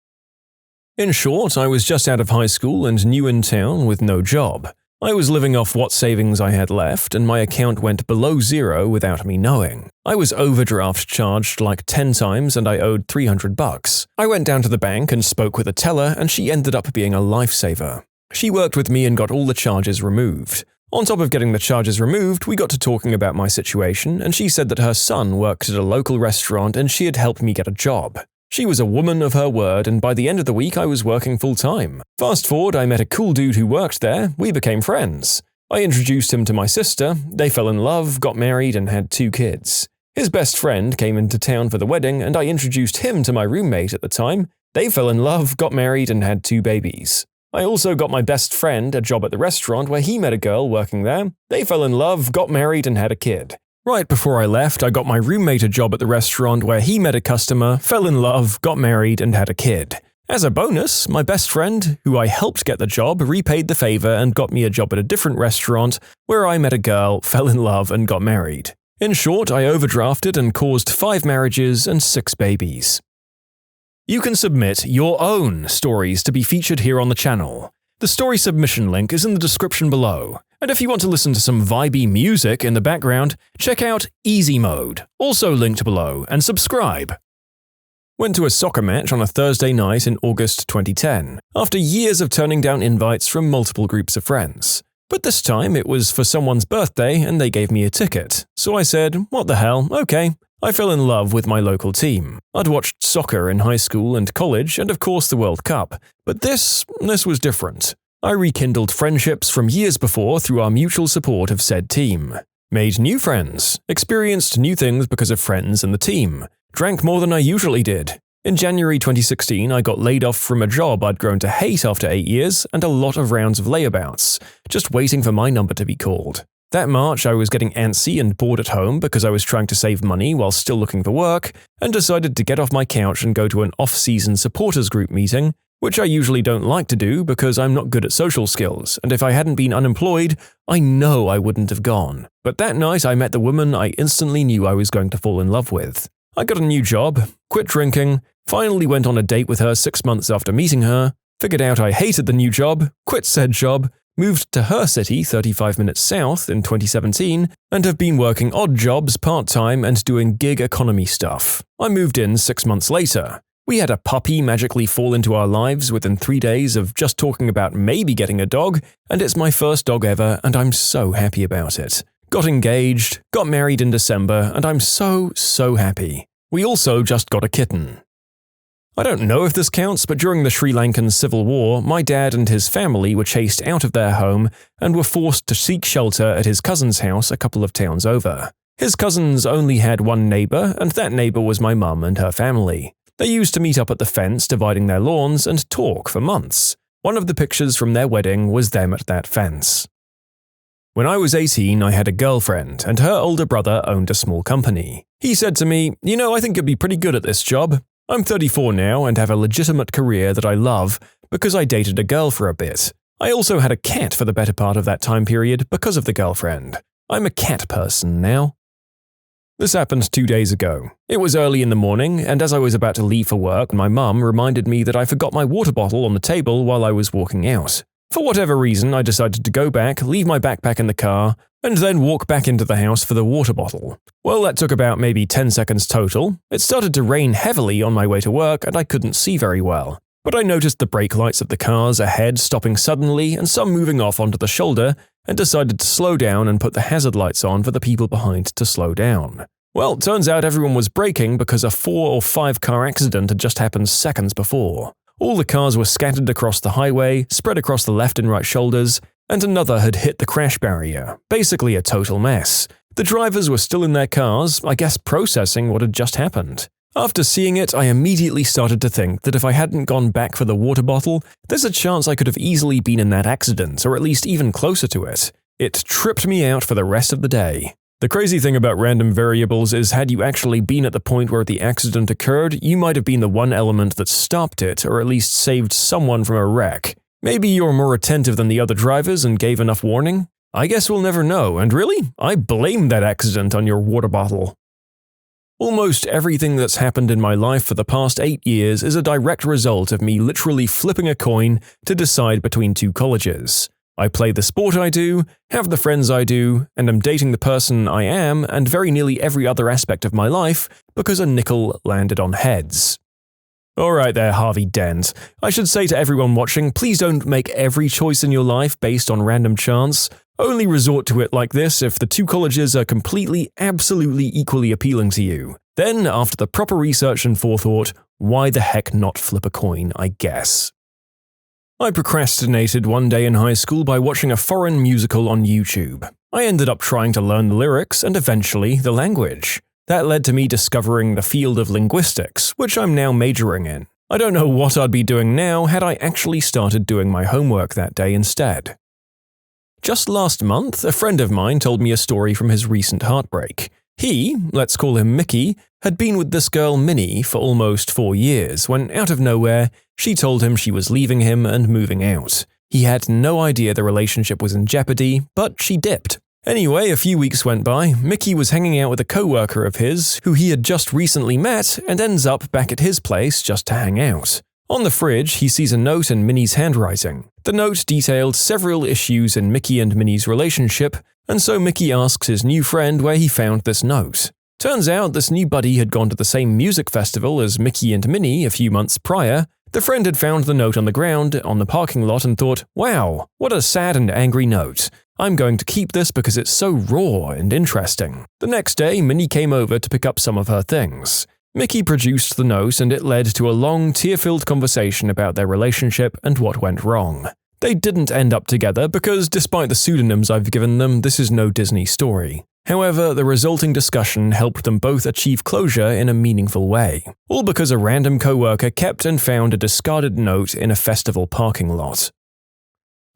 In short, I was just out of high school and new in town with no job. I was living off what savings I had left, and my account went below zero without me knowing. I was overdraft charged like 10 times and I owed $300. I went down to the bank and spoke with a teller, and she ended up being a lifesaver. She worked with me and got all the charges removed. On top of getting the charges removed, we got to talking about my situation, and she said that her son worked at a local restaurant and she had helped me get a job. She was a woman of her word, and by the end of the week I was working full-time. Fast forward, I met a cool dude who worked there, we became friends. I introduced him to my sister, they fell in love, got married, and had 2 kids. His best friend came into town for the wedding, and I introduced him to my roommate at the time. They fell in love, got married, and had 2 babies. I also got my best friend a job at the restaurant where he met a girl working there. They fell in love, got married, and had a kid. Right before I left, I got my roommate a job at the restaurant where he met a customer, fell in love, got married, and had a kid. As a bonus, my best friend, who I helped get the job, repaid the favor and got me a job at a different restaurant where I met a girl, fell in love, and got married. In short, I overdrafted and caused 5 marriages and 6 babies. You can submit your own stories to be featured here on the channel. The story submission link is in the description below. And if you want to listen to some vibey music in the background, check out easymode, also linked below, and subscribe. Went to a soccer match on a Thursday night in August 2010, after years of turning down invites from multiple groups of friends. But this time it was for someone's birthday and they gave me a ticket, so I said, what the hell, okay. I fell in love with my local team. I'd watched soccer in high school and college and of course the World Cup, but this was different. I rekindled friendships from years before through our mutual support of said team. Made new friends, experienced new things because of friends and the team, drank more than I usually did. In January 2016, I got laid off from a job I'd grown to hate after 8 years and a lot of rounds of layabouts, just waiting for my number to be called. That March, I was getting antsy and bored at home because I was trying to save money while still looking for work, and decided to get off my couch and go to an off-season supporters group meeting, which I usually don't like to do because I'm not good at social skills, and if I hadn't been unemployed, I know I wouldn't have gone. But that night I met the woman I instantly knew I was going to fall in love with. I got a new job, quit drinking, finally went on a date with her 6 months after meeting her, figured out I hated the new job, quit said job, moved to her city 35 minutes south in 2017, and have been working odd jobs part-time and doing gig economy stuff. I moved in 6 months later. We had a puppy magically fall into our lives within 3 days of just talking about maybe getting a dog, and it's my first dog ever and I'm so happy about it. Got engaged, got married in December, and I'm so happy. We also just got a kitten. I don't know if this counts, but during the Sri Lankan Civil War, my dad and his family were chased out of their home and were forced to seek shelter at his cousin's house a couple of towns over. His cousins only had one neighbor, and that neighbor was my mum and her family. They used to meet up at the fence dividing their lawns and talk for months. One of the pictures from their wedding was them at that fence. When I was 18, I had a girlfriend, and her older brother owned a small company. He said to me, "You know, I think you'd be pretty good at this job. I'm 34 now and have a legitimate career that I love because I dated a girl for a bit. I also had a cat for the better part of that time period because of the girlfriend. I'm a cat person now." This happened 2 days ago. It was early in the morning, and as I was about to leave for work, my mum reminded me that I forgot my water bottle on the table while I was walking out. For whatever reason, I decided to go back, leave my backpack in the car, and then walk back into the house for the water bottle. Well, that took about maybe 10 seconds total. It started to rain heavily on my way to work, and I couldn't see very well. But I noticed the brake lights of the cars ahead stopping suddenly and some moving off onto the shoulder, and decided to slow down and put the hazard lights on for the people behind to slow down. Well, turns out everyone was braking because a 4 or 5 car accident had just happened seconds before. All the cars were scattered across the highway, spread across the left and right shoulders, and another had hit the crash barrier. Basically a total mess. The drivers were still in their cars, I guess processing what had just happened. After seeing it, I immediately started to think that if I hadn't gone back for the water bottle, there's a chance I could have easily been in that accident, or at least even closer to it. It tripped me out for the rest of the day. The crazy thing about random variables is had you actually been at the point where the accident occurred, you might have been the one element that stopped it or at least saved someone from a wreck. Maybe you're more attentive than the other drivers and gave enough warning? I guess we'll never know, and really, I blame that accident on your water bottle. Almost everything that's happened in my life for the past 8 years is a direct result of me literally flipping a coin to decide between 2 colleges. I play the sport I do, have the friends I do, and am dating the person I am, and very nearly every other aspect of my life because a nickel landed on heads. Alright there, Harvey Dent. I should say to everyone watching, please don't make every choice in your life based on random chance. Only resort to it like this if the 2 colleges are completely, absolutely equally appealing to you. Then, after the proper research and forethought, Why the heck not flip a coin, I guess. I procrastinated one day in high school by watching a foreign musical on YouTube. I ended up trying to learn the lyrics and eventually the language. That led to me discovering the field of linguistics, which I'm now majoring in. I don't know what I'd be doing now had I actually started doing my homework that day instead. Just last month, a friend of mine told me a story from his recent heartbreak. He, let's call him Mickey, had been with this girl Minnie for almost 4 years when, out of nowhere, she told him she was leaving him and moving out. He had no idea the relationship was in jeopardy, but she dipped. Anyway, a few weeks went by. Mickey was hanging out with a co-worker of his who he had just recently met and ends up back at his place just to hang out. On the fridge, he sees a note in Minnie's handwriting. The note detailed several issues in Mickey and Minnie's relationship, and so Mickey asks his new friend where he found this note. Turns out this new buddy had gone to the same music festival as Mickey and Minnie a few months prior. The friend had found the note on the ground on the parking lot and thought, wow, what a sad and angry note. I'm going to keep this because it's so raw and interesting. The next day, Minnie came over to pick up some of her things. Mickey produced the note and it led to a long, tear-filled conversation about their relationship and what went wrong. They didn't end up together because, despite the pseudonyms I've given them, this is no Disney story. However, the resulting discussion helped them both achieve closure in a meaningful way, all because a random coworker kept and found a discarded note in a festival parking lot.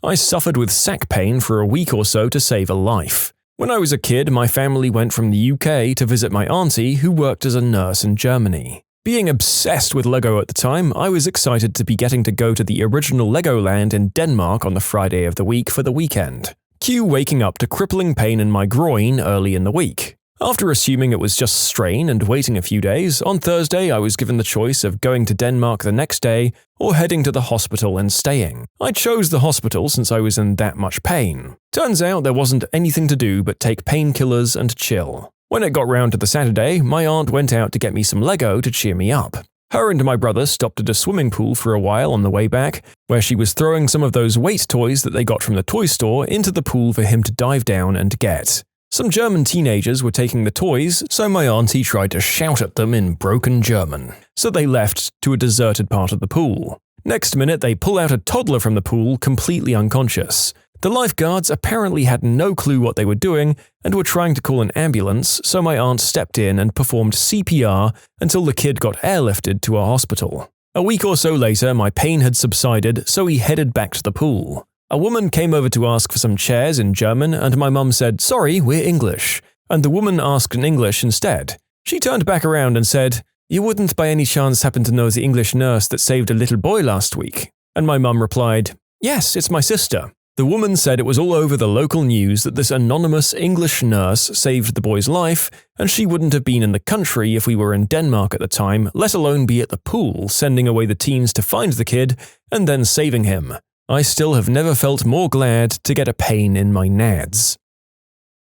I suffered with sack pain for a week or so to save a life. When I was a kid, my family went from the UK to visit my auntie who worked as a nurse in Germany. Being obsessed with Lego at the time, I was excited to be getting to go to the original Legoland in Denmark on the Friday of the week for the weekend. Cue waking up to crippling pain in my groin early in the week. After assuming it was just strain and waiting a few days, on Thursday I was given the choice of going to Denmark the next day or heading to the hospital and staying. I chose the hospital since I was in that much pain. Turns out there wasn't anything to do but take painkillers and chill. When it got round to the Saturday, my aunt went out to get me some Lego to cheer me up. Her and my brother stopped at a swimming pool for a while on the way back, where she was throwing some of those weight toys that they got from the toy store into the pool for him to dive down and get. Some German teenagers were taking the toys, so my auntie tried to shout at them in broken German. So they left to a deserted part of the pool. Next minute, they pull out a toddler from the pool completely unconscious. The lifeguards apparently had no clue what they were doing and were trying to call an ambulance, so my aunt stepped in and performed CPR until the kid got airlifted to a hospital. A week or so later, my pain had subsided, so we headed back to the pool. A woman came over to ask for some chairs in German, and my mum said, "Sorry, we're English." And the woman asked in English instead. She turned back around and said, "You wouldn't by any chance happen to know the English nurse that saved a little boy last week?" And my mum replied, "Yes, it's my sister." The woman said it was all over the local news that this anonymous English nurse saved the boy's life, and she wouldn't have been in the country if we were in Denmark at the time, let alone be at the pool sending away the teens to find the kid and then saving him. I still have never felt more glad to get a pain in my nads.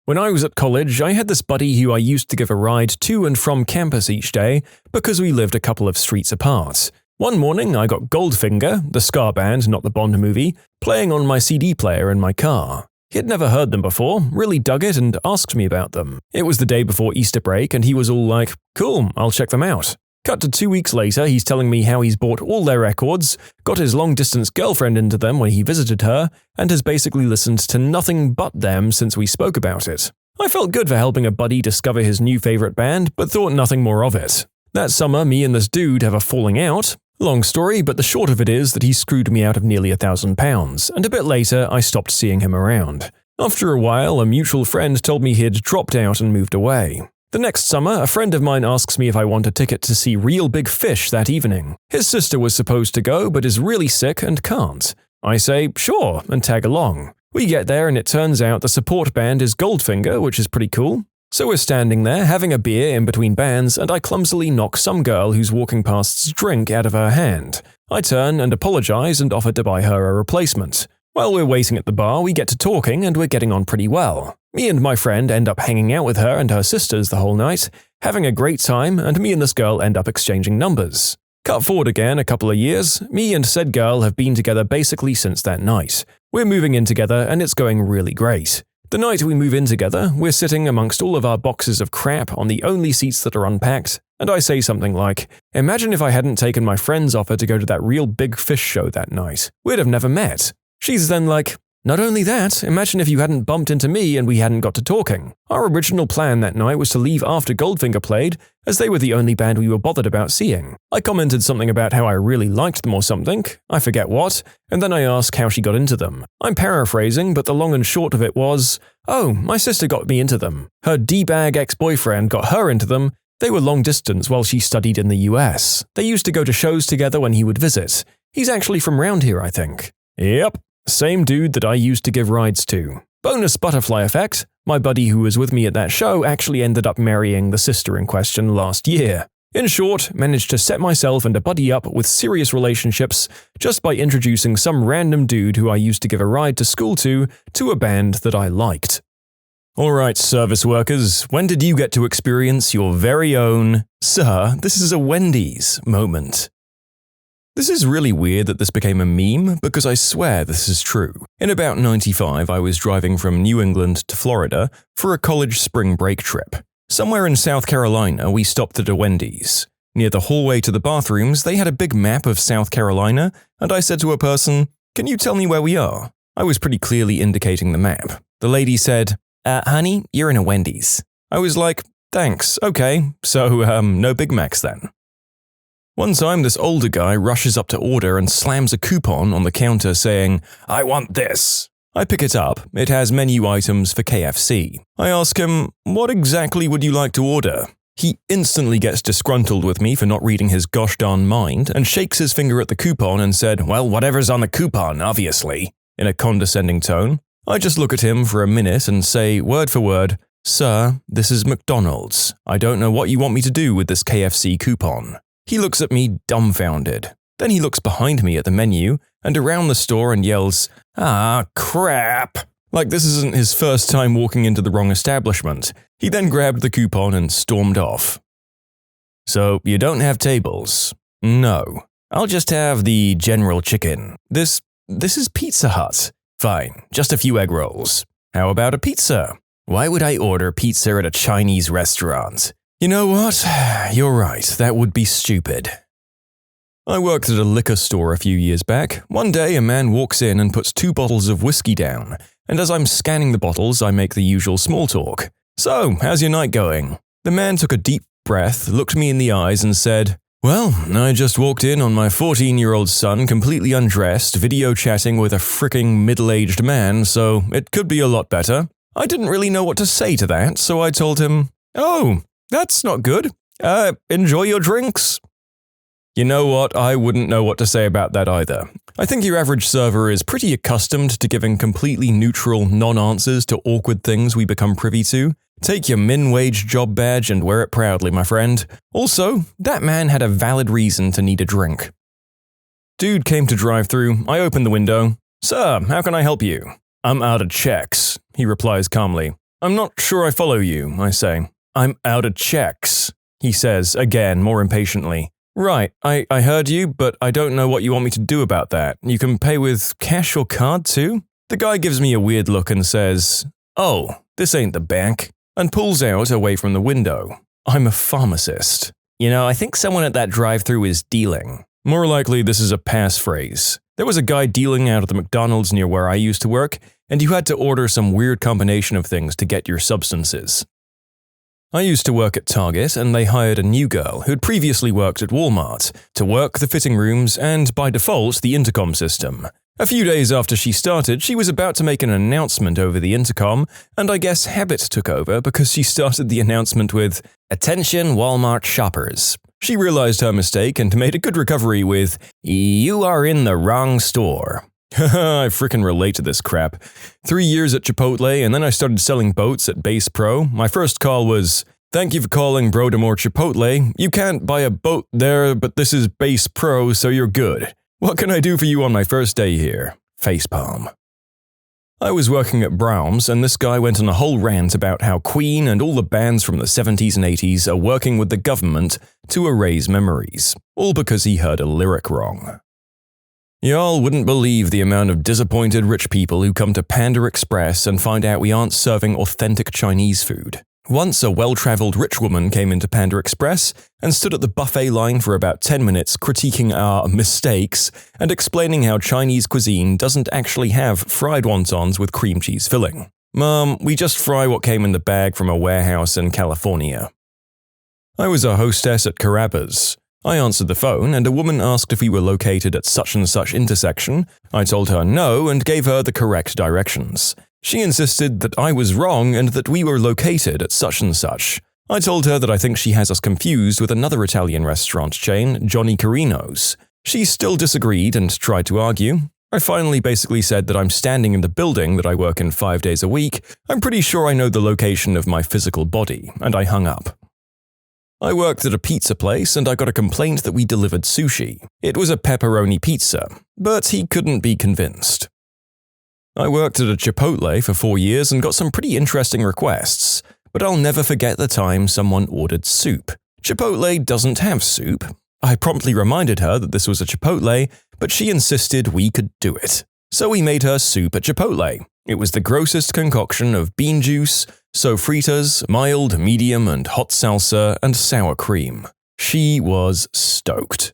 When I was at college, I had this buddy who I used to give a ride to and from campus each day because we lived a couple of streets apart. One morning, I got Goldfinger, the ska band, not the Bond movie, playing on my CD player in my car. He had never heard them before, really dug it, and asked me about them. It was the day before Easter break, and he was all like, "Cool, I'll check them out." Cut to 2 weeks later, he's telling me how he's bought all their records, got his long-distance girlfriend into them when he visited her, and has basically listened to nothing but them since we spoke about it. I felt good for helping a buddy discover his new favorite band, but thought nothing more of it. That summer, me and this dude have a falling out. Long story, but the short of it is that he screwed me out of nearly £1,000, and a bit later I stopped seeing him around. After a while, a mutual friend told me he'd dropped out and moved away. The next summer, a friend of mine asks me if I want a ticket to see Real Big Fish that evening. His sister was supposed to go, but is really sick and can't. I say, sure, and tag along. We get there and it turns out the support band is Goldfinger, which is pretty cool. So we're standing there, having a beer in between bands, and I clumsily knock some girl who's walking past's drink out of her hand. I turn and apologize and offer to buy her a replacement. While we're waiting at the bar, we get to talking and we're getting on pretty well. Me and my friend end up hanging out with her and her sisters the whole night, having a great time, and me and this girl end up exchanging numbers. Cut forward again a couple of years, me and said girl have been together basically since that night. We're moving in together and it's going really great. The night we move in together, we're sitting amongst all of our boxes of crap on the only seats that are unpacked, And I say something like, imagine if I hadn't taken my friend's offer to go to that real big fish show that night. We'd have never met. She's then like, not only that, imagine if you hadn't bumped into me and we hadn't got to talking. Our original plan that night was to leave after Goldfinger played, as they were the only band we were bothered about seeing. I commented something about how I really liked them or something, I forget what, and then I asked how she got into them. I'm paraphrasing, but the long and short of it was, oh, my sister got me into them. Her D-bag ex-boyfriend got her into them. They were long distance while she studied in the US. They used to go to shows together when he would visit. He's actually from round here, I think. Yep. Same dude that I used to give rides to. Bonus butterfly effect, my buddy who was with me at that show actually ended up marrying the sister in question last year. In short, managed to set myself and a buddy up with serious relationships just by introducing some random dude who I used to give a ride to school to a band that I liked. Alright, service workers, when did you get to experience your very own, "Sir, this is a Wendy's" moment? This is really weird that this became a meme, because I swear this is true. In about 95, I was driving from New England to Florida for a college spring break trip. Somewhere in South Carolina, we stopped at a Wendy's. Near the hallway to the bathrooms, they had a big map of South Carolina, and I said to a person, "Can you tell me where we are?" I was pretty clearly indicating the map. The lady said, honey, you're in a Wendy's." I was like, "Thanks, okay, so, no Big Macs then." One time, this older guy rushes up to order and slams a coupon on the counter saying, "I want this." I pick it up. It has menu items for KFC. I ask him, "What exactly would you like to order?" He instantly gets disgruntled with me for not reading his gosh darn mind and shakes his finger at the coupon and said, "Well, whatever's on the coupon, obviously," in a condescending tone. I just look at him for a minute and say, word for word, "Sir, this is McDonald's. I don't know what you want me to do with this KFC coupon." He looks at me dumbfounded. Then he looks behind me at the menu and around the store and yells, "Ah, crap!" Like this isn't his first time walking into the wrong establishment. He then grabbed the coupon and stormed off. "So, you don't have tables?" "No. I'll just have the general chicken. This is Pizza Hut." "Fine, just a few egg rolls." "How about a pizza?" "Why would I order pizza at a Chinese restaurant?" "You know what? You're right, that would be stupid." I worked at a liquor store a few years back. One day, a man walks in and puts 2 bottles of whiskey down, and as I'm scanning the bottles, I make the usual small talk. "So, how's your night going?" The man took a deep breath, looked me in the eyes and said, "Well, I just walked in on my 14-year-old son completely undressed, video chatting with a fricking middle-aged man, so it could be a lot better." I didn't really know what to say to that, so I told him, "Oh, that's not good. Enjoy your drinks." You know what? I wouldn't know what to say about that either. I think your average server is pretty accustomed to giving completely neutral non-answers to awkward things we become privy to. Take your min-wage job badge and wear it proudly, my friend. Also, that man had a valid reason to need a drink. Dude came to drive through. I opened the window. "Sir, how can I help you?" "I'm out of checks," he replies calmly. "I'm not sure I follow you," I say. "I'm out of checks," he says, again, more impatiently. "Right, I heard you, but I don't know what you want me to do about that. You can pay with cash or card too?" The guy gives me a weird look and says, "Oh, this ain't the bank," and pulls out away from the window. I'm a pharmacist. You know, I think someone at that drive-thru is dealing. More likely this is a passphrase. There was a guy dealing out of the McDonald's near where I used to work, and you had to order some weird combination of things to get your substances. I used to work at Target, and they hired a new girl who'd previously worked at Walmart to work the fitting rooms and, by default, the intercom system. A few days after she started, she was about to make an announcement over the intercom, and I guess habit took over because she started the announcement with, "Attention Walmart shoppers." She realized her mistake and made a good recovery with, "You are in the wrong store." Haha, I frickin' relate to this crap. 3 years at Chipotle, and then I started selling boats at Base Pro. My first call was, "Thank you for calling Brodemore Chipotle. You can't buy a boat there, but this is Base Pro, so you're good. What can I do for you on my first day here?" Facepalm. I was working at Brahms, and this guy went on a whole rant about how Queen and all the bands from the 70s and 80s are working with the government to erase memories, all because he heard a lyric wrong. Y'all wouldn't believe the amount of disappointed rich people who come to Panda Express and find out we aren't serving authentic Chinese food. Once a well-traveled rich woman came into Panda Express and stood at the buffet line for about 10 minutes critiquing our mistakes and explaining how Chinese cuisine doesn't actually have fried wontons with cream cheese filling. Mom, we just fry what came in the bag from a warehouse in California. I was a hostess at Carrabba's. I answered the phone and a woman asked if we were located at such and such intersection. I told her no and gave her the correct directions. She insisted that I was wrong and that we were located at such and such. I told her that I think she has us confused with another Italian restaurant chain, Johnny Carino's. She still disagreed and tried to argue. I finally basically said that I'm standing in the building that I work in 5 days a week. I'm pretty sure I know the location of my physical body, and I hung up. I worked at a pizza place and I got a complaint that we delivered sushi. It was a pepperoni pizza, but he couldn't be convinced. I worked at a Chipotle for 4 years and got some pretty interesting requests, but I'll never forget the time someone ordered soup. Chipotle doesn't have soup. I promptly reminded her that this was a Chipotle, but she insisted we could do it. So we made her soup at Chipotle. It was the grossest concoction of bean juice, sofritas, mild, medium, and hot salsa, and sour cream. She was stoked.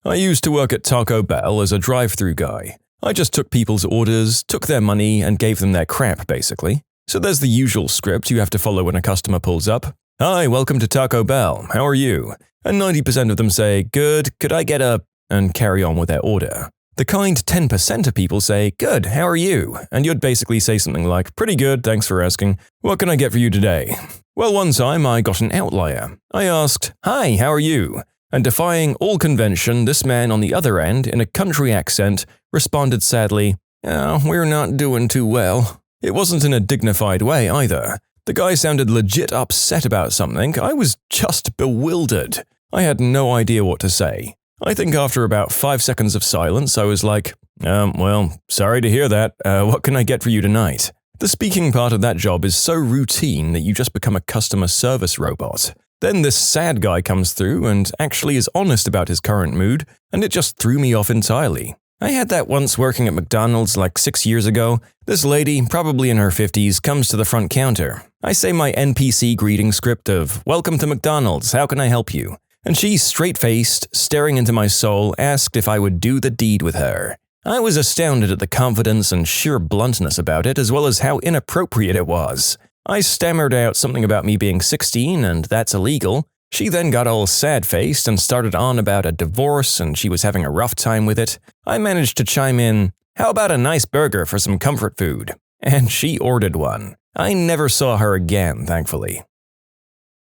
I used to work at Taco Bell as a drive-thru guy. I just took people's orders, took their money, and gave them their crap, basically. So there's the usual script you have to follow when a customer pulls up. Hi, welcome to Taco Bell, how are you? And 90% of them say, good, could I get a… and carry on with their order. The kind 10% of people say, good, how are you? And you'd basically say something like, pretty good, thanks for asking. What can I get for you today? Well, one time I got an outlier. I asked, hi, how are you? And defying all convention, this man on the other end, in a country accent, responded sadly, oh, we're not doing too well. It wasn't in a dignified way either. The guy sounded legit upset about something. I was just bewildered. I had no idea what to say. I think after about 5 seconds of silence, I was like, well, sorry to hear that. What can I get for you tonight? The speaking part of that job is so routine that you just become a customer service robot. Then this sad guy comes through and actually is honest about his current mood, and it just threw me off entirely. I had that once working at McDonald's like 6 years ago. This lady, probably in her 50s, comes to the front counter. I say my NPC greeting script of, welcome to McDonald's, how can I help you? And she, straight-faced, staring into my soul, asked if I would do the deed with her. I was astounded at the confidence and sheer bluntness about it, as well as how inappropriate it was. I stammered out something about me being 16 and that's illegal. She then got all sad-faced and started on about a divorce and she was having a rough time with it. I managed to chime in, how about a nice burger for some comfort food? And she ordered one. I never saw her again, thankfully.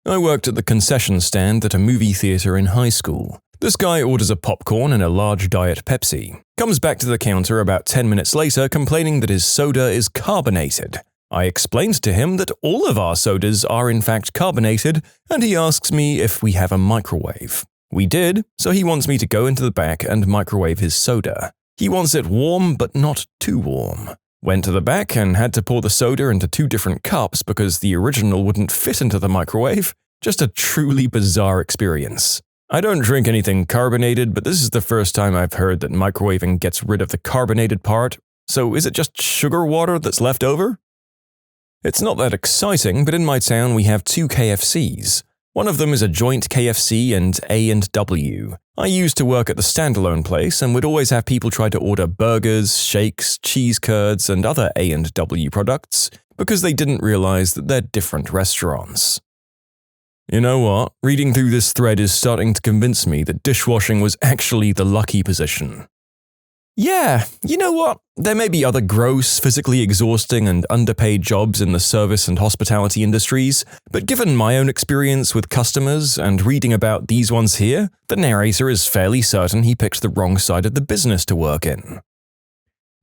I worked at the concession stand at a movie theater in high school. This guy orders a popcorn and a large Diet Pepsi. Comes back to the counter about 10 minutes later complaining that his soda is carbonated. I explained to him that all of our sodas are in fact carbonated, and he asks me if we have a microwave. We did, so he wants me to go into the back and microwave his soda. He wants it warm, but not too warm. Went to the back and had to pour the soda into 2 different cups because the original wouldn't fit into the microwave. Just a truly bizarre experience. I don't drink anything carbonated, but this is the first time I've heard that microwaving gets rid of the carbonated part. So is it just sugar water that's left over? It's not that exciting, but in my town we have 2 KFCs. One of them is a joint KFC and A&W. I used to work at the standalone place and would always have people try to order burgers, shakes, cheese curds, and other A&W products because they didn't realize that they're different restaurants. You know what? Reading through this thread is starting to convince me that dishwashing was actually the lucky position. Yeah, you know what? There may be other gross, physically exhausting and underpaid jobs in the service and hospitality industries, but given my own experience with customers and reading about these ones here, the narrator is fairly certain he picked the wrong side of the business to work in.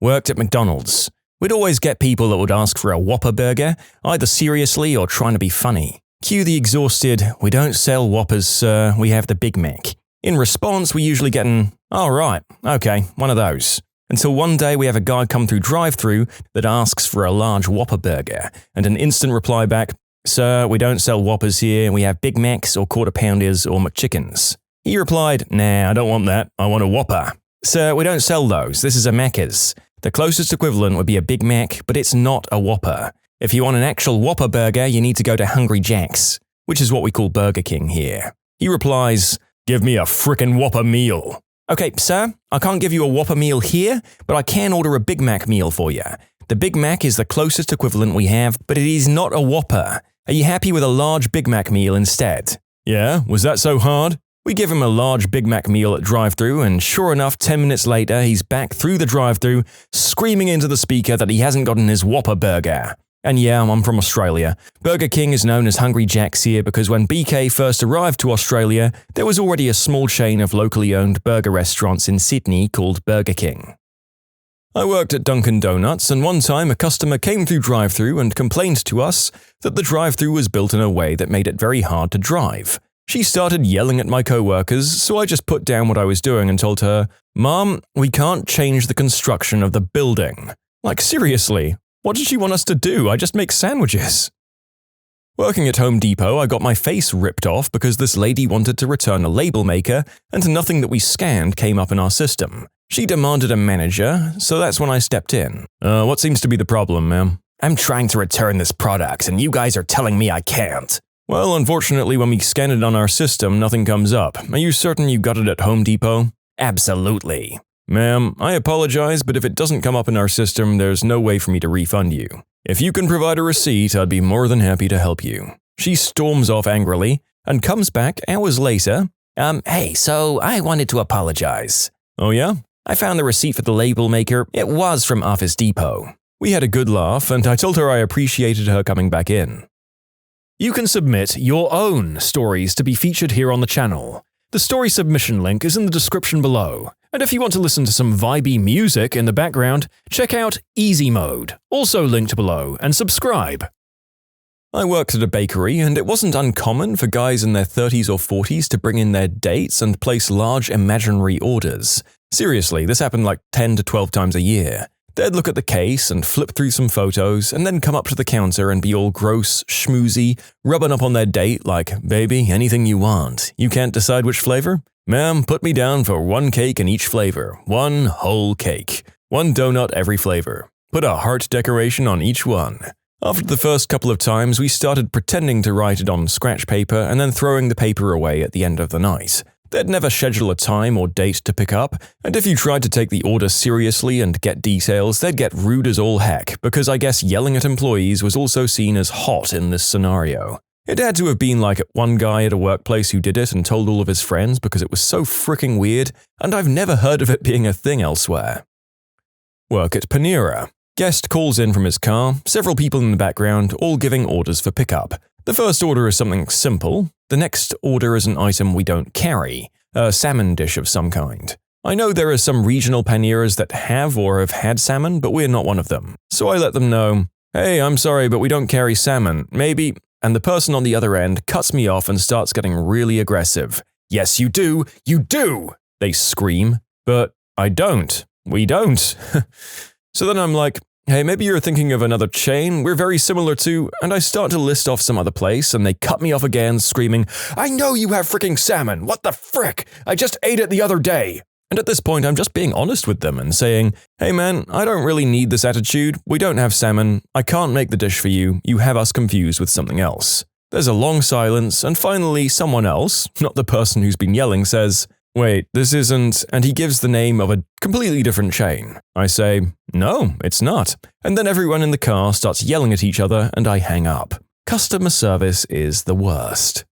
Worked at McDonald's. We'd always get people that would ask for a Whopper burger, either seriously or trying to be funny. Cue the exhausted, we don't sell Whoppers, sir, we have the Big Mac. In response, we usually get an, oh right, okay, one of those. Until one day we have a guy come through drive-thru that asks for a large Whopper burger, and an instant reply back, sir, we don't sell Whoppers here, we have Big Macs or Quarter Pounders or McChickens. He replied, nah, I don't want that, I want a Whopper. Sir, we don't sell those, this is a Macca's. The closest equivalent would be a Big Mac, but it's not a Whopper. If you want an actual Whopper burger, you need to go to Hungry Jack's, which is what we call Burger King here. He replies, "Give me a frickin' Whopper meal." Okay, sir, I can't give you a Whopper meal here, but I can order a Big Mac meal for you. The Big Mac is the closest equivalent we have, but it is not a Whopper. Are you happy with a large Big Mac meal instead? Yeah, was that so hard? We give him a large Big Mac meal at drive-thru, and sure enough, 10 minutes later, he's back through the drive-thru, screaming into the speaker that he hasn't gotten his Whopper burger. And yeah, I'm from Australia. Burger King is known as Hungry Jack's here because when BK first arrived to Australia, there was already a small chain of locally owned burger restaurants in Sydney called Burger King. I worked at Dunkin' Donuts, and one time a customer came through drive-thru and complained to us that the drive-thru was built in a way that made it very hard to drive. She started yelling at my co-workers, so I just put down what I was doing and told her, "Mom, we can't change the construction of the building." Like, seriously, what did she want us to do? I just make sandwiches. Working at Home Depot, I got my face ripped off because this lady wanted to return a label maker, and nothing that we scanned came up in our system. She demanded a manager, so that's when I stepped in. What seems to be the problem, ma'am? I'm trying to return this product, and you guys are telling me I can't. Well, unfortunately, when we scan it on our system, nothing comes up. Are you certain you got it at Home Depot? Absolutely. Ma'am, I apologize, but if it doesn't come up in our system, there's no way for me to refund you. If you can provide a receipt, I'd be more than happy to help you. She storms off angrily and comes back hours later. Hey, so I wanted to apologize. Oh yeah? I found the receipt for the label maker. It was from Office Depot. We had a good laugh, and I told her I appreciated her coming back in. You can submit your own stories to be featured here on the channel. The story submission link is in the description below. And if you want to listen to some vibey music in the background, check out easymode, also linked below, and subscribe. I worked at a bakery, and it wasn't uncommon for guys in their 30s or 40s to bring in their dates and place large imaginary orders. Seriously, this happened like 10 to 12 times a year. They'd look at the case and flip through some photos, and then come up to the counter and be all gross, schmoozy, rubbing up on their date like, "Baby, anything you want. You can't decide which flavor? Ma'am, put me down for one cake in each flavor. One whole cake. One donut every flavor. Put a heart decoration on each one." After the first couple of times, we started pretending to write it on scratch paper and then throwing the paper away at the end of the night. They'd never schedule a time or date to pick up, and if you tried to take the order seriously and get details, they'd get rude as all heck, because I guess yelling at employees was also seen as hot in this scenario. It had to have been like one guy at a workplace who did it and told all of his friends because it was so fricking weird, and I've never heard of it being a thing elsewhere. Work at Panera. Guest calls in from his car, several people in the background, all giving orders for pickup. The first order is something simple. The next order is an item we don't carry, a salmon dish of some kind. I know there are some regional Paneras that have or have had salmon, but we're not one of them. So I let them know, "Hey, I'm sorry, but we don't carry salmon. Maybe..." And the person on the other end cuts me off and starts getting really aggressive. "Yes, you do! You do!" they scream. "But I don't. We don't." So then I'm like, "Hey, maybe you're thinking of another chain we're very similar to," and I start to list off some other place, and they cut me off again, screaming, "I know you have freaking salmon! What the frick? I just ate it the other day!" And at this point, I'm just being honest with them and saying, "Hey man, I don't really need this attitude. We don't have salmon. I can't make the dish for you. You have us confused with something else." There's a long silence, and finally someone else, not the person who's been yelling, says, "Wait, this isn't," and he gives the name of a completely different chain. I say, "No, it's not." And then everyone in the car starts yelling at each other, and I hang up. Customer service is the worst.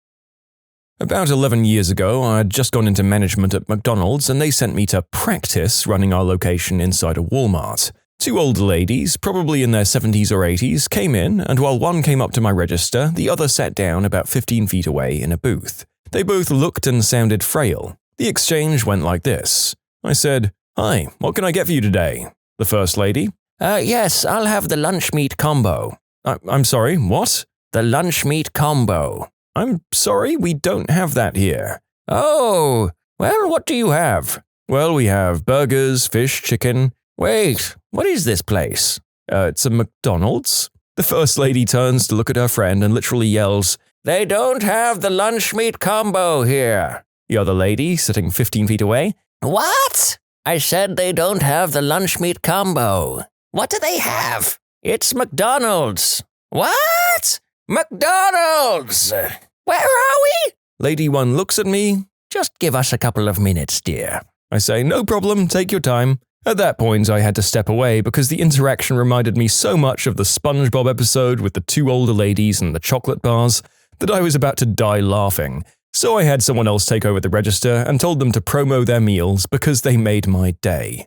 About 11 years ago, I had just gone into management at McDonald's, and they sent me to practice running our location inside a Walmart. Two older ladies, probably in their 70s or 80s, came in, and while one came up to my register, the other sat down about 15 feet away in a booth. They both looked and sounded frail. The exchange went like this. I said, "Hi, what can I get for you today?" The first lady, Yes, I'll have the lunch meat combo. I'm sorry, what? The lunch meat combo. I'm sorry, we don't have that here. Oh, well, what do you have? Well, we have burgers, fish, chicken. Wait, what is this place? It's a McDonald's. The first lady turns to look at her friend and literally yells, They don't have the lunch meat combo here. The other lady, sitting 15 feet away, What? I said they don't have the lunch meat combo. What do they have? It's McDonald's. What? McDonald's! Where are we? Lady 1 looks at me. Just give us a couple of minutes, dear. I say, no problem, take your time. At that point, I had to step away because the interaction reminded me so much of the SpongeBob episode with the two older ladies and the chocolate bars that I was about to die laughing. So I had someone else take over the register and told them to promo their meals because they made my day.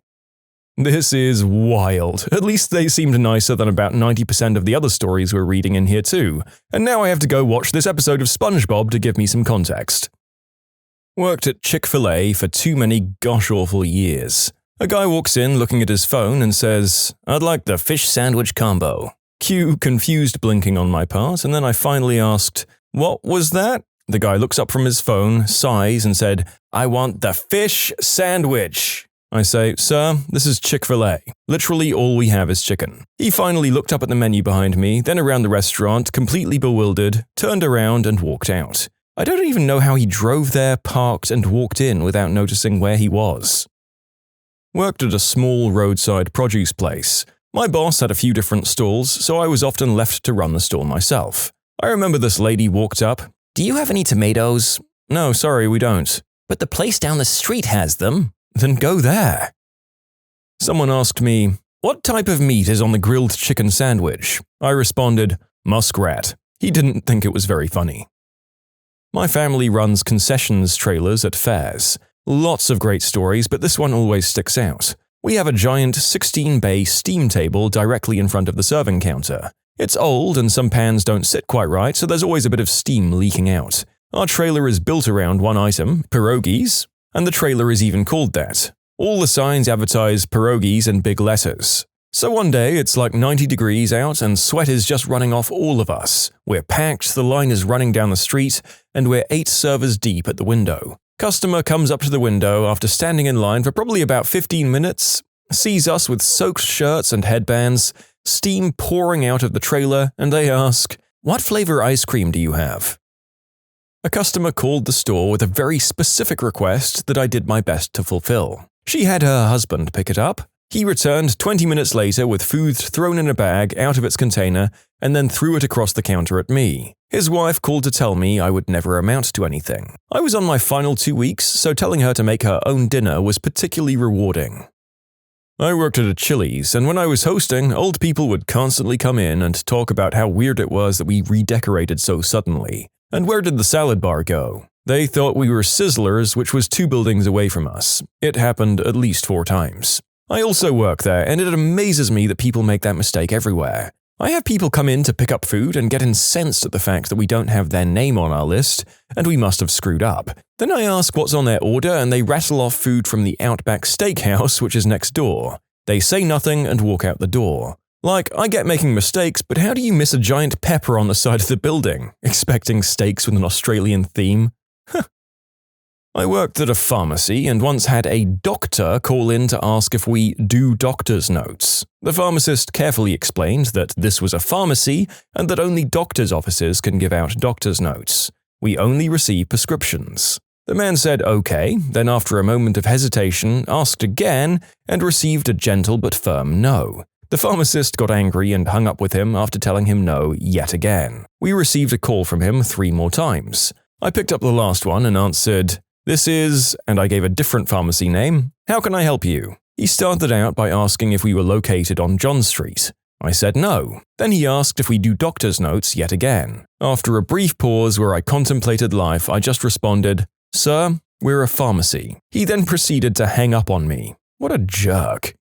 This is wild. At least they seemed nicer than about 90% of the other stories we're reading in here too. And now I have to go watch this episode of SpongeBob to give me some context. Worked at Chick-fil-A for too many gosh-awful years. A guy walks in looking at his phone and says, "I'd like the fish sandwich combo." Cue confused blinking on my part, and then I finally asked, "What was that?" The guy looks up from his phone, sighs, and said, "I want the fish sandwich." I say, "Sir, this is Chick-fil-A. Literally all we have is chicken." He finally looked up at the menu behind me, then around the restaurant, completely bewildered, turned around and walked out. I don't even know how he drove there, parked, and walked in without noticing where he was. Worked at a small roadside produce place. My boss had a few different stalls, so I was often left to run the stall myself. I remember this lady walked up. Do you have any tomatoes? No, sorry, we don't. But the place down the street has them. Then go there. Someone asked me, "What type of meat is on the grilled chicken sandwich?" I responded, "Muskrat." He didn't think it was very funny. My family runs concessions trailers at fairs. Lots of great stories, but this one always sticks out. We have a giant 16-bay steam table directly in front of the serving counter. It's old and some pans don't sit quite right, so there's always a bit of steam leaking out. Our trailer is built around one item, pierogies, and the trailer is even called that. All the signs advertise pierogies in big letters. So one day it's like 90 degrees out and sweat is just running off all of us. We're packed, the line is running down the street, and we're 8 servers deep at the window. Customer comes up to the window after standing in line for probably about 15 minutes, sees us with soaked shirts and headbands, steam pouring out of the trailer, and they ask, "What flavor ice cream do you have?" A customer called the store with a very specific request that I did my best to fulfill. She had her husband pick it up. He returned 20 minutes later with food thrown in a bag out of its container and then threw it across the counter at me. His wife called to tell me I would never amount to anything. I was on my final 2 weeks, so telling her to make her own dinner was particularly rewarding. I worked at a Chili's, and when I was hosting, old people would constantly come in and talk about how weird it was that we redecorated so suddenly. And where did the salad bar go? They thought we were Sizzlers, which was 2 buildings away from us. It happened at least 4 times. I also work there, and it amazes me that people make that mistake everywhere. I have people come in to pick up food and get incensed at the fact that we don't have their name on our list, and we must have screwed up. Then I ask what's on their order, and they rattle off food from the Outback Steakhouse, which is next door. They say nothing and walk out the door. Like, I get making mistakes, but how do you miss a giant pepper on the side of the building, expecting steaks with an Australian theme? I worked at a pharmacy and once had a doctor call in to ask if we do doctor's notes. The pharmacist carefully explained that this was a pharmacy and that only doctor's offices can give out doctor's notes. We only receive prescriptions. The man said okay, then after a moment of hesitation asked again and received a gentle but firm no. The pharmacist got angry and hung up with him after telling him no yet again. We received a call from him 3 more times. I picked up the last one and answered, "This is," and I gave a different pharmacy name. "How can I help you?" He started out by asking if we were located on John Street. I said no. Then he asked if we do doctor's notes yet again. After a brief pause where I contemplated life, I just responded, "Sir, we're a pharmacy." He then proceeded to hang up on me. What a jerk.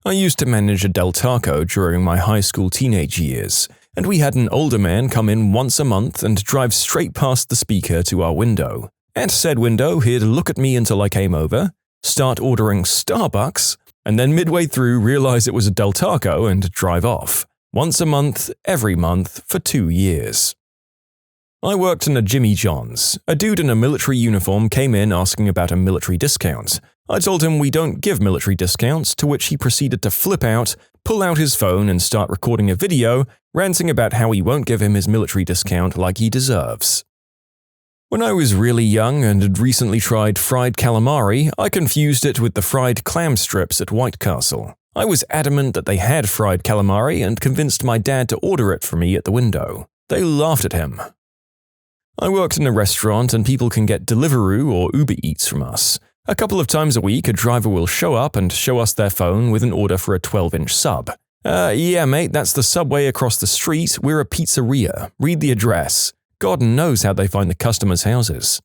I used to manage a Del Taco during my high school teenage years, and we had an older man come in once a month and drive straight past the speaker to our window. At said window, he'd look at me until I came over, start ordering Starbucks, and then midway through realize it was a Del Taco and drive off. Once a month, every month, for 2 years. I worked in a Jimmy John's. A dude in a military uniform came in asking about a military discount. I told him we don't give military discounts, to which he proceeded to flip out, pull out his phone and start recording a video, ranting about how we won't give him his military discount like he deserves. When I was really young and had recently tried fried calamari, I confused it with the fried clam strips at White Castle. I was adamant that they had fried calamari and convinced my dad to order it for me at the window. They laughed at him. I worked in a restaurant and people can get Deliveroo or Uber Eats from us. A couple of times a week, a driver will show up and show us their phone with an order for a 12-inch sub. Yeah, mate, that's the Subway across the street. We're a pizzeria. Read the address. God knows how they find the customers' houses.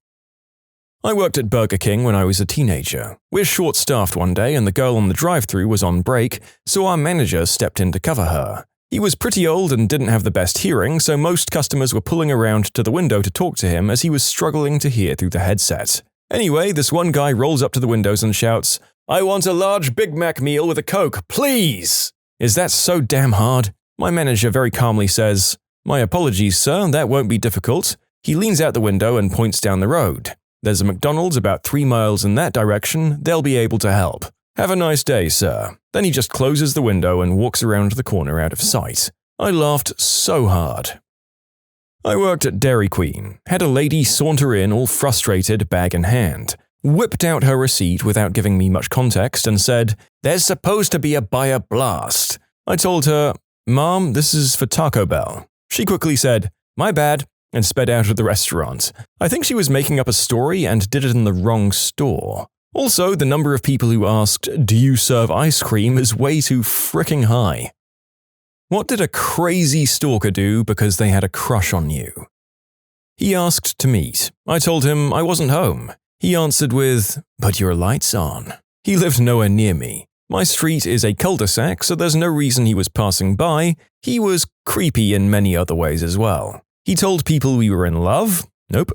I worked at Burger King when I was a teenager. We're short-staffed one day and the girl on the drive-thru was on break, so our manager stepped in to cover her. He was pretty old and didn't have the best hearing, so most customers were pulling around to the window to talk to him as he was struggling to hear through the headset. Anyway, this one guy rolls up to the windows and shouts, "I want a large Big Mac meal with a Coke, please!" Is that so damn hard? My manager very calmly says, "My apologies, sir, that won't be difficult." He leans out the window and points down the road. "There's a McDonald's about 3 miles in that direction, they'll be able to help. Have a nice day, sir." Then he just closes the window and walks around the corner out of sight. I laughed so hard. I worked at Dairy Queen, had a lady saunter in all frustrated, bag in hand, whipped out her receipt without giving me much context and said, "There's supposed to be a buyer blast." I told her, "Mom, this is for Taco Bell." She quickly said, "My bad," and sped out of the restaurant. I think she was making up a story and did it in the wrong store. Also, the number of people who asked, "Do you serve ice cream?" is way too fricking high. What did a crazy stalker do because they had a crush on you? He asked to meet. I told him I wasn't home. He answered with, "But your light's on." He lived nowhere near me. My street is a cul-de-sac, so there's no reason he was passing by. He was creepy in many other ways as well. He told people we were in love. Nope.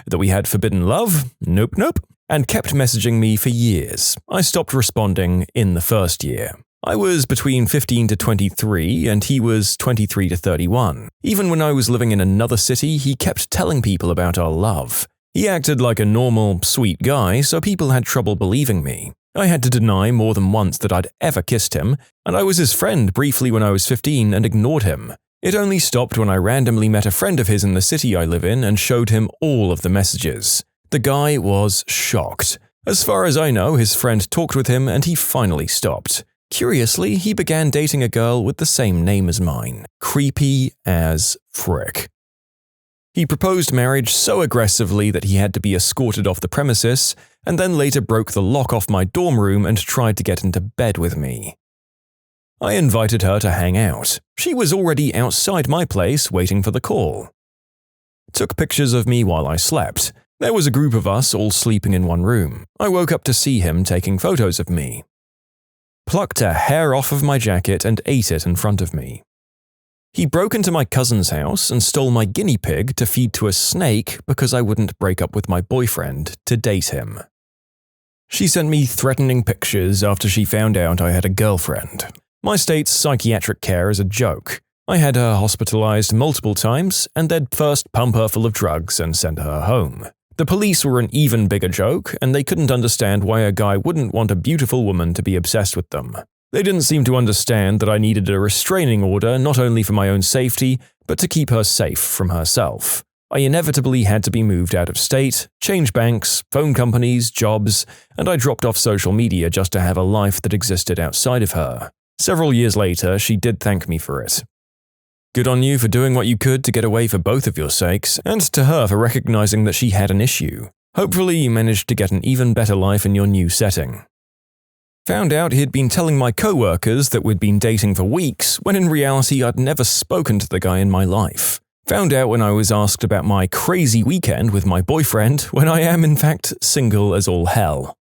That we had forbidden love. Nope, nope. And kept messaging me for years. I stopped responding in the first year. I was between 15 to 23 and he was 23 to 31. Even when I was living in another city, he kept telling people about our love. He acted like a normal, sweet guy, so people had trouble believing me. I had to deny more than once that I'd ever kissed him, and I was his friend briefly when I was 15 and ignored him. It only stopped when I randomly met a friend of his in the city I live in and showed him all of the messages. The guy was shocked. As far as I know, his friend talked with him and he finally stopped. Curiously, he began dating a girl with the same name as mine. Creepy as frick. He proposed marriage so aggressively that he had to be escorted off the premises, and then later broke the lock off my dorm room and tried to get into bed with me. I invited her to hang out. She was already outside my place waiting for the call. Took pictures of me while I slept. There was a group of us all sleeping in one room. I woke up to see him taking photos of me. Plucked a hair off of my jacket and ate it in front of me. He broke into my cousin's house and stole my guinea pig to feed to a snake because I wouldn't break up with my boyfriend to date him. She sent me threatening pictures after she found out I had a girlfriend. My state's psychiatric care is a joke. I had her hospitalized multiple times, and they'd first pump her full of drugs and send her home. The police were an even bigger joke, and they couldn't understand why a guy wouldn't want a beautiful woman to be obsessed with them. They didn't seem to understand that I needed a restraining order not only for my own safety, but to keep her safe from herself. I inevitably had to be moved out of state, change banks, phone companies, jobs, and I dropped off social media just to have a life that existed outside of her. Several years later, she did thank me for it. Good on you for doing what you could to get away for both of your sakes, and to her for recognizing that she had an issue. Hopefully you managed to get an even better life in your new setting. Found out he'd been telling my co-workers that we'd been dating for weeks, when in reality I'd never spoken to the guy in my life. Found out when I was asked about my crazy weekend with my boyfriend, when I am in fact single as all hell.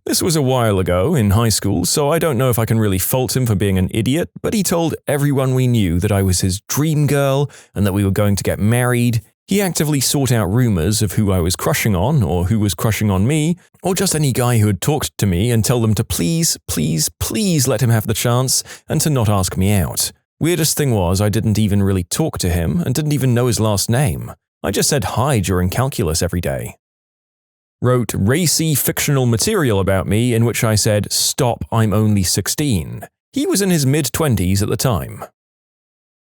This was a while ago, in high school, so I don't know if I can really fault him for being an idiot, but he told everyone we knew that I was his dream girl and that we were going to get married. He actively sought out rumors of who I was crushing on, or who was crushing on me, or just any guy who had talked to me and tell them to please, please, please let him have the chance and to not ask me out. Weirdest thing was I didn't even really talk to him and didn't even know his last name. I just said hi during calculus every day. Wrote racy fictional material about me in which I said, "Stop, I'm only 16. He was in his mid-20s at the time.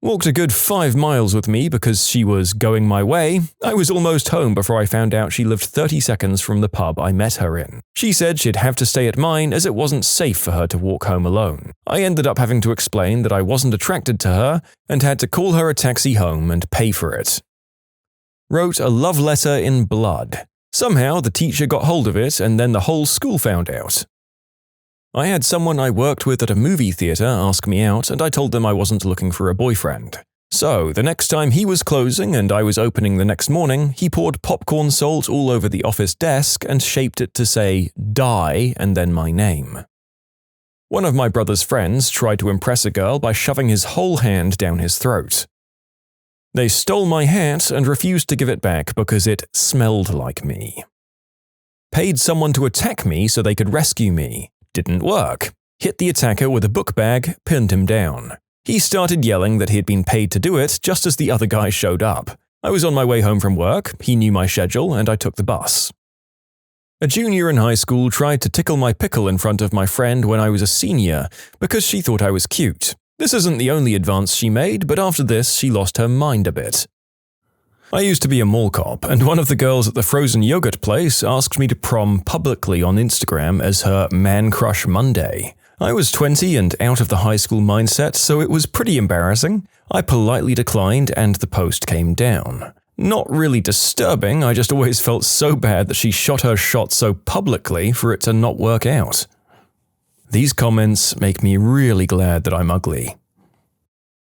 Walked a good 5 miles with me because she was going my way. I was almost home before I found out she lived 30 seconds from the pub I met her in. She said she'd have to stay at mine as it wasn't safe for her to walk home alone. I ended up having to explain that I wasn't attracted to her and had to call her a taxi home and pay for it. Wrote a love letter in blood. Somehow the teacher got hold of it and then the whole school found out. I had someone I worked with at a movie theater ask me out and I told them I wasn't looking for a boyfriend. So, the next time he was closing and I was opening the next morning, he poured popcorn salt all over the office desk and shaped it to say, "Die," and then my name. One of my brother's friends tried to impress a girl by shoving his whole hand down his throat. They stole my hat and refused to give it back because it smelled like me. Paid someone to attack me so they could rescue me. Didn't work. Hit the attacker with a book bag, pinned him down. He started yelling that he had been paid to do it just as the other guy showed up. I was on my way home from work, he knew my schedule, and I took the bus. A junior in high school tried to tickle my pickle in front of my friend when I was a senior because she thought I was cute. This isn't the only advance she made, but after this she lost her mind a bit. I used to be a mall cop, and one of the girls at the frozen yogurt place asked me to prom publicly on Instagram as her Man Crush Monday. I was 20 and out of the high school mindset, so it was pretty embarrassing. I politely declined and the post came down. Not really disturbing, I just always felt so bad that she shot her shot so publicly for it to not work out. These comments make me really glad that I'm ugly.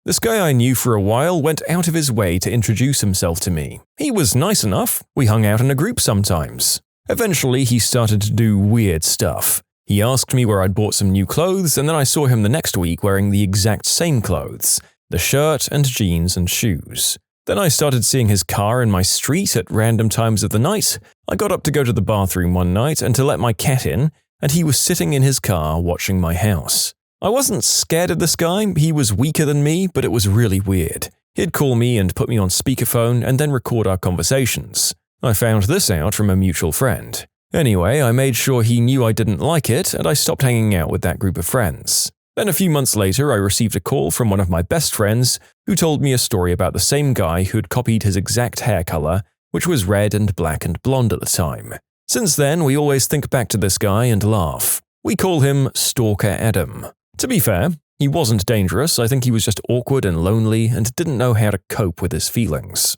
This guy I knew for a while went out of his way to introduce himself to me. He was nice enough, we hung out in a group sometimes. Eventually he started to do weird stuff. He asked me where I'd bought some new clothes and then I saw him the next week wearing the exact same clothes, the shirt and jeans and shoes. Then I started seeing his car in my street at random times of the night. I got up to go to the bathroom one night and to let my cat in, and he was sitting in his car watching my house. I wasn't scared of this guy, he was weaker than me, but it was really weird. He'd call me and put me on speakerphone and then record our conversations. I found this out from a mutual friend. Anyway, I made sure he knew I didn't like it and I stopped hanging out with that group of friends. Then a few months later, I received a call from one of my best friends who told me a story about the same guy who had copied his exact hair color, which was red and black and blonde at the time. Since then, we always think back to this guy and laugh. We call him Stalker Adam. To be fair, he wasn't dangerous, I think he was just awkward and lonely and didn't know how to cope with his feelings.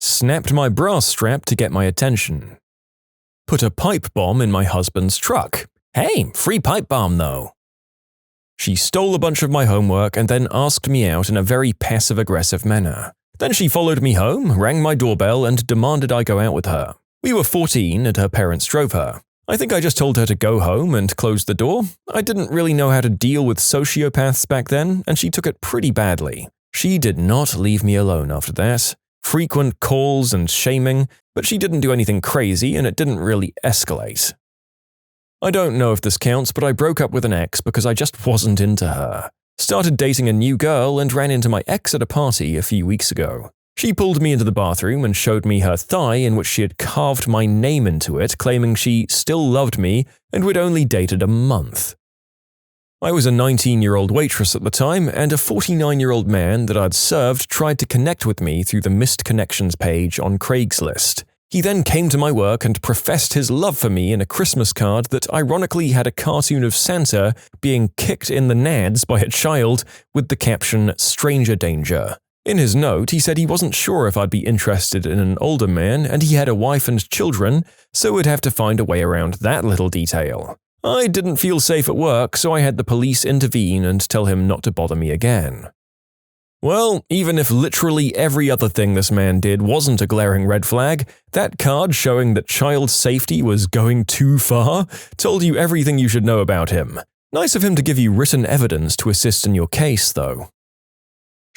Snapped my bra strap to get my attention. Put a pipe bomb in my husband's truck. Hey, free pipe bomb though. She stole a bunch of my homework and then asked me out in a very passive-aggressive manner. Then she followed me home, rang my doorbell and demanded I go out with her. We were 14 and her parents drove her. I think I just told her to go home and close the door. I didn't really know how to deal with sociopaths back then, and she took it pretty badly. She did not leave me alone after that. Frequent calls and shaming, but she didn't do anything crazy and it didn't really escalate. I don't know if this counts, but I broke up with an ex because I just wasn't into her. Started dating a new girl and ran into my ex at a party a few weeks ago. She pulled me into the bathroom and showed me her thigh in which she had carved my name into it, claiming she still loved me and we'd only dated a month. I was a 19-year-old waitress at the time, and a 49-year-old man that I'd served tried to connect with me through the Missed Connections page on Craigslist. He then came to my work and professed his love for me in a Christmas card that ironically had a cartoon of Santa being kicked in the nads by a child with the caption, "Stranger Danger." In his note, he said he wasn't sure if I'd be interested in an older man and he had a wife and children, so we'd have to find a way around that little detail. I didn't feel safe at work, so I had the police intervene and tell him not to bother me again. Well, even if literally every other thing this man did wasn't a glaring red flag, that card showing that child safety was going too far told you everything you should know about him. Nice of him to give you written evidence to assist in your case, though.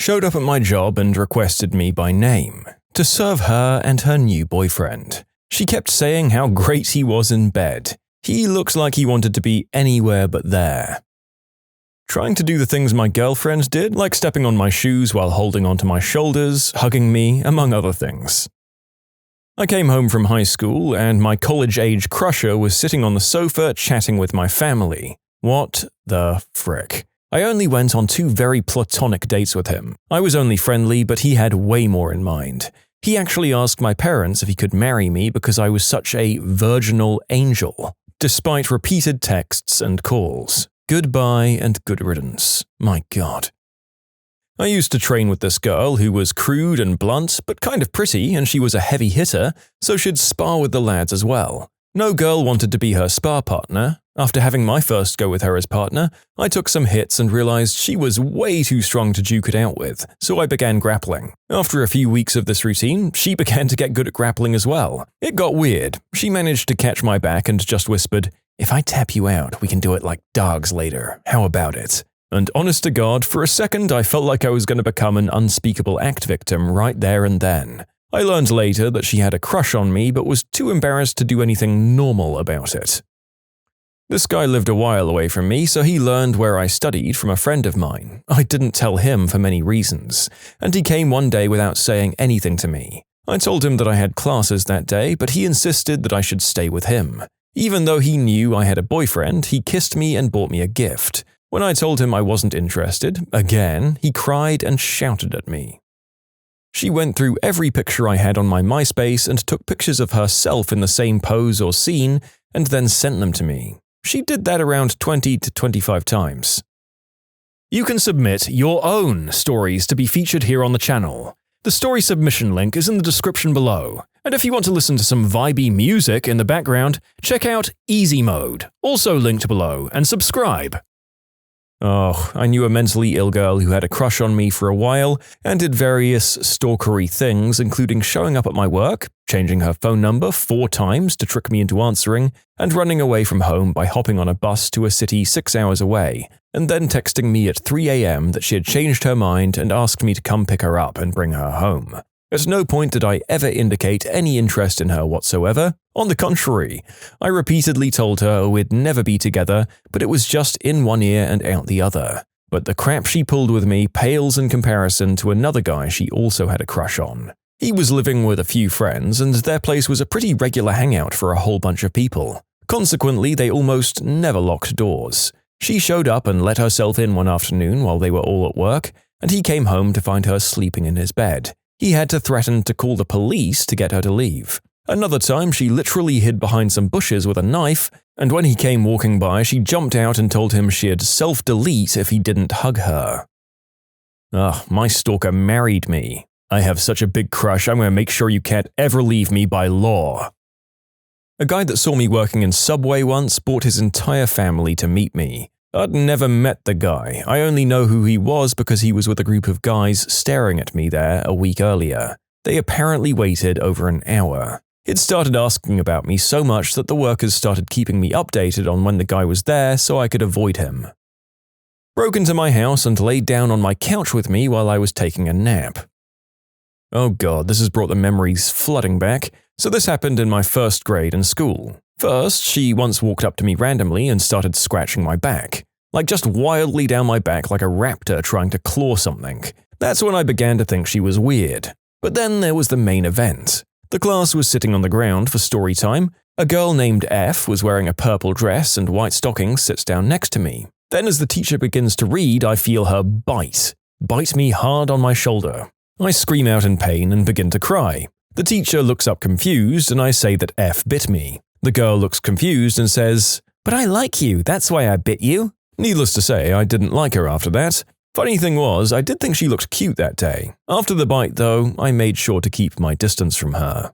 Showed up at my job and requested me by name, to serve her and her new boyfriend. She kept saying how great he was in bed. He looks like he wanted to be anywhere but there. Trying to do the things my girlfriend did, like stepping on my shoes while holding onto my shoulders, hugging me, among other things. I came home from high school and my college-age crusher was sitting on the sofa chatting with my family. What the frick? I only went on 2 very platonic dates with him. I was only friendly, but he had way more in mind. He actually asked my parents if he could marry me because I was such a virginal angel, despite repeated texts and calls. Goodbye and good riddance. My God. I used to train with this girl who was crude and blunt, but kind of pretty, and she was a heavy hitter, so she'd spar with the lads as well. No girl wanted to be her spar partner. After having my first go with her as partner, I took some hits and realized she was way too strong to duke it out with, so I began grappling. After a few weeks of this routine, she began to get good at grappling as well. It got weird. She managed to catch my back and just whispered, "If I tap you out, we can do it like dogs later. How about it?" And honest to God, for a second I felt like I was going to become an unspeakable act victim right there and then. I learned later that she had a crush on me but was too embarrassed to do anything normal about it. This guy lived a while away from me, so he learned where I studied from a friend of mine. I didn't tell him for many reasons, and he came one day without saying anything to me. I told him that I had classes that day, but he insisted that I should stay with him. Even though he knew I had a boyfriend, he kissed me and bought me a gift. When I told him I wasn't interested, again, he cried and shouted at me. She went through every picture I had on my MySpace and took pictures of herself in the same pose or scene and then sent them to me. She did that around 20 to 25 times. You can submit your own stories to be featured here on the channel. The story submission link is in the description below. And if you want to listen to some vibey music in the background, check out easymode, also linked below, and subscribe. Oh, I knew a mentally ill girl who had a crush on me for a while and did various stalkery things, including showing up at my work, changing her phone number 4 times to trick me into answering, and running away from home by hopping on a bus to a city 6 hours away, and then texting me at 3 a.m. that she had changed her mind and asked me to come pick her up and bring her home. At no point did I ever indicate any interest in her whatsoever. On the contrary, I repeatedly told her we'd never be together, but it was just in one ear and out the other. But the crap she pulled with me pales in comparison to another guy she also had a crush on. He was living with a few friends, and their place was a pretty regular hangout for a whole bunch of people. Consequently, they almost never locked doors. She showed up and let herself in one afternoon while they were all at work, and he came home to find her sleeping in his bed. He had to threaten to call the police to get her to leave. Another time, she literally hid behind some bushes with a knife, and when he came walking by, she jumped out and told him she'd self-delete if he didn't hug her. My stalker married me. I have such a big crush, I'm going to make sure you can't ever leave me by law. A guy that saw me working in Subway once brought his entire family to meet me. I'd never met the guy. I only know who he was because he was with a group of guys staring at me there a week earlier. They apparently waited over an hour. He'd started asking about me so much that the workers started keeping me updated on when the guy was there so I could avoid him. Broke into my house and laid down on my couch with me while I was taking a nap. Oh god, this has brought the memories flooding back. So this happened in my 1st grade in school. First, she once walked up to me randomly and started scratching my back. Like just wildly down my back like a raptor trying to claw something. That's when I began to think she was weird. But then there was the main event. The class was sitting on the ground for story time. A girl named F was wearing a purple dress and white stockings sits down next to me. Then as the teacher begins to read, I feel her bite me hard on my shoulder. I scream out in pain and begin to cry. The teacher looks up confused and I say that F bit me. The girl looks confused and says, "But I like you, that's why I bit you." Needless to say, I didn't like her after that. Funny thing was, I did think she looked cute that day. After the bite, though, I made sure to keep my distance from her.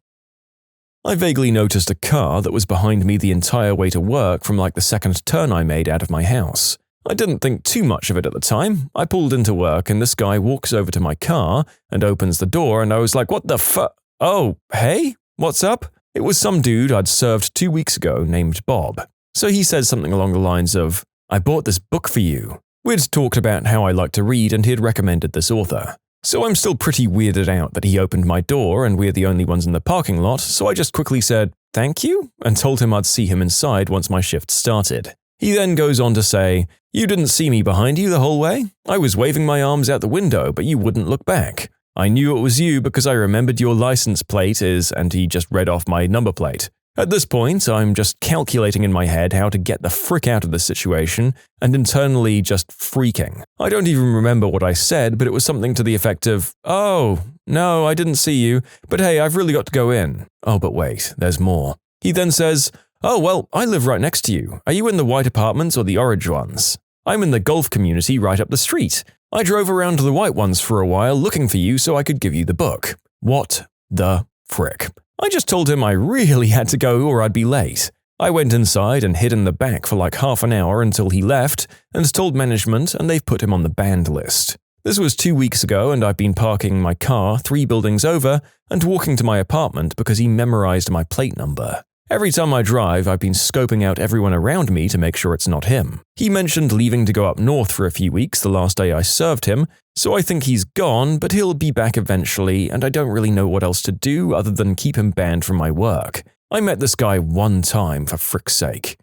I vaguely noticed a car that was behind me the entire way to work from like the second turn I made out of my house. I didn't think too much of it at the time. I pulled into work and this guy walks over to my car and opens the door and I was like, "What the fuck? Oh, hey? What's up?" It was some dude I'd served 2 weeks ago named Bob. So he said something along the lines of, "I bought this book for you." We'd talked about how I like to read and he had recommended this author. So I'm still pretty weirded out that he opened my door and we're the only ones in the parking lot, so I just quickly said, "Thank you," and told him I'd see him inside once my shift started. He then goes on to say, "You didn't see me behind you the whole way? I was waving my arms out the window, but you wouldn't look back. I knew it was you because I remembered your license plate is," and he just read off my number plate. At this point, I'm just calculating in my head how to get the frick out of the situation and internally just freaking. I don't even remember what I said, but it was something to the effect of, "Oh, no, I didn't see you, but hey, I've really got to go in." Oh, but wait, there's more. He then says, "Oh, well, I live right next to you. Are you in the white apartments or the orange ones? I'm in the golf community right up the street. I drove around to the white ones for a while looking for you so I could give you the book." What the frick? I just told him I really had to go or I'd be late. I went inside and hid in the back for like half an hour until he left and told management, and they've put him on the banned list. This was 2 weeks ago, and I've been parking my car 3 buildings over and walking to my apartment because he memorized my plate number. Every time I drive, I've been scoping out everyone around me to make sure it's not him. He mentioned leaving to go up north for a few weeks the last day I served him, so I think he's gone, but he'll be back eventually, and I don't really know what else to do other than keep him banned from my work. I met this guy one time, for frick's sake.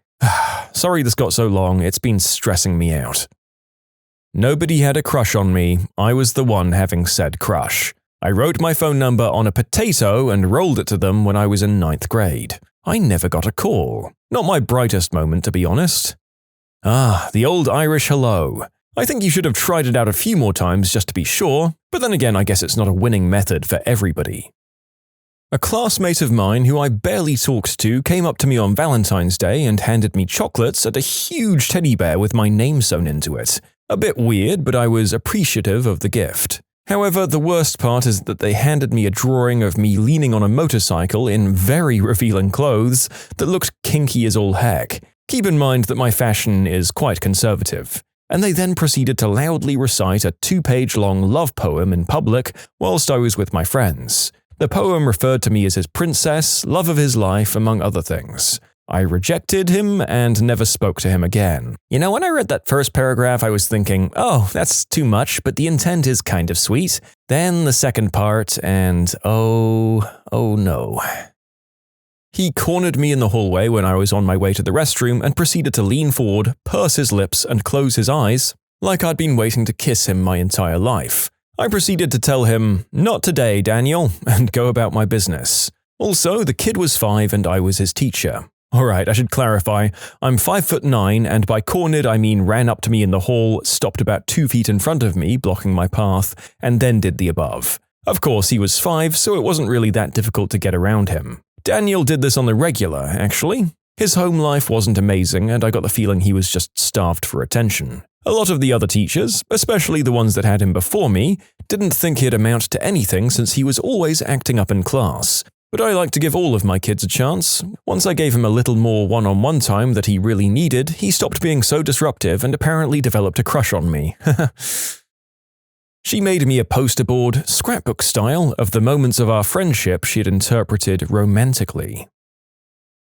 Sorry this got so long, it's been stressing me out. Nobody had a crush on me, I was the one having said crush. I wrote my phone number on a potato and rolled it to them when I was in 9th grade. I never got a call. Not my brightest moment, to be honest. The old Irish hello. I think you should have tried it out a few more times just to be sure, but then again I guess it's not a winning method for everybody. A classmate of mine who I barely talked to came up to me on Valentine's Day and handed me chocolates and a huge teddy bear with my name sewn into it. A bit weird, but I was appreciative of the gift. However, the worst part is that they handed me a drawing of me leaning on a motorcycle in very revealing clothes that looked kinky as all heck. Keep in mind that my fashion is quite conservative. And they then proceeded to loudly recite a 2-page-long love poem in public whilst I was with my friends. The poem referred to me as his princess, love of his life, among other things. I rejected him and never spoke to him again. You know, when I read that first paragraph, I was thinking, oh, that's too much, but the intent is kind of sweet. Then the second part, and oh no. He cornered me in the hallway when I was on my way to the restroom and proceeded to lean forward, purse his lips, and close his eyes, like I'd been waiting to kiss him my entire life. I proceeded to tell him, "Not today, Daniel," and go about my business. Also, the kid was 5 and I was his teacher. Alright, I should clarify, I'm 5'9", and by cornered I mean ran up to me in the hall, stopped about 2 feet in front of me, blocking my path, and then did the above. Of course, he was 5, so it wasn't really that difficult to get around him. Daniel did this on the regular, actually. His home life wasn't amazing, and I got the feeling he was just starved for attention. A lot of the other teachers, especially the ones that had him before me, didn't think he'd amount to anything since he was always acting up in class. But I like to give all of my kids a chance. Once I gave him a little more one-on-one time that he really needed, he stopped being so disruptive and apparently developed a crush on me. She made me a poster board, scrapbook style, of the moments of our friendship she had interpreted romantically.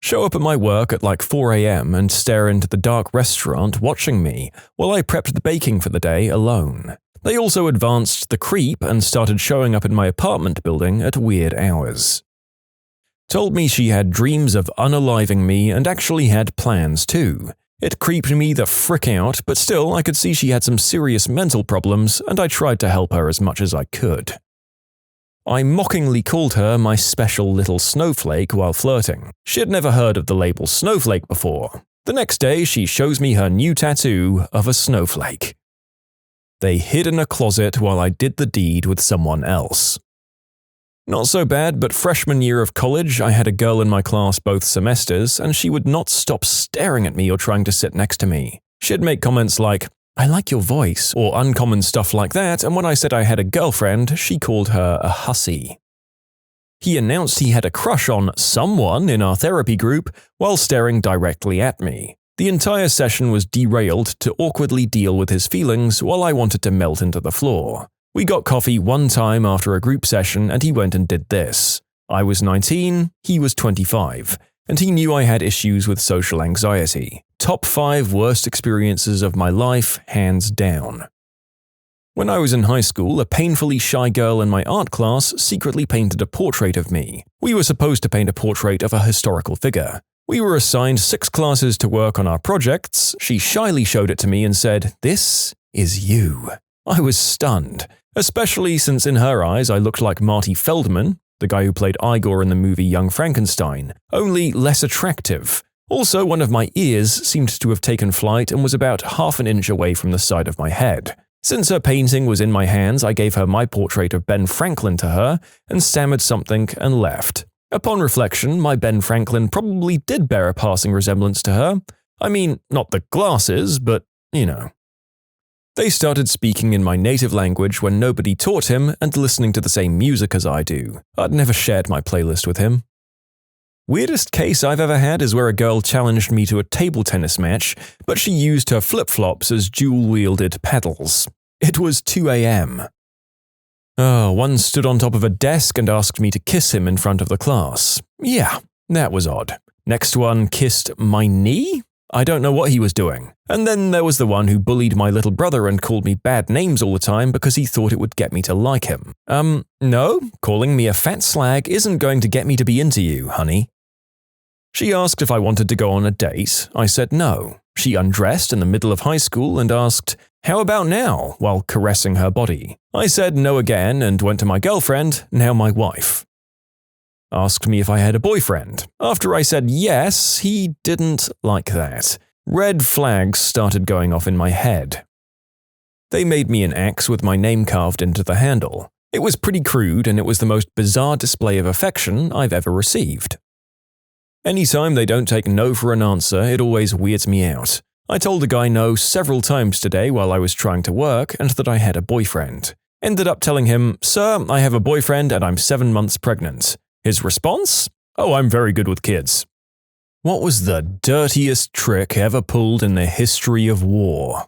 Show up at my work at like 4 a.m. and stare into the dark restaurant watching me while I prepped the baking for the day alone. They also advanced the creep and started showing up in my apartment building at weird hours. Told me she had dreams of unaliving me and actually had plans too. It creeped me the frick out, but still I could see she had some serious mental problems and I tried to help her as much as I could. I mockingly called her my special little snowflake while flirting. She had never heard of the label snowflake before. The next day she shows me her new tattoo of a snowflake. They hid in a closet while I did the deed with someone else. Not so bad, but freshman year of college, I had a girl in my class both semesters, and she would not stop staring at me or trying to sit next to me. She'd make comments like, "I like your voice," or uncommon stuff like that, and when I said I had a girlfriend, she called her a hussy. He announced he had a crush on someone in our therapy group while staring directly at me. The entire session was derailed to awkwardly deal with his feelings while I wanted to melt into the floor. We got coffee one time after a group session and he went and did this. I was 19, he was 25, and he knew I had issues with social anxiety. Top 5 worst experiences of my life, hands down. When I was in high school, a painfully shy girl in my art class secretly painted a portrait of me. We were supposed to paint a portrait of a historical figure. We were assigned 6 classes to work on our projects. She shyly showed it to me and said, "This is you." I was stunned, especially since in her eyes I looked like Marty Feldman. the guy who played Igor in the movie Young Frankenstein, only less attractive. Also, one of my ears seemed to have taken flight and was about half an inch away from the side of my head. Since her painting was in my hands, I gave her my portrait of Ben Franklin to her and stammered something and left. Upon reflection, my Ben Franklin probably did bear a passing resemblance to her. I mean, not the glasses, but, you know. They started speaking in my native language when nobody taught him and listening to the same music as I do. I'd never shared my playlist with him. Weirdest case I've ever had is where a girl challenged me to a table tennis match, but she used her flip-flops as dual-wielded paddles. It was 2 a.m. One stood on top of a desk and asked me to kiss him in front of the class. Yeah, that was odd. Next one kissed my knee? I don't know what he was doing. And then there was the one who bullied my little brother and called me bad names all the time because he thought it would get me to like him. No, calling me a fat slag isn't going to get me to be into you, honey. She asked if I wanted to go on a date. I said no. She undressed in the middle of high school and asked, "How about now?" while caressing her body. I said no again and went to my girlfriend, now my wife. Asked me if I had a boyfriend. After I said yes, he didn't like that. Red flags started going off in my head. They made me an axe with my name carved into the handle. It was pretty crude and it was the most bizarre display of affection I've ever received. Anytime they don't take no for an answer, it always weirds me out. I told a guy no several times today while I was trying to work and that I had a boyfriend. Ended up telling him, "Sir, I have a boyfriend and I'm 7 months pregnant." His response? "Oh, I'm very good with kids." What was the dirtiest trick ever pulled in the history of war?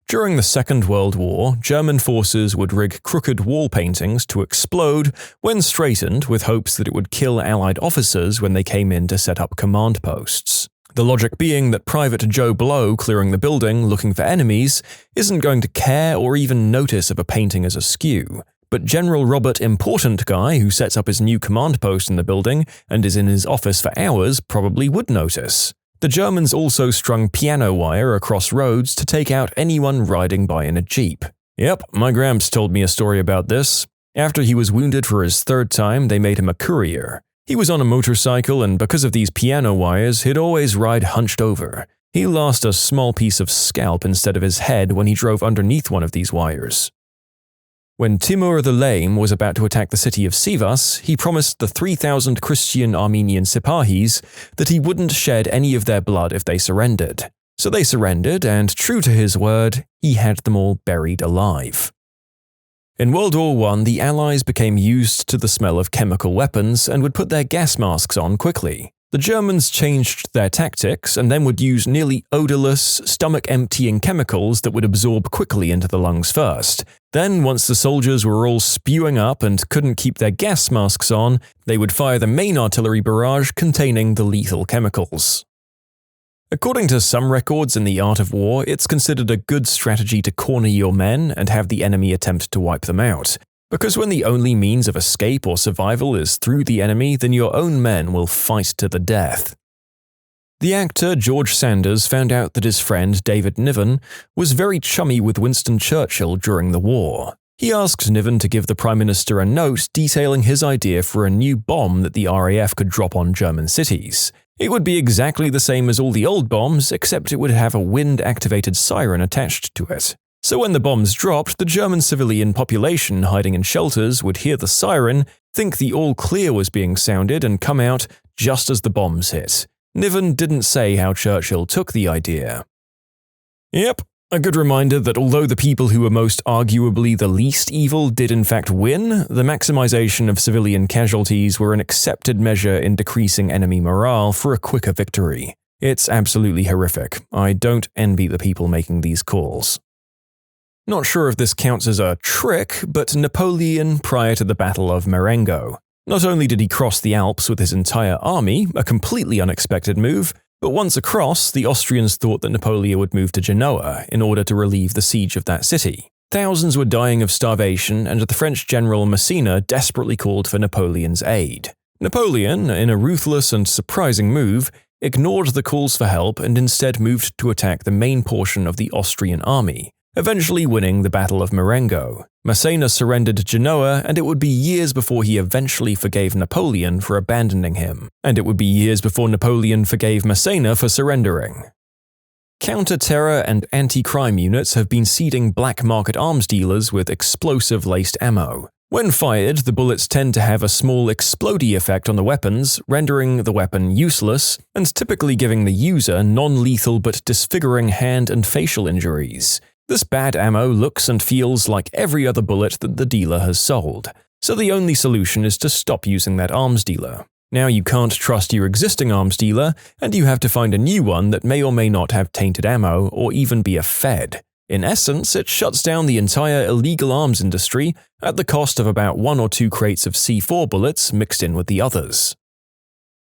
During the Second World War, German forces would rig crooked wall paintings to explode when straightened with hopes that it would kill Allied officers when they came in to set up command posts. The logic being that Private Joe Blow clearing the building looking for enemies isn't going to care or even notice if a painting is askew. But General Robert Important Guy, who sets up his new command post in the building and is in his office for hours, probably would notice. The Germans also strung piano wire across roads to take out anyone riding by in a jeep. Yep, my gramps told me a story about this. After he was wounded for his 3rd time, they made him a courier. He was on a motorcycle and because of these piano wires, he'd always ride hunched over. He lost a small piece of scalp instead of his head when he drove underneath one of these wires. When Timur the Lame was about to attack the city of Sivas, he promised the 3,000 Christian Armenian Sipahis that he wouldn't shed any of their blood if they surrendered. So they surrendered, and true to his word, he had them all buried alive. In World War I, the Allies became used to the smell of chemical weapons and would put their gas masks on quickly. The Germans changed their tactics and then would use nearly odorless, stomach-emptying chemicals that would absorb quickly into the lungs first. Then, once the soldiers were all spewing up and couldn't keep their gas masks on, they would fire the main artillery barrage containing the lethal chemicals. According to some records in the art of war, it's considered a good strategy to corner your men and have the enemy attempt to wipe them out. Because when the only means of escape or survival is through the enemy, then your own men will fight to the death. The actor George Sanders found out that his friend David Niven was very chummy with Winston Churchill during the war. He asked Niven to give the Prime Minister a note detailing his idea for a new bomb that the RAF could drop on German cities. It would be exactly the same as all the old bombs, except it would have a wind-activated siren attached to it. So when the bombs dropped, the German civilian population hiding in shelters would hear the siren, think the all-clear was being sounded and come out just as the bombs hit. Niven didn't say how Churchill took the idea. Yep, a good reminder that although the people who were most arguably the least evil did in fact win, the maximization of civilian casualties were an accepted measure in decreasing enemy morale for a quicker victory. It's absolutely horrific. I don't envy the people making these calls. Not sure if this counts as a trick, but Napoleon prior to the Battle of Marengo. Not only did he cross the Alps with his entire army, a completely unexpected move, but once across, the Austrians thought that Napoleon would move to Genoa in order to relieve the siege of that city. Thousands were dying of starvation, and the French general Massena desperately called for Napoleon's aid. Napoleon, in a ruthless and surprising move, ignored the calls for help and instead moved to attack the main portion of the Austrian army. eventually winning the Battle of Marengo. Massena surrendered Genoa, and it would be years before he eventually forgave Napoleon for abandoning him. And it would be years before Napoleon forgave Massena for surrendering. Counter-terror and anti-crime units have been seeding black market arms dealers with explosive-laced ammo. When fired, the bullets tend to have a small explodey effect on the weapons, rendering the weapon useless, and typically giving the user non-lethal but disfiguring hand and facial injuries. This bad ammo looks and feels like every other bullet that the dealer has sold, so the only solution is to stop using that arms dealer. Now you can't trust your existing arms dealer, and you have to find a new one that may or may not have tainted ammo or even be a Fed. In essence, it shuts down the entire illegal arms industry at the cost of about 1 or 2 crates of C4 bullets mixed in with the others.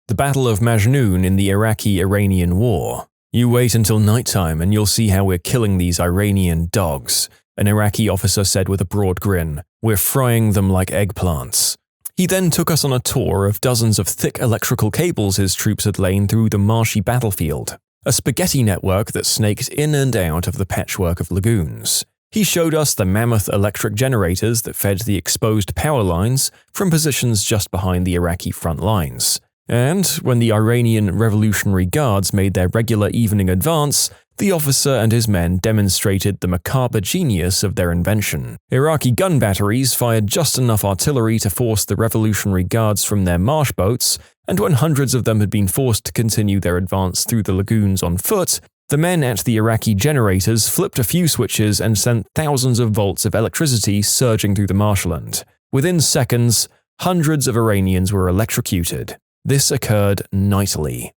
The Battle of Majnoon in the Iraqi-Iranian War. You wait until nighttime and you'll see how we're killing these Iranian dogs, an Iraqi officer said with a broad grin. We're frying them like eggplants. He then took us on a tour of dozens of thick electrical cables his troops had lain through the marshy battlefield, a spaghetti network that snaked in and out of the patchwork of lagoons. He showed us the mammoth electric generators that fed the exposed power lines from positions just behind the Iraqi front lines. And when the Iranian Revolutionary Guards made their regular evening advance, the officer and his men demonstrated the macabre genius of their invention. Iraqi gun batteries fired just enough artillery to force the Revolutionary Guards from their marsh boats, and when hundreds of them had been forced to continue their advance through the lagoons on foot, the men at the Iraqi generators flipped a few switches and sent thousands of volts of electricity surging through the marshland. Within seconds, hundreds of Iranians were electrocuted. This occurred nightly.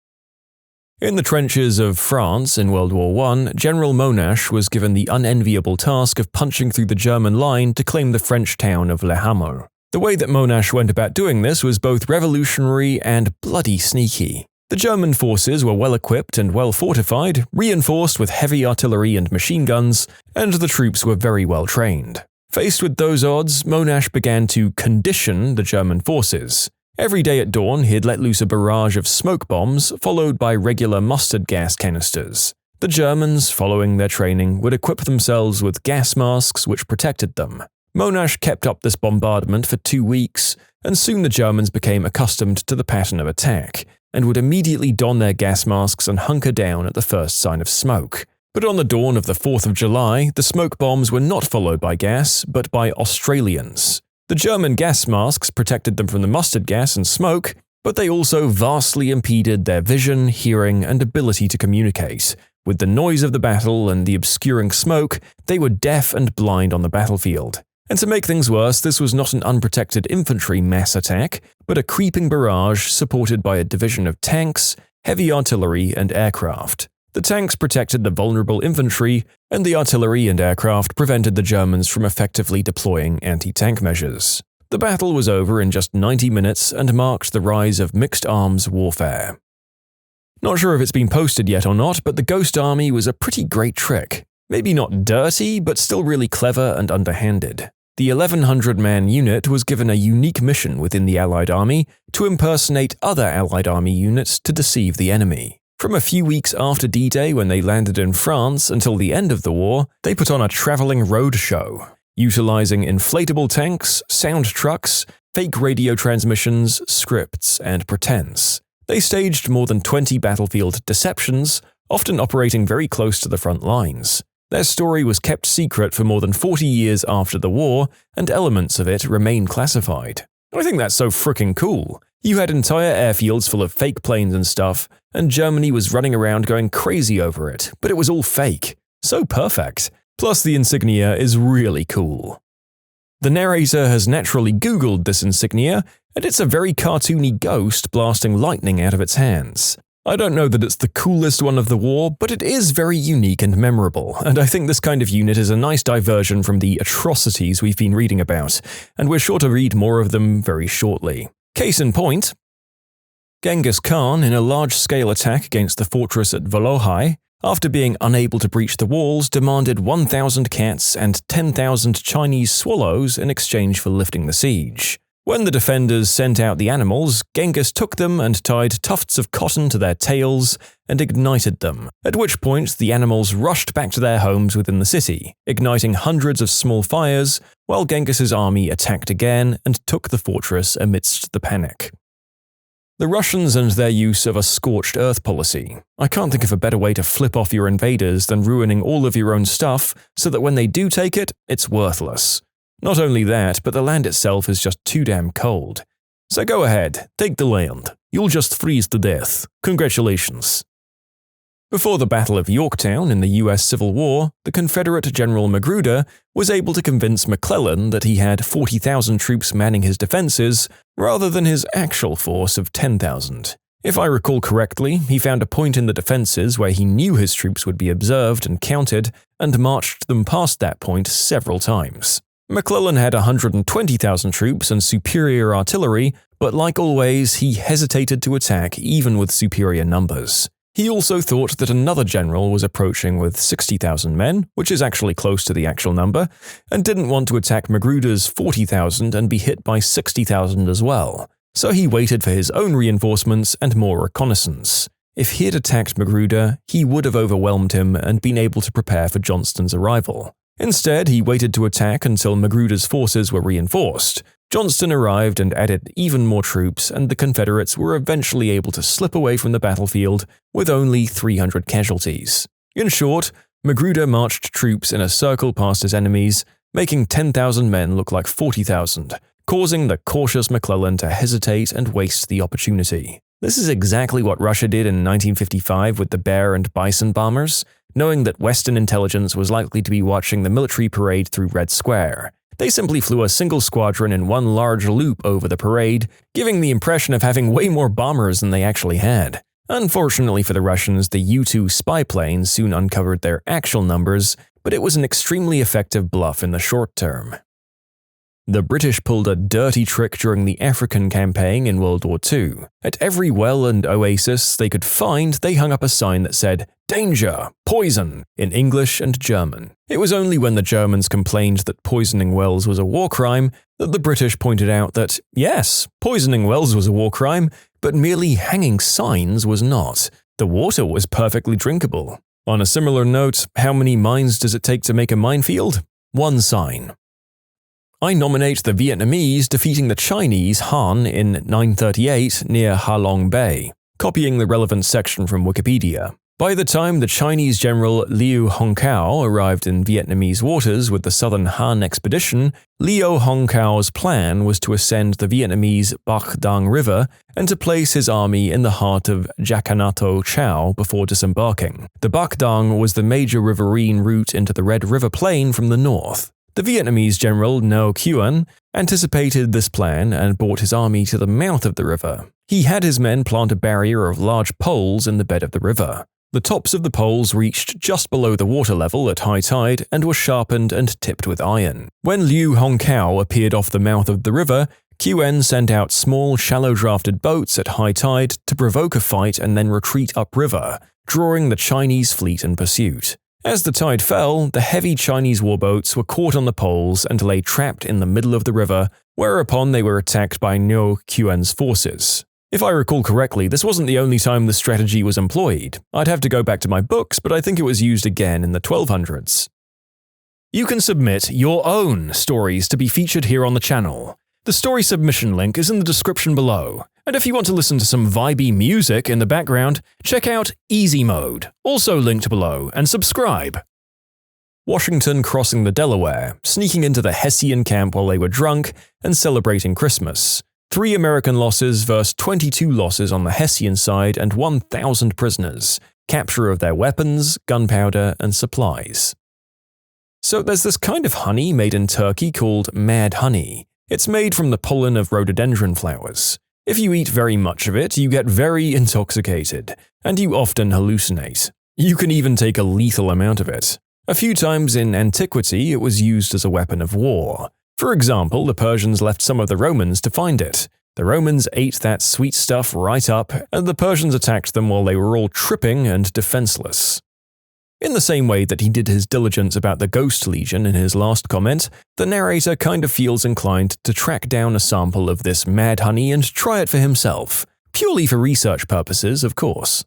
In the trenches of France in World War I, General Monash was given the unenviable task of punching through the German line to claim the French town of Le Hamel. The way that Monash went about doing this was both revolutionary and bloody sneaky. The German forces were well equipped and well fortified, reinforced with heavy artillery and machine guns, and the troops were very well trained. Faced with those odds, Monash began to condition the German forces. Every day at dawn, he'd let loose a barrage of smoke bombs, followed by regular mustard gas canisters. The Germans, following their training, would equip themselves with gas masks which protected them. Monash kept up this bombardment for 2 weeks, and soon the Germans became accustomed to the pattern of attack, and would immediately don their gas masks and hunker down at the first sign of smoke. But on the dawn of the 4th of July, the smoke bombs were not followed by gas, but by Australians. The German gas masks protected them from the mustard gas and smoke, but they also vastly impeded their vision, hearing, and ability to communicate. With the noise of the battle and the obscuring smoke, they were deaf and blind on the battlefield. And to make things worse, this was not an unprotected infantry mass attack, but a creeping barrage supported by a division of tanks, heavy artillery, and aircraft. The tanks protected the vulnerable infantry, and the artillery and aircraft prevented the Germans from effectively deploying anti-tank measures. The battle was over in just 90 minutes and marked the rise of mixed arms warfare. Not sure if it's been posted yet or not, but the Ghost Army was a pretty great trick. Maybe not dirty, but still really clever and underhanded. The 1,100-man unit was given a unique mission within the Allied Army to impersonate other Allied Army units to deceive the enemy. From a few weeks after D-Day when they landed in France until the end of the war, they put on a traveling road show, utilizing inflatable tanks, sound trucks, fake radio transmissions, scripts, and pretense. They staged more than 20 battlefield deceptions, often operating very close to the front lines. Their story was kept secret for more than 40 years after the war, and elements of it remain classified. I think that's so frickin' cool. You had entire airfields full of fake planes and stuff, and Germany was running around going crazy over it, but it was all fake. So perfect. Plus the insignia is really cool. The narrator has naturally Googled this insignia, and it's a very cartoony ghost blasting lightning out of its hands. I don't know that it's the coolest one of the war, but it is very unique and memorable, and I think this kind of unit is a nice diversion from the atrocities we've been reading about, and we're sure to read more of them very shortly. Case in point, Genghis Khan, in a large-scale attack against the fortress at Volokhai, after being unable to breach the walls, demanded 1,000 cats and 10,000 Chinese swallows in exchange for lifting the siege. When the defenders sent out the animals, Genghis took them and tied tufts of cotton to their tails and ignited them, at which point the animals rushed back to their homes within the city, igniting hundreds of small fires, while Genghis's army attacked again and took the fortress amidst the panic. The Russians and their use of a scorched earth policy. I can't think of a better way to flip off your invaders than ruining all of your own stuff so that when they do take it, it's worthless. Not only that, but the land itself is just too damn cold. So go ahead, take the land. You'll just freeze to death. Congratulations. Before the Battle of Yorktown in the US Civil War, the Confederate General Magruder was able to convince McClellan that he had 40,000 troops manning his defenses rather than his actual force of 10,000. If I recall correctly, he found a point in the defenses where he knew his troops would be observed and counted and marched them past that point several times. McClellan had 120,000 troops and superior artillery, but like always, he hesitated to attack even with superior numbers. He also thought that another general was approaching with 60,000 men, which is actually close to the actual number, and didn't want to attack Magruder's 40,000 and be hit by 60,000 as well. So he waited for his own reinforcements and more reconnaissance. If he had attacked Magruder, he would have overwhelmed him and been able to prepare for Johnston's arrival. Instead, he waited to attack until Magruder's forces were reinforced. Johnston arrived and added even more troops, and the Confederates were eventually able to slip away from the battlefield with only 300 casualties. In short, Magruder marched troops in a circle past his enemies, making 10,000 men look like 40,000, causing the cautious McClellan to hesitate and waste the opportunity. This is exactly what Russia did in 1955 with the Bear and Bison bombers, knowing that Western intelligence was likely to be watching the military parade through Red Square. They simply flew a single squadron in one large loop over the parade, giving the impression of having way more bombers than they actually had. Unfortunately for the Russians, the U-2 spy plane soon uncovered their actual numbers, but it was an extremely effective bluff in the short term. The British pulled a dirty trick during the African campaign in World War II. At every well and oasis they could find, they hung up a sign that said, "Danger! Poison!" in English and German. It was only when the Germans complained that poisoning wells was a war crime that the British pointed out that, yes, poisoning wells was a war crime, but merely hanging signs was not. The water was perfectly drinkable. On a similar note, how many mines does it take to make a minefield? One sign. I nominate the Vietnamese defeating the Chinese Han in 938 near Ha Long Bay, copying the relevant section from Wikipedia. By the time the Chinese general Liu Hongkao arrived in Vietnamese waters with the Southern Han expedition, Liu Hongkao's plan was to ascend the Vietnamese Bac Dang River and to place his army in the heart of Jacanato Chao before disembarking. The Bac Dang was the major riverine route into the Red River Plain from the north. The Vietnamese general Ngo Quyen anticipated this plan and brought his army to the mouth of the river. He had his men plant a barrier of large poles in the bed of the river. The tops of the poles reached just below the water level at high tide and were sharpened and tipped with iron. When Liu Hongkao appeared off the mouth of the river, Quyen sent out small, shallow-drafted boats at high tide to provoke a fight and then retreat upriver, drawing the Chinese fleet in pursuit. As the tide fell, the heavy Chinese warboats were caught on the poles and lay trapped in the middle of the river, whereupon they were attacked by Ngo Quyen's forces. If I recall correctly, this wasn't the only time the strategy was employed. I'd have to go back to my books, but I think it was used again in the 1200s. You can submit your own stories to be featured here on the channel. The story submission link is in the description below. And if you want to listen to some vibey music in the background, check out easymode, also linked below, and subscribe. Washington crossing the Delaware, sneaking into the Hessian camp while they were drunk, and celebrating Christmas. 3 American losses versus 22 losses on the Hessian side and 1,000 prisoners. Capture of their weapons, gunpowder, and supplies. So there's this kind of honey made in Turkey called mad honey. It's made from the pollen of rhododendron flowers. If you eat very much of it, you get very intoxicated, and you often hallucinate. You can even take a lethal amount of it. A few times in antiquity, it was used as a weapon of war. For example, the Persians left some of the Romans to find it. The Romans ate that sweet stuff right up, and the Persians attacked them while they were all tripping and defenseless. In the same way that he did his diligence about the Ghost Legion in his last comment, the narrator kind of feels inclined to track down a sample of this mad honey and try it for himself, purely for research purposes, of course.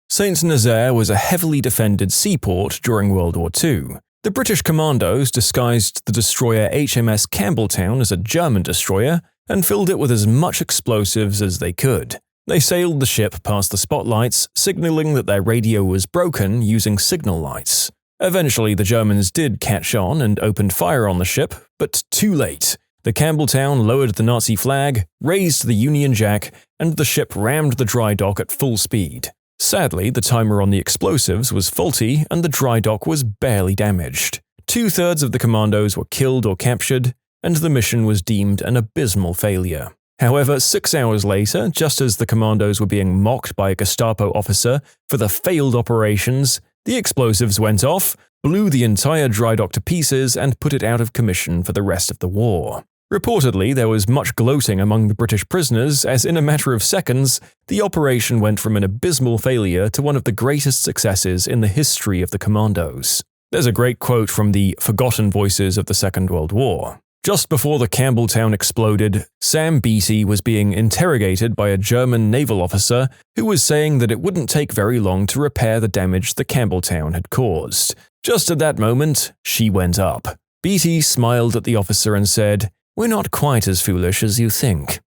Saint-Nazaire was a heavily defended seaport during World War II. The British commandos disguised the destroyer HMS Campbelltown as a German destroyer and filled it with as much explosives as they could. They sailed the ship past the spotlights, signaling that their radio was broken using signal lights. Eventually, the Germans did catch on and opened fire on the ship, but too late. The Campbelltown lowered the Nazi flag, raised the Union Jack, and the ship rammed the dry dock at full speed. Sadly, the timer on the explosives was faulty and the dry dock was barely damaged. 2/3 of the commandos were killed or captured, and the mission was deemed an abysmal failure. However, 6 hours later, just as the commandos were being mocked by a Gestapo officer for the failed operations, the explosives went off, blew the entire dry dock to pieces, and put it out of commission for the rest of the war. Reportedly, there was much gloating among the British prisoners as in a matter of seconds, the operation went from an abysmal failure to one of the greatest successes in the history of the commandos. There's a great quote from the Forgotten Voices of the Second World War. Just before the Campbelltown exploded, Sam Beatty was being interrogated by a German naval officer who was saying that it wouldn't take very long to repair the damage the Campbelltown had caused. Just at that moment, she went up. Beatty smiled at the officer and said, "We're not quite as foolish as you think."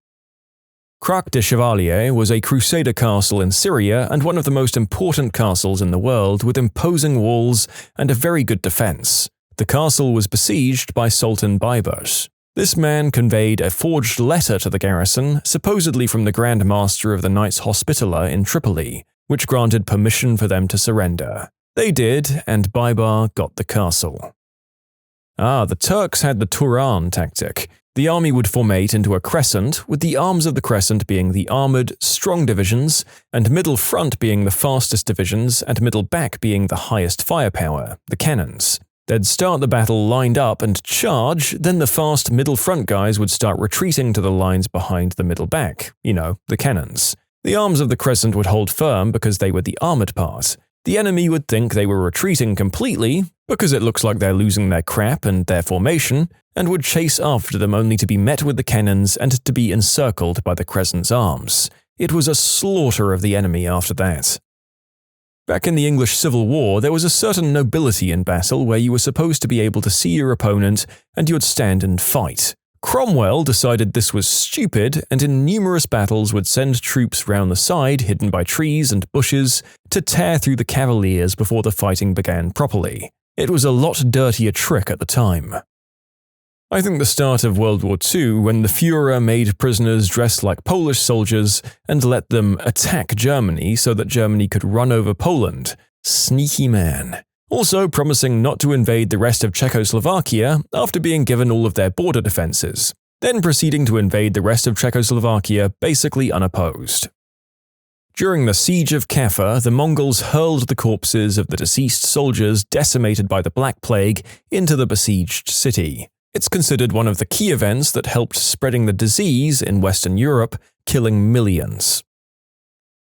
Crac de Chevalier was a Crusader castle in Syria and one of the most important castles in the world with imposing walls and a very good defense. The castle was besieged by Sultan Baybars. This man conveyed a forged letter to the garrison, supposedly from the Grand Master of the Knights Hospitaller in Tripoli, which granted permission for them to surrender. They did, and Baybar got the castle. The Turks had the Turan tactic. The army would formate into a crescent, with the arms of the crescent being the armored, strong divisions, and middle front being the fastest divisions, and middle back being the highest firepower, the cannons. They'd start the battle lined up and charge, then the fast middle front guys would start retreating to the lines behind the middle back, the cannons. The arms of the crescent would hold firm because they were the armored part. The enemy would think they were retreating completely, because it looks like they're losing their crap and their formation, and would chase after them only to be met with the cannons and to be encircled by the crescent's arms. It was a slaughter of the enemy after that. Back in the English Civil War, there was a certain nobility in battle where you were supposed to be able to see your opponent and you would stand and fight. Cromwell decided this was stupid and in numerous battles would send troops round the side, hidden by trees and bushes, to tear through the cavaliers before the fighting began properly. It was a lot dirtier trick at the time. I think the start of World War II, when the Führer made prisoners dressed like Polish soldiers and let them attack Germany so that Germany could run over Poland. Sneaky man. Also promising not to invade the rest of Czechoslovakia after being given all of their border defenses, then proceeding to invade the rest of Czechoslovakia basically unopposed. During the Siege of Kaffa, the Mongols hurled the corpses of the deceased soldiers decimated by the Black Plague into the besieged city. It's considered one of the key events that helped spreading the disease in Western Europe, killing millions.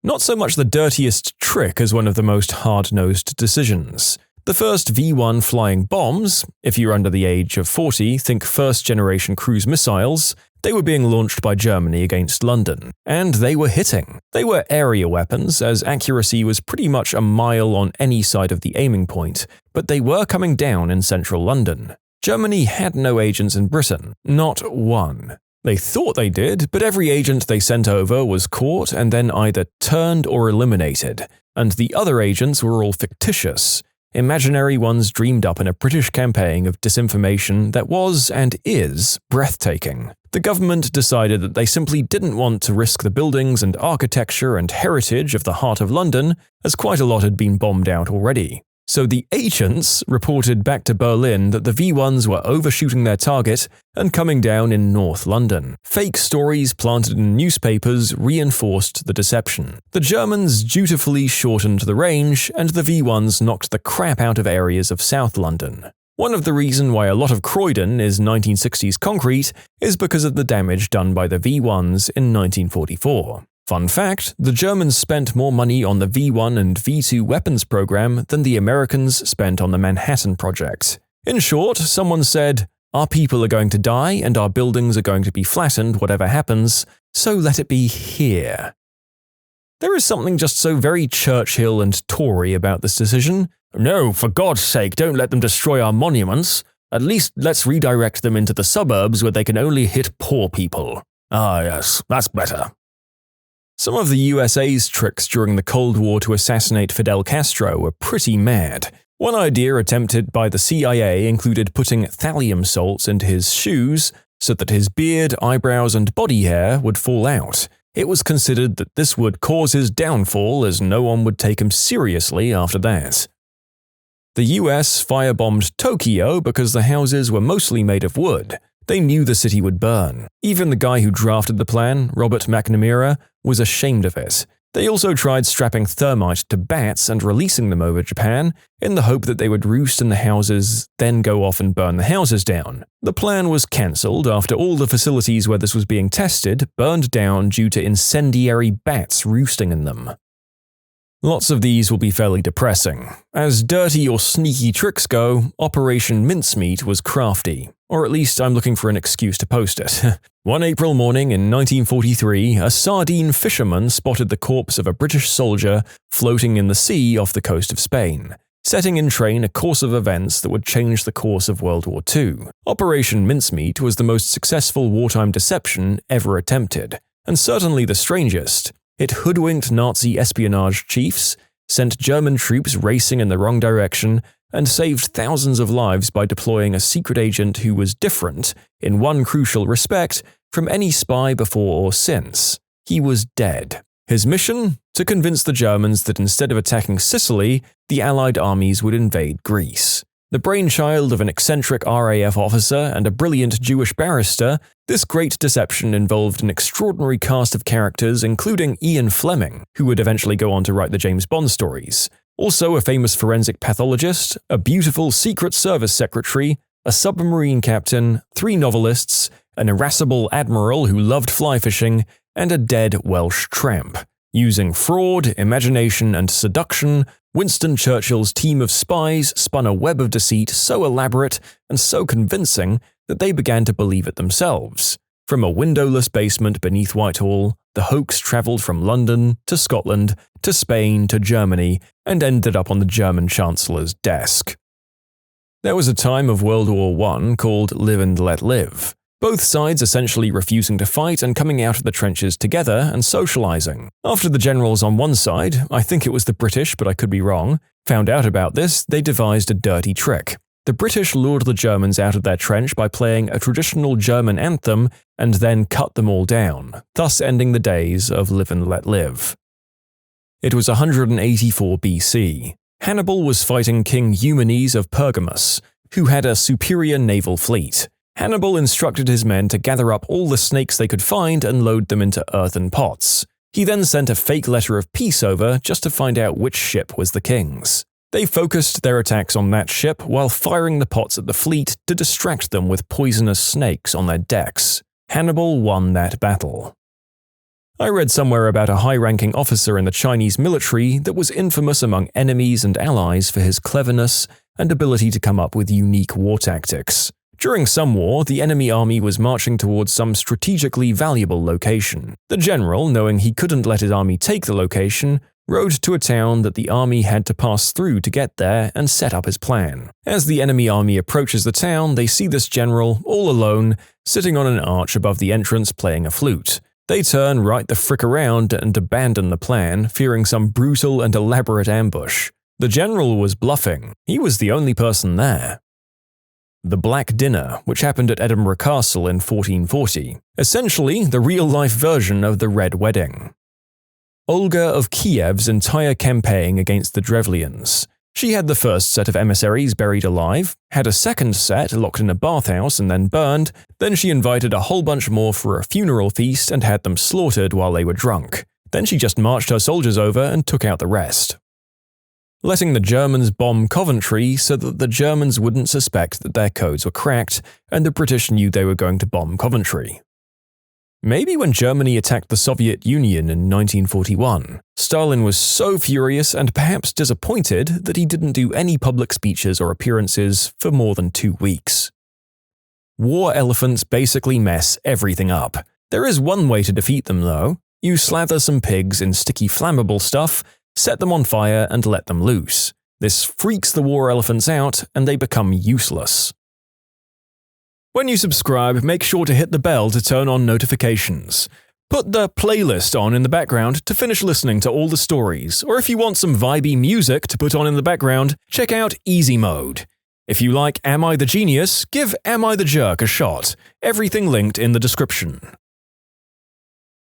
Not so much the dirtiest trick as one of the most hard-nosed decisions. The first V1 flying bombs, if you're under the age of 40, think first-generation cruise missiles, they were being launched by Germany against London. And they were hitting. They were area weapons, as accuracy was pretty much a mile on any side of the aiming point, but they were coming down in central London. Germany had no agents in Britain, not one. They thought they did, but every agent they sent over was caught and then either turned or eliminated, and the other agents were all fictitious, imaginary ones dreamed up in a British campaign of disinformation that was and is breathtaking. The government decided that they simply didn't want to risk the buildings and architecture and heritage of the heart of London, as quite a lot had been bombed out already. So the agents reported back to Berlin that the V1s were overshooting their target and coming down in North London. Fake stories planted in newspapers reinforced the deception. The Germans dutifully shortened the range, and the V1s knocked the crap out of areas of South London. One of the reasons why a lot of Croydon is 1960s concrete is because of the damage done by the V1s in 1944. Fun fact, the Germans spent more money on the V1 and V2 weapons program than the Americans spent on the Manhattan Project. In short, someone said, "Our people are going to die and our buildings are going to be flattened whatever happens, so let it be here." There is something just so very Churchill and Tory about this decision. No, for God's sake, don't let them destroy our monuments. At least let's redirect them into the suburbs where they can only hit poor people. Ah yes, that's better. Some of the USA's tricks during the Cold War to assassinate Fidel Castro were pretty mad. One idea attempted by the CIA included putting thallium salts into his shoes so that his beard, eyebrows, and body hair would fall out. It was considered that this would cause his downfall as no one would take him seriously after that. The US firebombed Tokyo because the houses were mostly made of wood. They knew the city would burn. Even the guy who drafted the plan, Robert McNamara, was ashamed of it. They also tried strapping thermite to bats and releasing them over Japan in the hope that they would roost in the houses, then go off and burn the houses down. The plan was cancelled after all the facilities where this was being tested burned down due to incendiary bats roosting in them. Lots of these will be fairly depressing. As dirty or sneaky tricks go, Operation Mincemeat was crafty. Or at least I'm looking for an excuse to post it. One April morning in 1943, a sardine fisherman spotted the corpse of a British soldier floating in the sea off the coast of Spain, setting in train a course of events that would change the course of World War II. Operation Mincemeat was the most successful wartime deception ever attempted, and certainly the strangest. It hoodwinked Nazi espionage chiefs, sent German troops racing in the wrong direction, and saved thousands of lives by deploying a secret agent who was different, in one crucial respect, from any spy before or since. He was dead. His mission? To convince the Germans that instead of attacking Sicily, the Allied armies would invade Greece. The brainchild of an eccentric RAF officer and a brilliant Jewish barrister, this great deception involved an extraordinary cast of characters including Ian Fleming, who would eventually go on to write the James Bond stories, also a famous forensic pathologist, a beautiful Secret Service secretary, a submarine captain, 3 novelists, an irascible admiral who loved fly fishing, and a dead Welsh tramp. Using fraud, imagination, and seduction, Winston Churchill's team of spies spun a web of deceit so elaborate and so convincing that they began to believe it themselves. From a windowless basement beneath Whitehall, the hoax travelled from London to Scotland to Spain to Germany and ended up on the German Chancellor's desk. There was a time of World War I called Live and Let Live. Both sides essentially refusing to fight and coming out of the trenches together and socializing. After the generals on one side, I think it was the British but I could be wrong, found out about this, they devised a dirty trick. The British lured the Germans out of their trench by playing a traditional German anthem and then cut them all down, thus ending the days of Live and Let Live. It was 184 BC. Hannibal was fighting King Eumenes of Pergamus, who had a superior naval fleet. Hannibal instructed his men to gather up all the snakes they could find and load them into earthen pots. He then sent a fake letter of peace over just to find out which ship was the king's. They focused their attacks on that ship while firing the pots at the fleet to distract them with poisonous snakes on their decks. Hannibal won that battle. I read somewhere about a high-ranking officer in the Chinese military that was infamous among enemies and allies for his cleverness and ability to come up with unique war tactics. During some war, the enemy army was marching towards some strategically valuable location. The general, knowing he couldn't let his army take the location, rode to a town that the army had to pass through to get there and set up his plan. As the enemy army approaches the town, they see this general, all alone, sitting on an arch above the entrance playing a flute. They turn right the frick around and abandon the plan, fearing some brutal and elaborate ambush. The general was bluffing. He was the only person there. The Black Dinner, which happened at Edinburgh Castle in 1440. Essentially, the real-life version of the Red Wedding. Olga of Kiev's entire campaign against the Drevlians. She had the first set of emissaries buried alive, had a second set locked in a bathhouse and then burned, then she invited a whole bunch more for a funeral feast and had them slaughtered while they were drunk. Then she just marched her soldiers over and took out the rest. Letting the Germans bomb Coventry so that the Germans wouldn't suspect that their codes were cracked and the British knew they were going to bomb Coventry. Maybe when Germany attacked the Soviet Union in 1941, Stalin was so furious and perhaps disappointed that he didn't do any public speeches or appearances for more than 2 weeks. War elephants basically mess everything up. There is one way to defeat them though. You slather some pigs in sticky flammable stuff, set them on fire and let them loose. This freaks the war elephants out and they become useless. When you subscribe, make sure to hit the bell to turn on notifications. Put the playlist on in the background to finish listening to all the stories, or if you want some vibey music to put on in the background, check out easymode. If you like Am I the Genius, give Am I the Jerk a shot. Everything linked in the description.